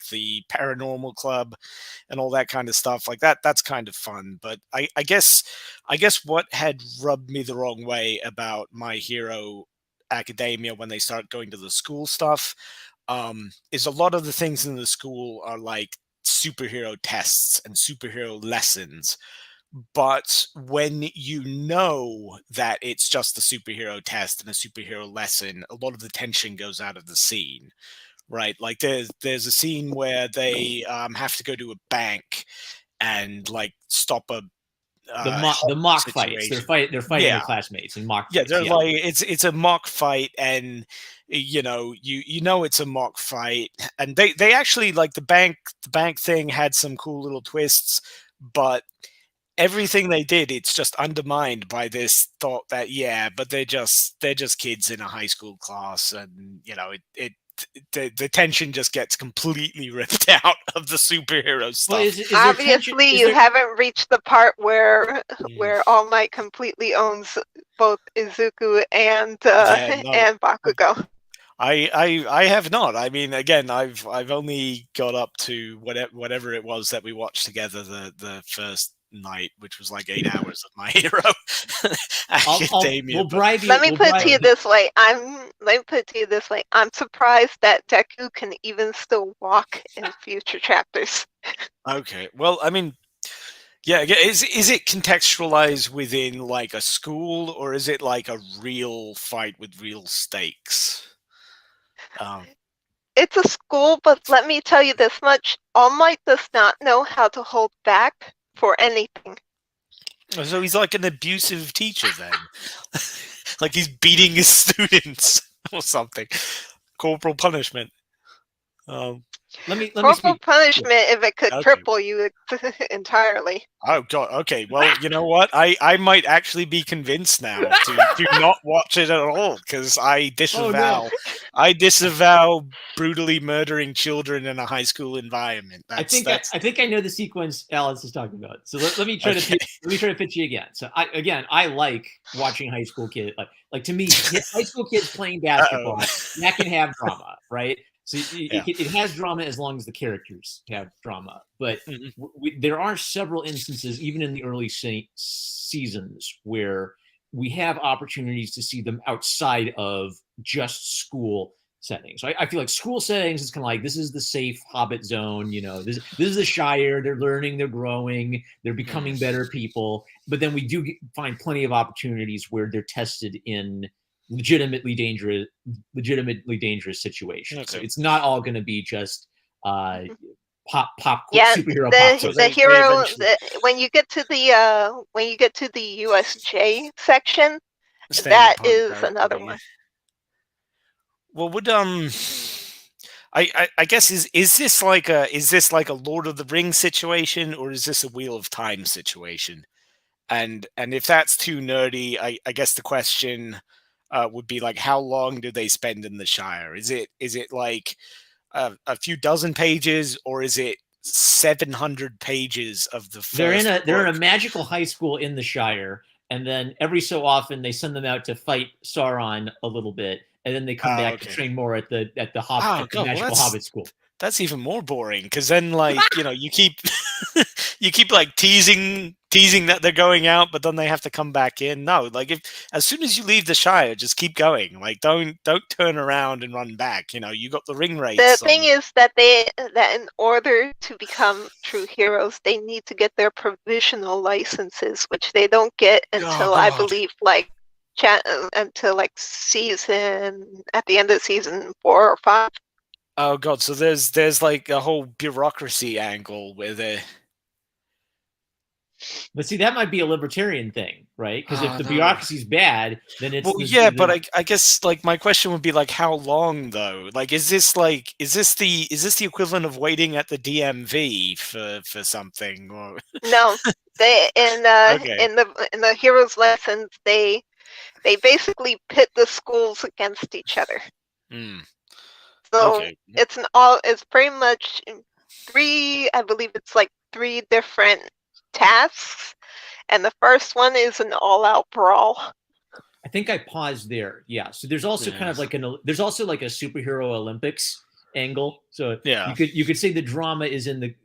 Speaker 2: the paranormal club and all that kind of stuff, like that's kind of fun. But I guess what had rubbed me the wrong way about My Hero Academia when they start going to the school stuff, is a lot of the things in the school are like superhero tests and superhero lessons. But when you know that it's just a superhero test and a superhero lesson, a lot of the tension goes out of the scene, right? Like there's a scene where they have to go to a bank and like stop a
Speaker 1: The mock fights.
Speaker 2: situation.
Speaker 1: They're fighting their
Speaker 2: Yeah,
Speaker 1: classmates in mock
Speaker 2: yeah,
Speaker 1: fights.
Speaker 2: they're
Speaker 1: Yeah.
Speaker 2: like it's a mock fight, and you know it's a mock fight, and they actually like the bank thing had some cool little twists, but everything they did, it's just undermined by this thought that yeah, but they're just kids in a high school class, and the tension just gets completely ripped out of the superhero
Speaker 1: Well,
Speaker 2: stuff.
Speaker 1: is there tension?
Speaker 3: Obviously,
Speaker 1: Is
Speaker 3: you
Speaker 1: there
Speaker 3: haven't reached the part where
Speaker 2: Mm.
Speaker 3: All Might completely owns both Izuku and
Speaker 2: Yeah, no,
Speaker 3: and Bakugo.
Speaker 2: I have not. I mean, again, I've only got up to whatever it was that we watched together, the first night, which was like 8 hours of My Hero Academia.
Speaker 1: we'll
Speaker 2: But
Speaker 1: bribe you.
Speaker 3: Let me
Speaker 1: We'll
Speaker 3: put it
Speaker 1: bribe
Speaker 3: to you this way. I'm surprised that Deku can even still walk in future chapters.
Speaker 2: okay, well, I mean, yeah, is it contextualized within like a school, or is it like a real fight with real stakes? Um,
Speaker 3: It's a school, but let me tell you this much. All Might does not know how to hold back for anything.
Speaker 2: so he's like an abusive teacher then, like he's beating his students or something. Corporal punishment. Um,
Speaker 1: let me
Speaker 3: Corporal
Speaker 1: speak.
Speaker 3: punishment, if it could
Speaker 2: okay.
Speaker 3: cripple you entirely.
Speaker 2: Oh god. Okay. Well, you know what? I might actually be convinced now to not watch it at all, because
Speaker 1: Oh no!
Speaker 2: I disavow brutally murdering children in a high school environment.
Speaker 1: I
Speaker 2: That's
Speaker 1: think I know the sequence Alice is talking about. So let me try
Speaker 2: okay.
Speaker 1: to pitch you again. So I like watching high school kids. Like to me, high school kids playing
Speaker 2: Uh-oh.
Speaker 1: basketball, that can have drama, right? So
Speaker 2: Yeah.
Speaker 1: it has drama as long as the characters have drama. But
Speaker 2: Mhm.
Speaker 1: there are several instances, even in the early seasons, where we have opportunities to see them outside of just school settings. So I feel like school settings is kind of like, this is the safe Hobbit zone. You know, this is the Shire. They're learning, they're growing, they're becoming better people. But then we do find plenty of opportunities where they're tested in legitimately dangerous situations. So
Speaker 2: Okay.
Speaker 1: it's not all going to be just pop
Speaker 3: Yeah,
Speaker 1: superhero pop
Speaker 3: the
Speaker 2: So
Speaker 1: quiz.
Speaker 3: the
Speaker 2: they
Speaker 3: hero
Speaker 2: eventually
Speaker 3: when you get to the USJ section,
Speaker 2: standard
Speaker 3: that
Speaker 2: punch
Speaker 3: is
Speaker 2: out.
Speaker 3: another one.
Speaker 2: Well, would I guess is this like a Lord of the Rings situation, or is this a Wheel of Time situation? And if that's too nerdy, I guess the question would be like, how long do they spend in the Shire? Is it like a few dozen pages, or is it 700 pages of the first
Speaker 1: They're in
Speaker 2: book?
Speaker 1: a magical high school in the Shire, and then every so often they send them out to fight Sauron a little bit, and then they come
Speaker 2: Oh,
Speaker 1: back to
Speaker 2: okay.
Speaker 1: train more at the
Speaker 2: Oh god, well
Speaker 1: magical Hobbit school.
Speaker 2: that's even more boring, because then like you keep you keep like teasing that they're going out, but then they have to come back in. No, like, if as soon as you leave the Shire, just keep going. Like, don't turn around and run back. You got the ring
Speaker 3: The
Speaker 2: rates
Speaker 3: thing
Speaker 2: on.
Speaker 3: is that in order to become true heroes, they need to get their provisional licenses, which they don't get
Speaker 2: Oh
Speaker 3: until, I
Speaker 2: god.
Speaker 3: believe, until like season at the end of season 4 or 5.
Speaker 2: Oh god, so there's like a whole bureaucracy angle with it.
Speaker 1: But see, that might be a libertarian thing, right? Because if
Speaker 2: Oh
Speaker 1: the
Speaker 2: no.
Speaker 1: bureaucracy's bad, then it's
Speaker 2: Well, yeah, but I guess like my question would be like, how long though? Like, is this the equivalent of waiting at the DMV for something? Or
Speaker 3: No, they
Speaker 2: okay.
Speaker 3: in the heroes lessons they basically pit the schools against each other.
Speaker 2: Hmm.
Speaker 3: So
Speaker 2: Okay.
Speaker 3: it's pretty much I believe it's like 3 different tasks, and the first one is an all-out brawl.
Speaker 1: I think I paused there. Yeah. So there's also kind
Speaker 2: Yeah.
Speaker 1: of like there's also like a superhero Olympics angle. So
Speaker 2: Yeah.
Speaker 1: you could say the drama is in the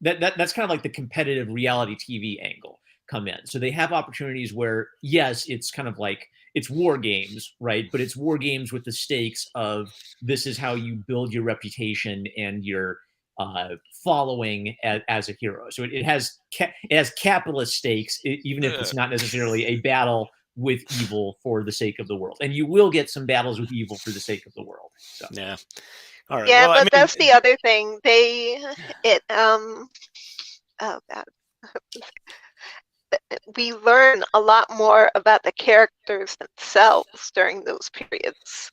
Speaker 1: that's kind of like the competitive reality TV angle come in. So they have opportunities where, yes, it's kind of like it's war games, right? But it's war games with the stakes of, this is how you build your reputation and your following as a hero. So it has capitalist stakes, even if
Speaker 2: Uh,
Speaker 1: it's not necessarily a battle with evil for the sake of the world. And you will get some battles with evil for the sake of the world. So
Speaker 2: yeah. All right.
Speaker 3: Yeah,
Speaker 2: Well, I
Speaker 3: but
Speaker 2: mean,
Speaker 3: that's the other thing. Oh god, we learn a lot more about the characters themselves during those periods.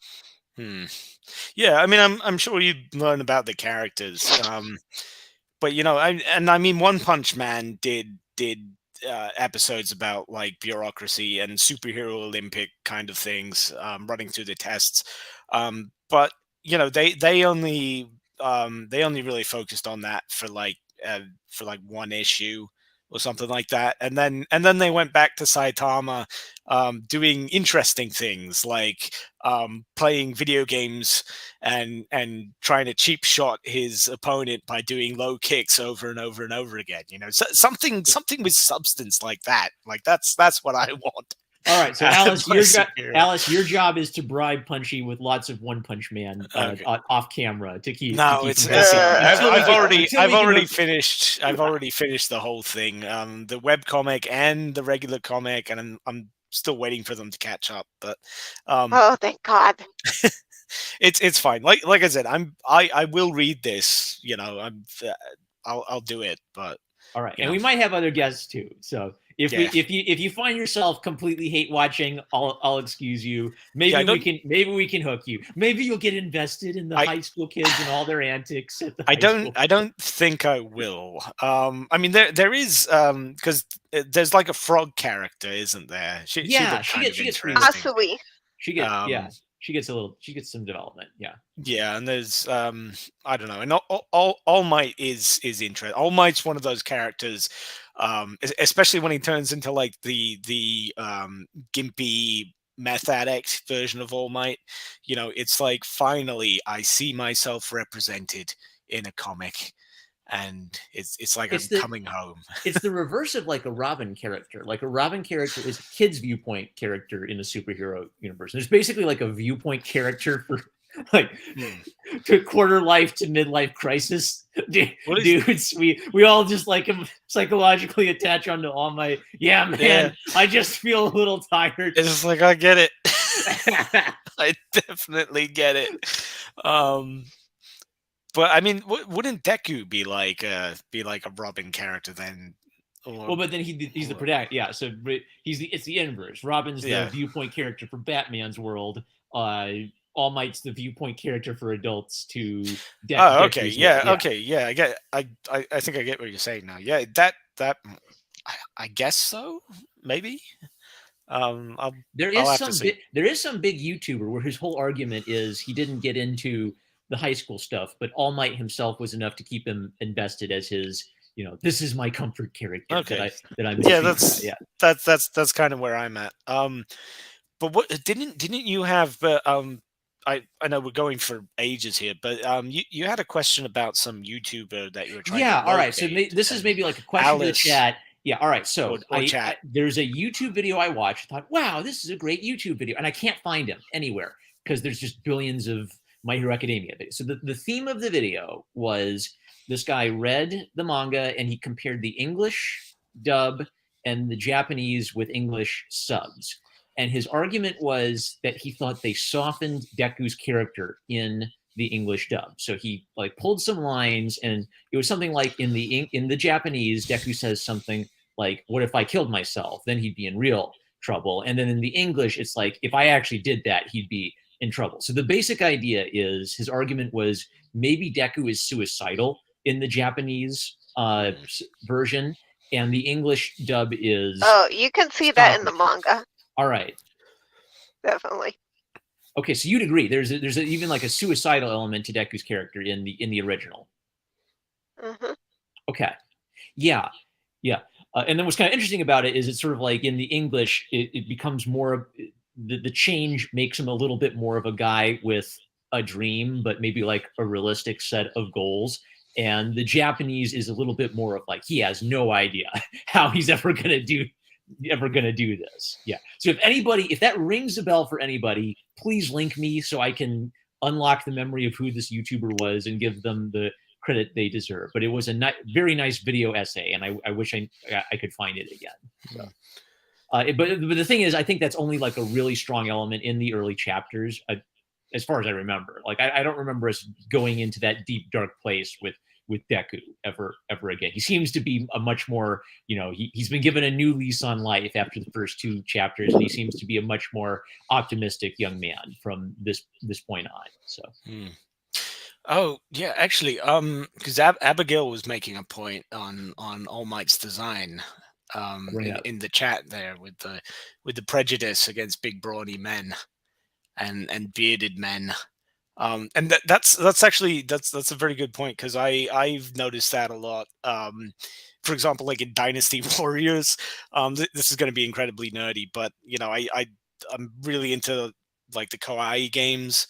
Speaker 2: yeah. I mean, I'm sure you learn about the characters. But I mean, One Punch Man did episodes about like bureaucracy and superhero Olympic kind of things, running through the tests. But they only really focused on that for like one issue. or something like that, and then they went back to Saitama, doing interesting things like playing video games and trying to cheap shot his opponent by doing low kicks over and over and over again. Something with substance like that. Like that's what I want.
Speaker 1: All right, so
Speaker 2: Alice,
Speaker 1: Your job is to bribe Punchy with lots of One Punch Man
Speaker 2: okay.
Speaker 1: off camera to keep.
Speaker 2: No,
Speaker 1: it's.
Speaker 2: I've already finished. I've already finished the whole thing, the web comic and the regular comic, and I'm still waiting for them to catch up. But
Speaker 3: oh, thank God.
Speaker 2: it's fine. Like I said, I will read this. I'll do it. But
Speaker 1: all right, and we might have other guests too. So if you find yourself completely hate watching, I'll excuse you. Maybe we can hook you. Maybe you'll get invested in the high school kids and all their antics.
Speaker 2: I don't think I will. I mean, there is because there's like a frog character, isn't there? She gets
Speaker 3: possibly.
Speaker 1: She gets some development.
Speaker 2: Yeah, and there's I don't know, and All Might is interesting. All Might's one of those characters, especially when he turns into like the gimpy meth addict version of All Might. It's like finally I see myself represented in a comic, and it's like I'm coming home.
Speaker 1: It's the reverse of like a Robin character. Like a Robin character is a kid's viewpoint character in a superhero universe. There's basically like a viewpoint character for like to quarter life to midlife crisis dudes. We all just like him psychologically attach onto All Might. Yeah, man. Yeah. I just feel a little tired.
Speaker 2: It's just like I get it. I definitely get it. But I mean, wouldn't Deku be like a Robin character then?
Speaker 1: Well, but then he's the protagonist. Yeah, so it's the inverse. Robin's the viewpoint character for Batman's world. All Might's the viewpoint character for adults to
Speaker 2: Deku. Oh, okay, okay, yeah. I get. I think I get what you're saying now. Yeah, that I guess so. Maybe.
Speaker 1: There is some big YouTuber where his whole argument is he didn't get into the high school stuff, but All Might himself was enough to keep him invested as his, this is my comfort character.
Speaker 2: Okay.
Speaker 1: that I'm
Speaker 2: that's kind of where I'm at. But what didn't you have? I know we're going for ages here, but you had a question about some YouTuber that you were trying.
Speaker 1: Yeah. All right. So this is maybe like a question to the chat. Yeah. All right. So there's a YouTube video I watched. I thought, wow, this is a great YouTube video, and I can't find him anywhere because there's just billions of My Hero Academia videos. So the theme of the video was this guy read the manga and he compared the English dub and the Japanese with English subs. And his argument was that he thought they softened Deku's character in the English dub. So he like pulled some lines, and it was something like in the Japanese, Deku says something like, "What if I killed myself? Then he'd be in real trouble." And then in the English, it's like, if I actually did that, he'd be in trouble. So the basic idea is, his argument was maybe Deku is suicidal in the Japanese version, and the English dub is.
Speaker 3: Oh, you can see that in the manga.
Speaker 1: All right.
Speaker 3: Definitely.
Speaker 1: Okay, so you'd agree there's even like a suicidal element to Deku's character in the original.
Speaker 3: Mm-hmm.
Speaker 1: Okay. Yeah. And then what's kind of interesting about it is it's sort of like in the English, it becomes more the change makes him a little bit more of a guy with a dream, but maybe like a realistic set of goals. And the Japanese is a little bit more of like, he has no idea how he's ever going to do this. Yeah. So if that rings a bell for anybody, please link me so I can unlock the memory of who this YouTuber was and give them the credit they deserve. But it was a very nice video essay, and I wish I could find it again. So. But the thing is, I think that's only like a really strong element in the early chapters, as far as I remember. Like I don't remember us going into that deep dark place with Deku ever again. He seems to be a much more, he's been given a new lease on life after the first two chapters, and he seems to be a much more optimistic young man from this point on. So.
Speaker 2: Oh yeah, actually, because Abigail was making a point on All Might's design. In the chat there with the prejudice against big brawny men and bearded men, and that's actually that's a very good point, because I've noticed that a lot. for example, like in Dynasty Warriors, this is going to be incredibly nerdy, but I'm really into like the Kawaii games,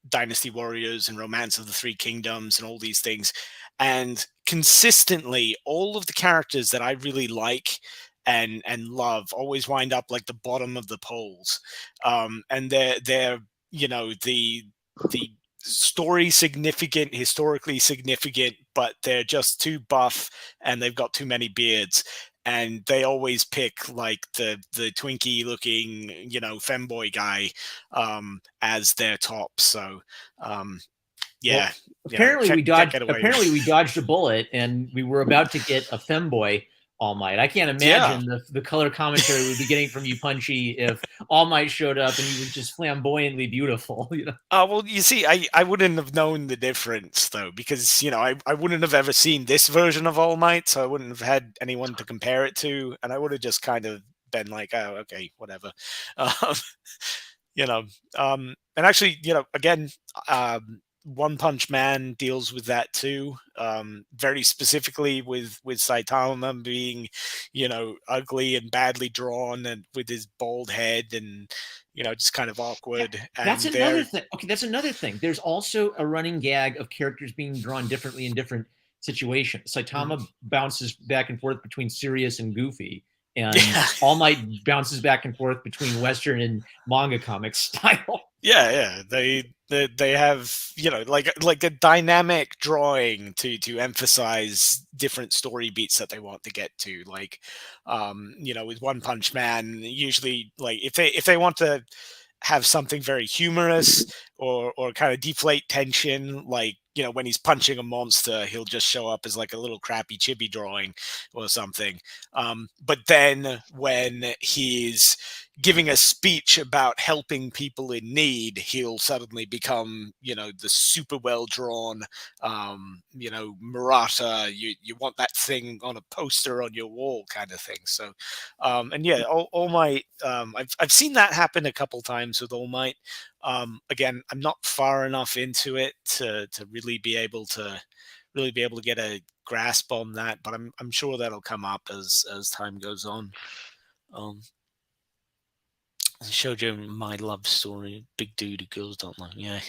Speaker 2: Dynasty Warriors and Romance of the Three Kingdoms and all these things. And consistently, all of the characters that I really like and love always wind up like the bottom of the polls. And they're the story significant, historically significant, but they're just too buff and they've got too many beards. And they always pick like the Twinkie looking, femboy guy as their top. So yeah.
Speaker 1: Well, apparently we
Speaker 2: Can't
Speaker 1: dodged a bullet, and we were about to get a femboy All Might. I can't imagine the color commentary we'd be getting from you, Punchy, if All Might showed up and he was just flamboyantly beautiful.
Speaker 2: Well, you see, I wouldn't have known the difference though, because I wouldn't have ever seen this version of All Might, so I wouldn't have had anyone to compare it to, and I would have just kind of been like, oh, okay, whatever. And actually, again, One Punch Man deals with that too, very specifically with Saitama being, ugly and badly drawn and with his bald head and, just kind of awkward.
Speaker 1: Yeah, that's another thing. Okay, that's another thing. There's also a running gag of characters being drawn differently in different situations. Saitama bounces back and forth between serious and goofy, and All Might bounces back and forth between Western and manga comic style.
Speaker 2: Yeah. They have, like a dynamic drawing to emphasize different story beats that they want to get to. Like, with One Punch Man, usually, like if they want to have something very humorous or kind of deflate tension, like, when he's punching a monster, he'll just show up as like a little crappy chibi drawing or something. But then when he's giving a speech about helping people in need, he'll suddenly become, the super well drawn, Murata. You want that thing on a poster on your wall, kind of thing. So, and yeah, All Might. I've seen that happen a couple times with All Might. Again, I'm not far enough into it to really be able to get a grasp on that, but I'm sure that'll come up as time goes on. Shoujo My Love Story, big dude who girls don't like. Yeah.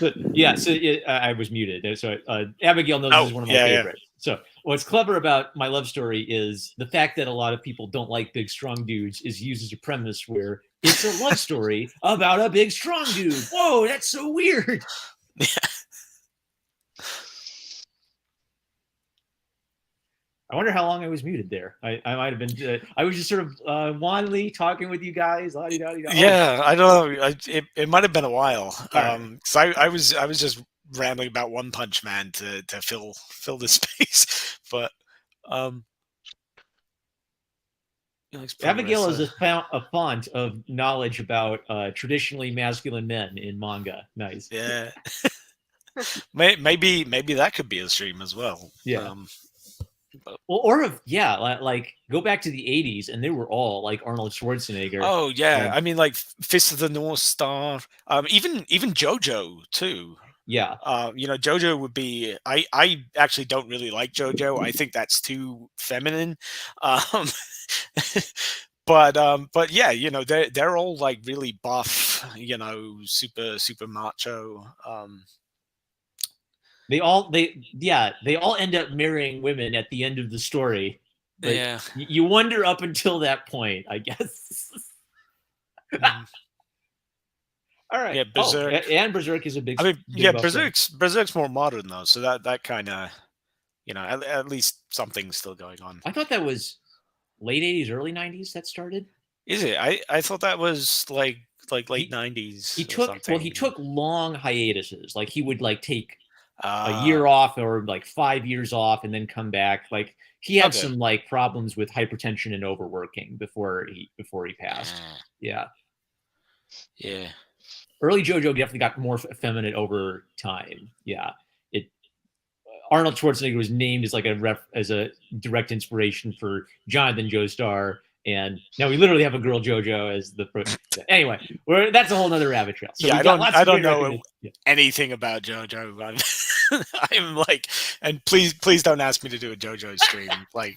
Speaker 1: But yeah, so I was muted. So Abigail knows this is one of my favorites. Yeah. So what's clever about My Love Story is the fact that a lot of people don't like big, strong dudes is used as a premise where it's a love story about a big, strong dude. Whoa, that's so weird. Yeah. I wonder how long I was muted there. I might have been. I was just sort of wanly talking with you guys.
Speaker 2: Yeah, I don't know. It might have been a while. So I was just rambling about One Punch Man to fill the space. But
Speaker 1: Abigail is a font of knowledge about traditionally masculine men in manga. Nice.
Speaker 2: Yeah. maybe that could be a stream as well.
Speaker 1: Yeah. Like go back to the 80s and they were all like Arnold Schwarzenegger.
Speaker 2: Oh yeah, I mean like Fist of the North Star, even JoJo too.
Speaker 1: Yeah.
Speaker 2: JoJo would be. I actually don't really like JoJo. I think that's too feminine. But yeah, they're all like really buff. Super macho.
Speaker 1: They all end up marrying women at the end of the story. But yeah. You wonder up until that point, I guess. All right.
Speaker 2: Yeah, Berserk.
Speaker 1: And Berserk is a big.
Speaker 2: Berserk's more modern though, so that kind of, at least something's still going on.
Speaker 1: I thought that was late 80s, early 90s that started.
Speaker 2: Is it? I thought that was like late 90s.
Speaker 1: He took long hiatuses. Like he would like take a year off or like 5 years off and then come back. Like he had some like problems with hypertension and overworking before he passed. Yeah. Early JoJo definitely got more effeminate over time. Yeah. Arnold Schwarzenegger was named as like as a direct inspiration for Jonathan Joestar, And now we literally have a girl JoJo as the anyway. That's a whole nother rabbit trail. So
Speaker 2: Yeah,
Speaker 1: we've got lots
Speaker 2: I
Speaker 1: of
Speaker 2: don't
Speaker 1: great
Speaker 2: know
Speaker 1: recommendations. Yeah.
Speaker 2: anything about JoJo. I'm like, and please don't ask me to do a JoJo stream. Like,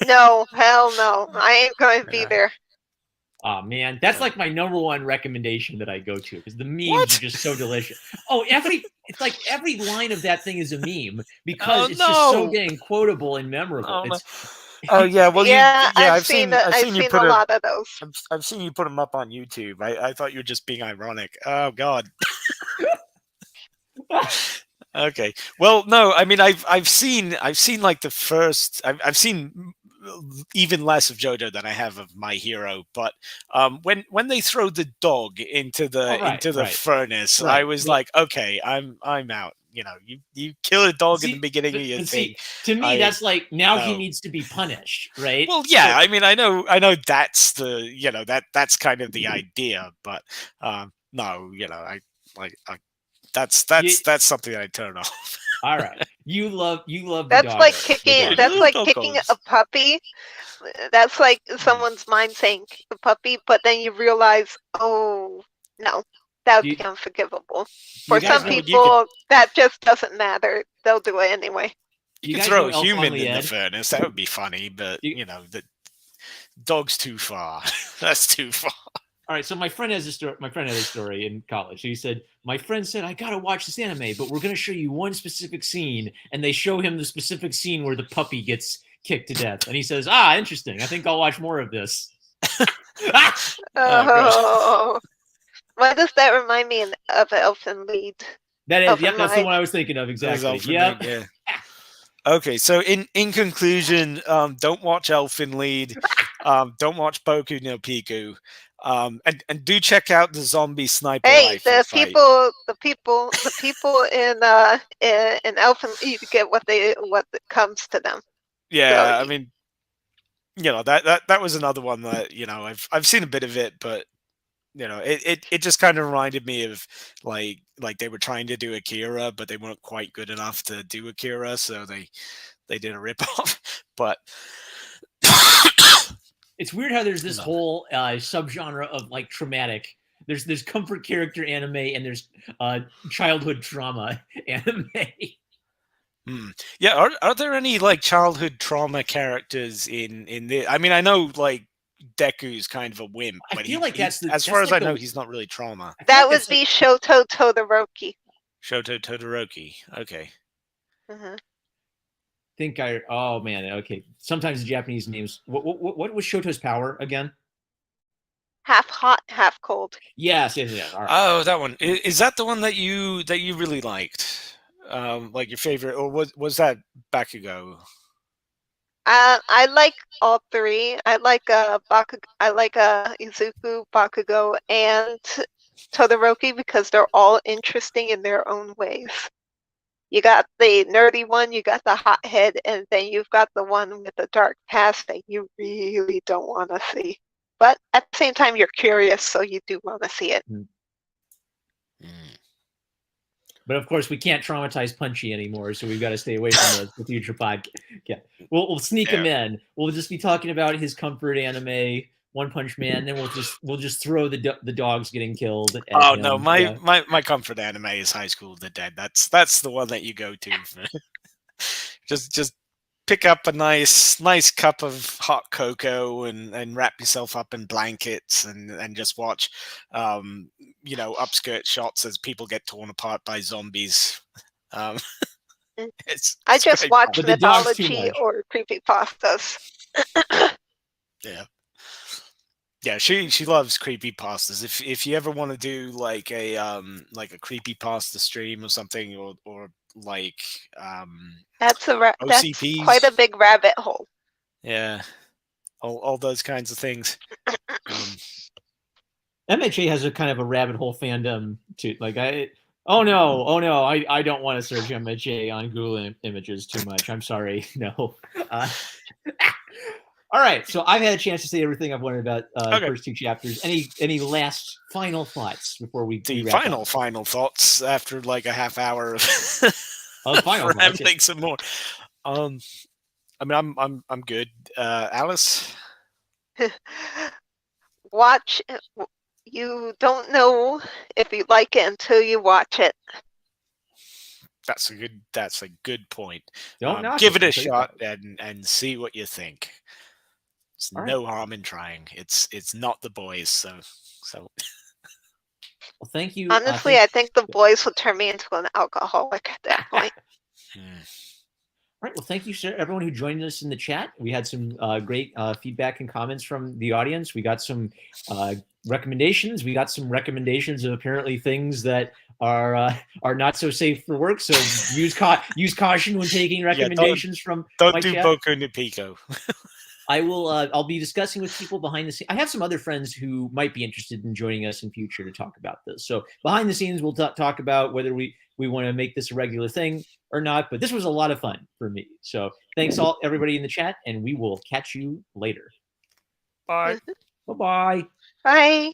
Speaker 3: No, hell no. I ain't going to be there.
Speaker 1: Oh man, that's like my number one recommendation that I go to because the memes
Speaker 2: What?
Speaker 1: are just so delicious. Oh, it's like every line of that thing is a meme because
Speaker 2: Oh,
Speaker 1: it's just so
Speaker 2: no.
Speaker 1: dang quotable and memorable.
Speaker 2: Oh, no.
Speaker 1: It's
Speaker 2: Oh yeah, well
Speaker 3: Yeah,
Speaker 2: I've
Speaker 3: seen
Speaker 2: you
Speaker 3: a
Speaker 2: put a
Speaker 3: lot of those.
Speaker 2: I've seen you put them up on YouTube. I thought you were just being ironic. Oh God. Okay. Well, no, I mean I've seen like the first I've seen even less of JoJo than I have of My Hero, but when they throw the dog into the furnace, I was like, okay, I'm out. You know, you kill a dog in the beginning of your thing.
Speaker 1: To me, that's like now he needs to be punished, right?
Speaker 2: Well, yeah, I mean, I know that's the that's kind of the idea, but no, that's something I turn off.
Speaker 1: All right, you love the
Speaker 3: That's
Speaker 1: dog.
Speaker 3: like kicking. That's like kicking a puppy. That's like someone's mind saying kick the puppy, but then you realize, oh no, that would be unforgivable. For some people, that just doesn't matter. They'll do it anyway.
Speaker 2: You could throw a human in the furnace. That would be funny, but the dog's too far. That's too far.
Speaker 1: All right, so my friend has a story. My friend had a story in college. He said, "My friend said I gotta watch this anime, but we're gonna show you one specific scene." And they show him the specific scene where the puppy gets kicked to death, and he says, "Ah, interesting. I think I'll watch more of this."
Speaker 3: Oh, why does that remind me of Elfen Lied?
Speaker 1: That is, yep, that's the one I was thinking of exactly. Yep.
Speaker 2: Yeah. Okay, so in conclusion, don't watch Elfen Lied, don't watch Boku no Pico. And do check out the zombie sniper rifle
Speaker 3: the
Speaker 2: fight.
Speaker 3: people in Elfen Lied get what comes to them.
Speaker 2: Yeah, so, I mean, that was another one that I've seen a bit of it, but it just kind of reminded me of like they were trying to do Akira, but they weren't quite good enough to do Akira, so they did a ripoff. But
Speaker 1: it's weird how there's this whole subgenre of like traumatic. There's comfort character anime and there's childhood trauma anime.
Speaker 2: Yeah, are there any like childhood trauma characters in the? I mean, I know like Deku's kind of a wimp, but I feel like as far as I know, he's not really trauma.
Speaker 3: That would be Shoto Todoroki.
Speaker 2: Shoto Todoroki. Okay.
Speaker 1: Oh man, okay. Sometimes the Japanese names. What was Shoto's power again?
Speaker 3: Half hot, half cold.
Speaker 1: Yes. All right.
Speaker 2: Oh, that one. Is that the one that you really liked? Like your favorite, or was that Bakugo?
Speaker 3: I like all three. I like Izuku, Bakugo, and Todoroki because they're all interesting in their own ways. You got the nerdy one, you got the hothead, and then you've got the one with the dark past that you really don't want to see. But at the same time, you're curious, so you do want to see it.
Speaker 1: But of course, we can't traumatize Punchy anymore, so we've got to stay away from the future podcast. Yeah, we'll sneak him in. We'll just be talking about his comfort anime, One Punch Man. Then we'll just throw the dogs getting killed.
Speaker 2: Oh him. No, my comfort anime is High School of the Dead. That's the one that you go to. just pick up a nice cup of hot cocoa and wrap yourself up in blankets and just watch upskirt shots as people get torn apart by zombies.
Speaker 3: I just watch mythology or creepypastas.
Speaker 2: Yeah, she loves creepypastas. If you ever want to do like a creepypasta stream or something, or like
Speaker 3: that's quite a big rabbit hole.
Speaker 2: Yeah, all those kinds of things.
Speaker 1: MHA has a kind of a rabbit hole fandom too. Like I don't want to search MHA on Google images too much. I'm sorry, no. All right, so I've had a chance to say everything I've wanted about the first two chapters. Any last final thoughts before we wrap up?
Speaker 2: Final thoughts after like a half hour of rambling some more. I mean, I'm good. Alice?
Speaker 3: Watch. You don't know if you like it until you watch it.
Speaker 2: That's a good point.
Speaker 1: Don't knock
Speaker 2: Give it a
Speaker 1: until you
Speaker 2: shot
Speaker 1: try it.
Speaker 2: and see what you think. There's
Speaker 1: All
Speaker 2: no harm in trying. It's not The Boys, so
Speaker 1: Well, thank you.
Speaker 3: Honestly, I think The Boys will turn me into an alcoholic at that point.
Speaker 1: All right. Well, thank you, sir, everyone who joined us in the chat. We had some great feedback and comments from the audience. We got some recommendations. We got some recommendations of apparently things that are not so safe for work. So use caution when taking recommendations from
Speaker 2: don't
Speaker 1: my
Speaker 2: do
Speaker 1: chat.
Speaker 2: Boku no Pico.
Speaker 1: I will. I'll be discussing with people behind the scenes. I have some other friends who might be interested in joining us in future to talk about this. So behind the scenes, we'll talk about whether we want to make this a regular thing or not. But this was a lot of fun for me. So thanks everybody in the chat, and we will catch you later.
Speaker 2: Bye.
Speaker 1: Bye-bye.
Speaker 3: Bye.